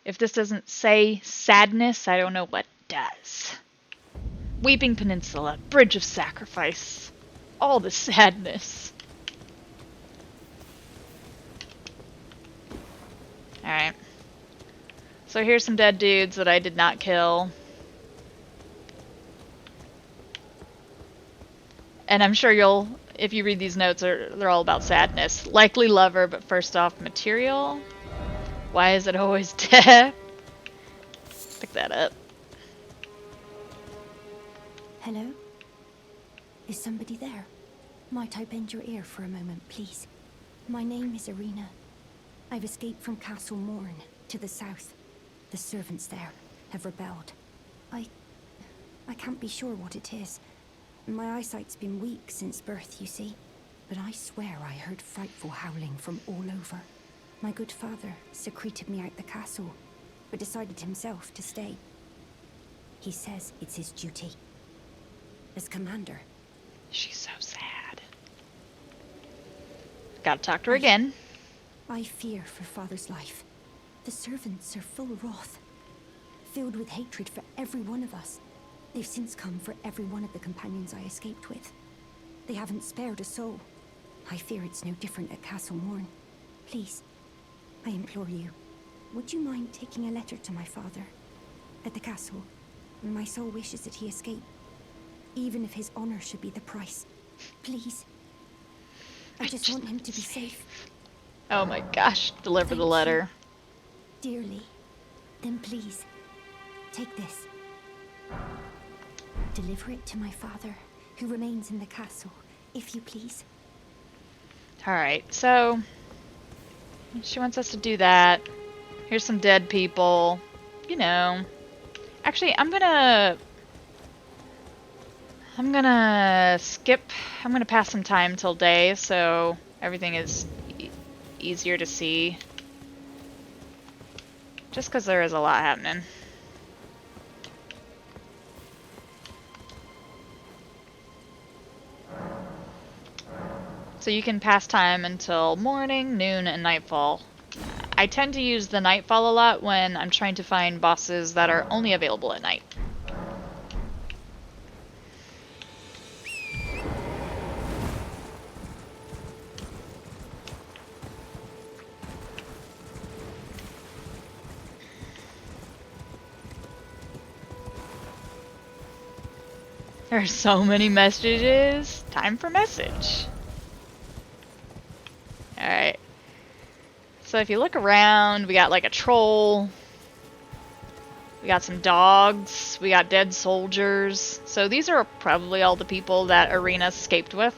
If this doesn't say sadness, I don't know what does. Weeping Peninsula, Bridge of Sacrifice. All the sadness. Alright. So here's some dead dudes that I did not kill. And I'm sure you'll, if you read these notes, they're all about sadness. Likely lover, but first off, material. Why is it always death? Pick that up. Hello? Is somebody there? Might I bend your ear for a moment, please? My name is Irina. I've escaped from Castle Morn, to the south. The servants there have rebelled. I can't be sure what it is. My eyesight's been weak since birth, you see. But I swear I heard frightful howling from all over. My good father secreted me out the castle, but decided himself to stay. He says it's his duty. As commander. She's so sad. Gotta talk to her again. I fear for father's life. The servants are full wrath, filled with hatred for every one of us. They've since come for every one of the companions I escaped with. They haven't spared a soul. I fear it's no different at Castle Morn. Please, I implore you, would you mind taking a letter to my father? At the castle, my soul wishes that he escape, even if his honor should be the price. Please. I just want him to be safe. Oh my gosh, deliver the letter. Dearly. Then please, take this. Deliver it to my father, who remains in the castle, if you please. Alright, so she wants us to do that. Here's some dead people. You know. Actually, I'm gonna skip. I'm gonna pass some time till day, so everything is easier to see. Just because there is a lot happening. So you can pass time until morning, noon, and nightfall. I tend to use the nightfall a lot when I'm trying to find bosses that are only available at night. There are so many messages. Time for message. Alright. So if you look around, we got like a troll. We got some dogs. We got dead soldiers. So these are probably all the people that Arena escaped with.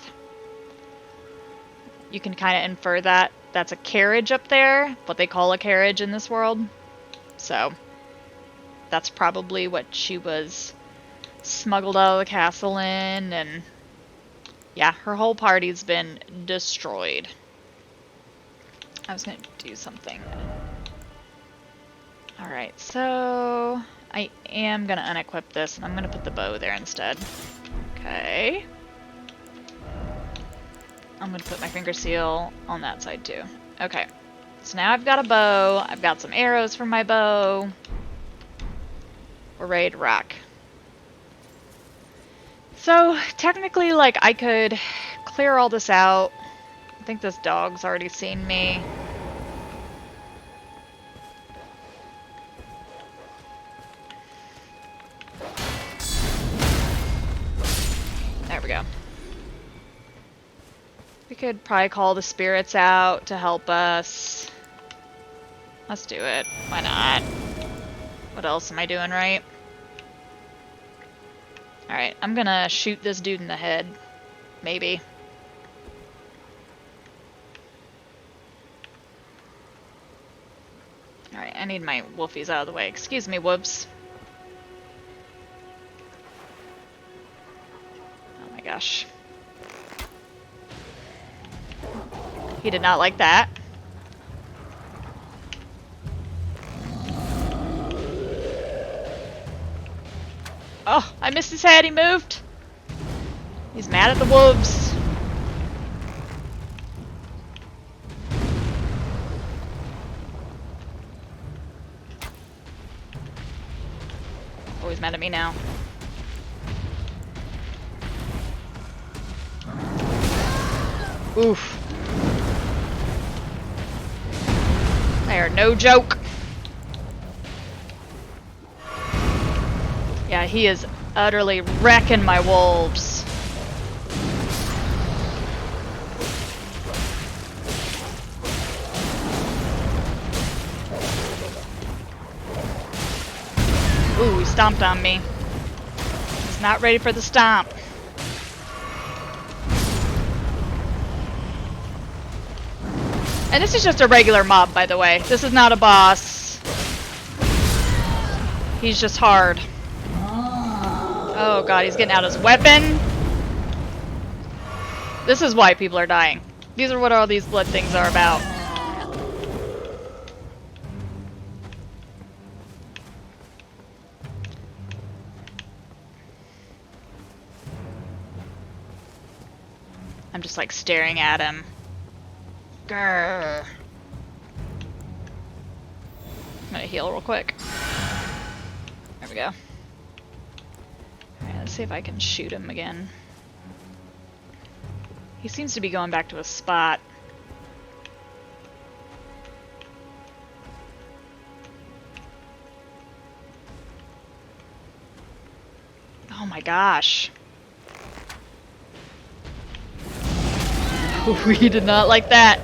You can kind of infer that. That's a carriage up there. What they call a carriage in this world. So that's probably what she was smuggled out of the castle in, and yeah, her whole party's been destroyed. I was gonna do something. Alright, so I am gonna unequip this, and I'm gonna put the bow there instead. Okay. I'm gonna put my finger seal on that side too. Okay. So now I've got a bow, I've got some arrows for my bow. We're ready to rock. So, technically, like, I could clear all this out. I think this dog's already seen me. There we go. We could probably call the spirits out to help us. Let's do it. Why not? What else am I doing right? Alright, I'm gonna shoot this dude in the head. Maybe. Alright, I need my wolfies out of the way. Excuse me, whoops. Oh my gosh. He did not like that. Oh, I missed his head, he moved. He's mad at the wolves. Oh, he's mad at me now. Oof. They are no joke. Yeah, he is utterly wrecking my wolves. Ooh, he stomped on me. He's not ready for the stomp. And this is just a regular mob, by the way. This is not a boss. He's just hard. Oh god, he's getting out his weapon. This is why people are dying. These are what all these blood things are about. I'm just like staring at him. Grrr. I'm gonna heal real quick. There we go. Alright, let's see if I can shoot him again. He seems to be going back to his spot. Oh my gosh. We did not like that.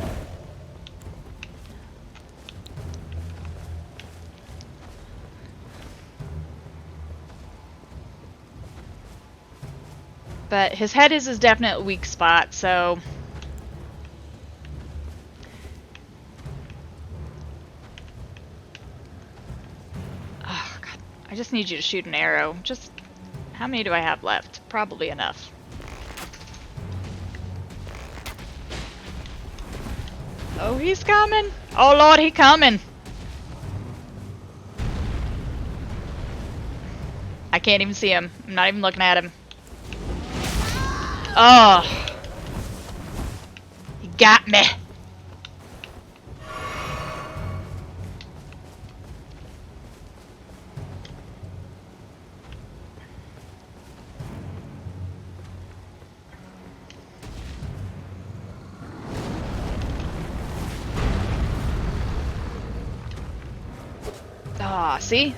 But his head is his definite weak spot, so... Oh, God. I just need you to shoot an arrow. Just... How many do I have left? Probably enough. Oh, he's coming. Oh, Lord, he coming. I can't even see him. I'm not even looking at him. Oh. He got me. Ah, see?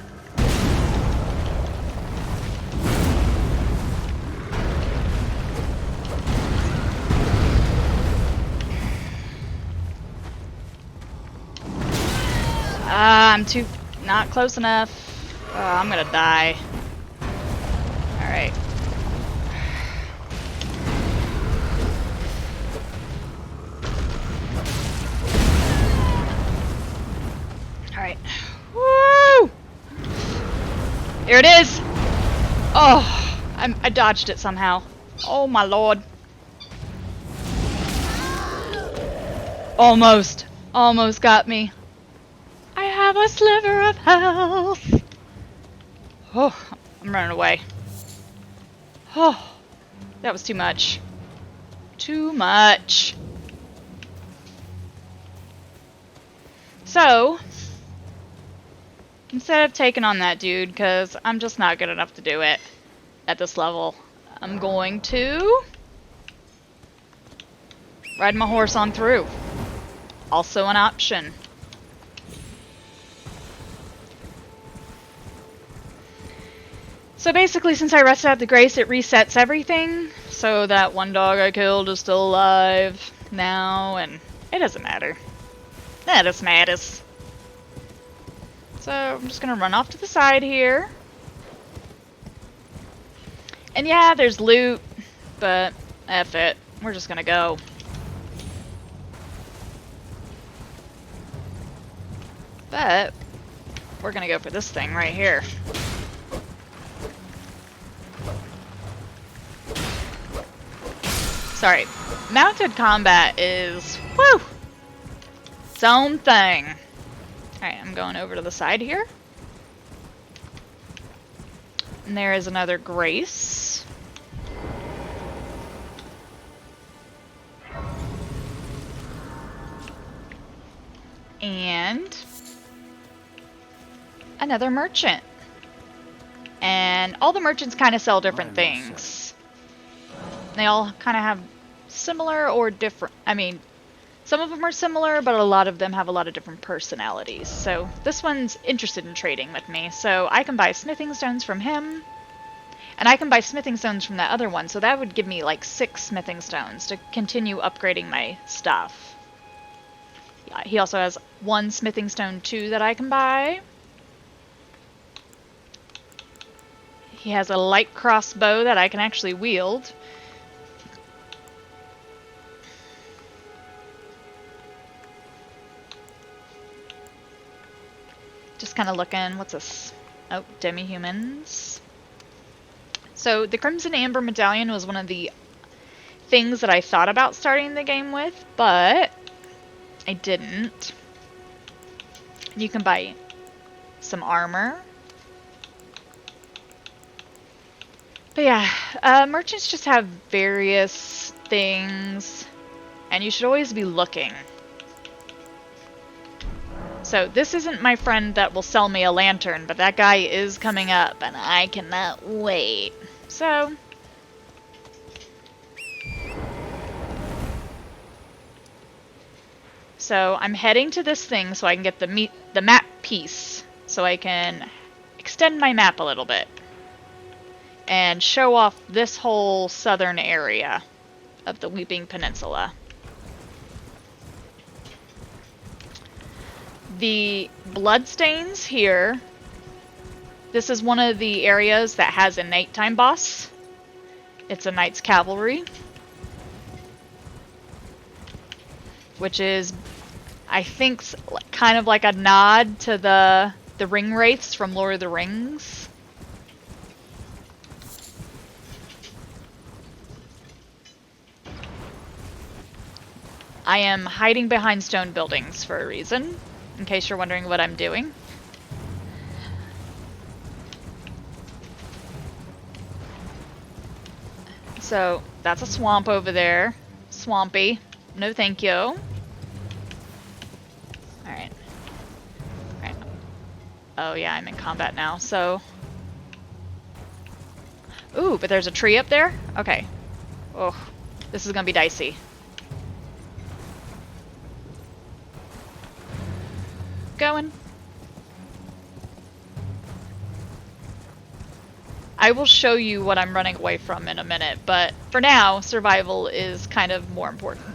Ah, I'm too... not close enough. Oh, I'm gonna die. Alright. Alright. Woo! Here it is! Oh, I dodged it somehow. Oh my lord. Almost. Almost got me. I have a sliver of health. Oh, I'm running away. Oh, that was too much. Too much. So, instead of taking on that dude, because I'm just not good enough to do it at this level, I'm going to ride my horse on through. Also an option. So basically, since I rested at the Grace, it resets everything. So that one dog I killed is still alive now, and it doesn't matter. That doesn't matter. So I'm just gonna run off to the side here. And yeah, there's loot, but F it. We're just gonna go. But we're gonna go for this thing right here. Sorry. Mounted combat is, whew, its own thing. Alright, I'm going over to the side here. And there is another Grace. And another merchant. And all the merchants kind of sell different things. They all kind of have similar or different, I mean, some of them are similar, but a lot of them have a lot of different personalities. So this one's interested in trading with me, so I can buy smithing stones from him, and I can buy smithing stones from that other one, so that would give me like 6 smithing stones to continue upgrading my stuff. Yeah, he also has 1 smithing stone too that I can buy. He has a light crossbow that I can actually wield. Just kind of looking, what's this? Oh, demi-humans. So the Crimson Amber Medallion was one of the things that I thought about starting the game with, but I didn't. You can buy some armor. But yeah, merchants just have various things, and you should always be looking. So this isn't my friend that will sell me a lantern, but that guy is coming up, and I cannot wait. So I'm heading to this thing so I can get the map piece, so I can extend my map a little bit and show off this whole southern area of the Weeping Peninsula. The bloodstains here, this is one of the areas that has a nighttime boss. It's a Knight's Cavalry, which is, I think, kind of like a nod to the ring wraiths from Lord of the Rings. I am hiding behind stone buildings for a reason, in case you're wondering what I'm doing. So, that's a swamp over there. Swampy. No thank you. Alright. Alright. Oh yeah, I'm in combat now, so... Ooh, but there's a tree up there? Okay. Oh, this is gonna be dicey. Going. I will show you what I'm running away from in a minute, but for now, survival is kind of more important.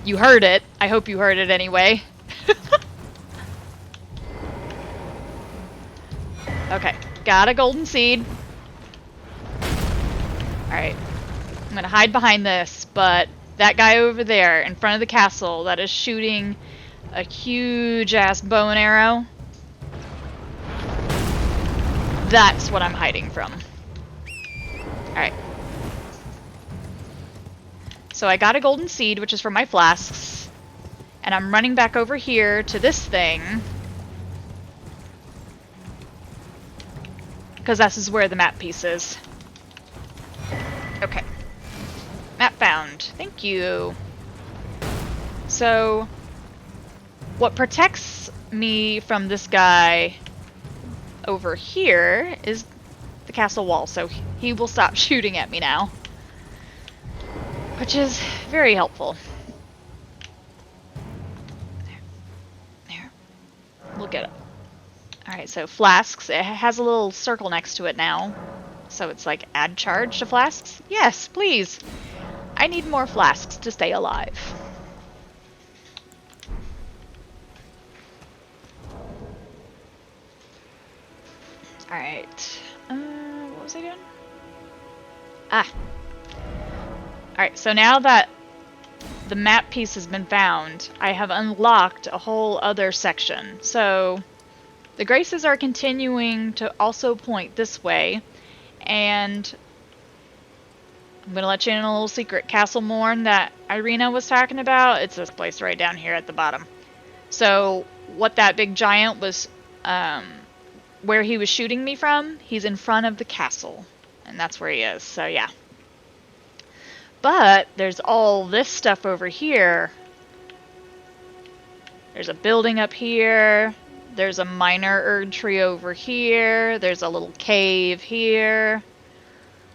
You heard it. I hope you heard it anyway. Okay, got a golden seed. Alright, I'm gonna hide behind this, but that guy over there in front of the castle that is shooting a huge ass bow and arrow, that's what I'm hiding from. Alright. So I got a golden seed, which is for my flasks, and I'm running back over here to this thing, because this is where the map piece is. Okay. Map found. Thank you. So, what protects me from this guy over here is the castle wall, so he will stop shooting at me now. Which is very helpful. There. Look at it. Alright, so flasks. It has a little circle next to it now. So it's like, add charge to flasks? Yes, please. I need more flasks to stay alive. Alright. What was I doing? Ah. Alright, so now that the map piece has been found, I have unlocked a whole other section. So, the Graces are continuing to also point this way, and I'm going to let you in on a little secret. Castle Morn that Irina was talking about, it's this place right down here at the bottom. So, what that big giant was, where he was shooting me from, he's in front of the castle. And that's where he is, so yeah. But, there's all this stuff over here. There's a building up here. There's a minor Erd tree over here. There's a little cave here.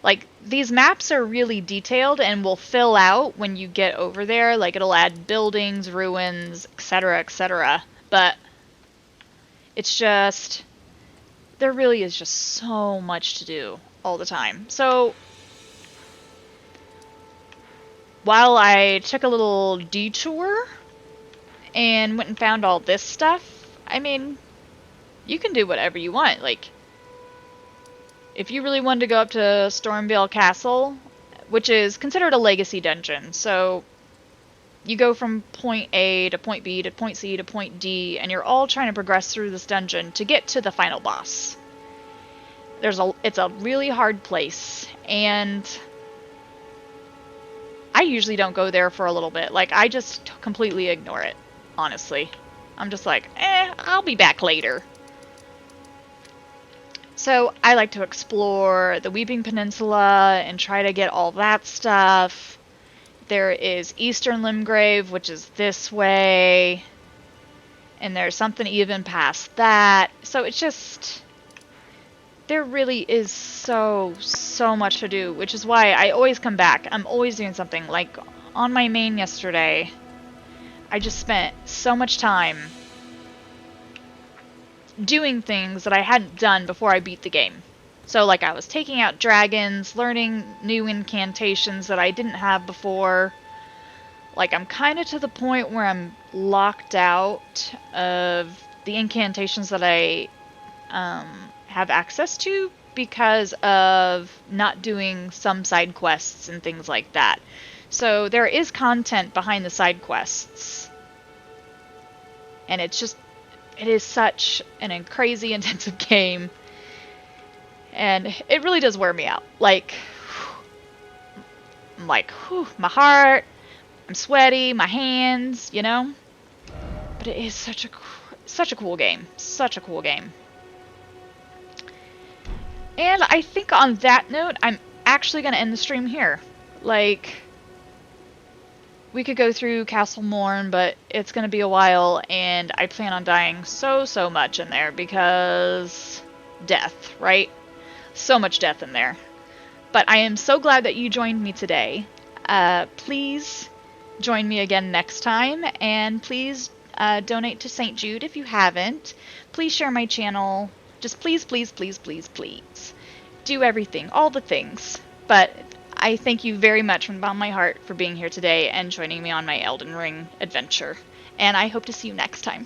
Like, these maps are really detailed and will fill out when you get over there. Like, it'll add buildings, ruins, etc., etc. But, it's just... there really is just so much to do all the time. So, while I took a little detour and went and found all this stuff, I mean, you can do whatever you want. Like, if you really wanted to go up to Stormvale Castle, which is considered a legacy dungeon, so you go from point A to point B to point C to point D, and you're all trying to progress through this dungeon to get to the final boss. It's a really hard place, and I usually don't go there for a little bit. Like, I just completely ignore it, honestly. I'm just like, I'll be back later. So, I like to explore the Weeping Peninsula and try to get all that stuff. There is Eastern Limgrave, which is this way. And there's something even past that. So, it's just... there really is so much to do, which is why I always come back. I'm always doing something. Like, on my main yesterday, I just spent so much time doing things that I hadn't done before I beat the game. So, like, I was taking out dragons, learning new incantations that I didn't have before. Like, I'm kind of to the point where I'm locked out of the incantations that I have access to because of not doing some side quests and things like that. So, there is content behind the side quests. And it's just... it is such an crazy intensive game, and it really does wear me out. Like, I'm like, whew, my heart, I'm sweaty, my hands, you know? But it is such a cool game. Such a cool game. And I think on that note, I'm actually going to end the stream here. Like, we could go through Castle Morn, but it's going to be a while, and I plan on dying so much in there because death, right? So much death in there. But I am so glad that you joined me today. Please join me again next time, and please donate to St. Jude if you haven't. Please share my channel. Just please, please, please, please, please. Do everything, all the things. But I thank you very much from the bottom of my heart for being here today and joining me on my Elden Ring adventure. And I hope to see you next time.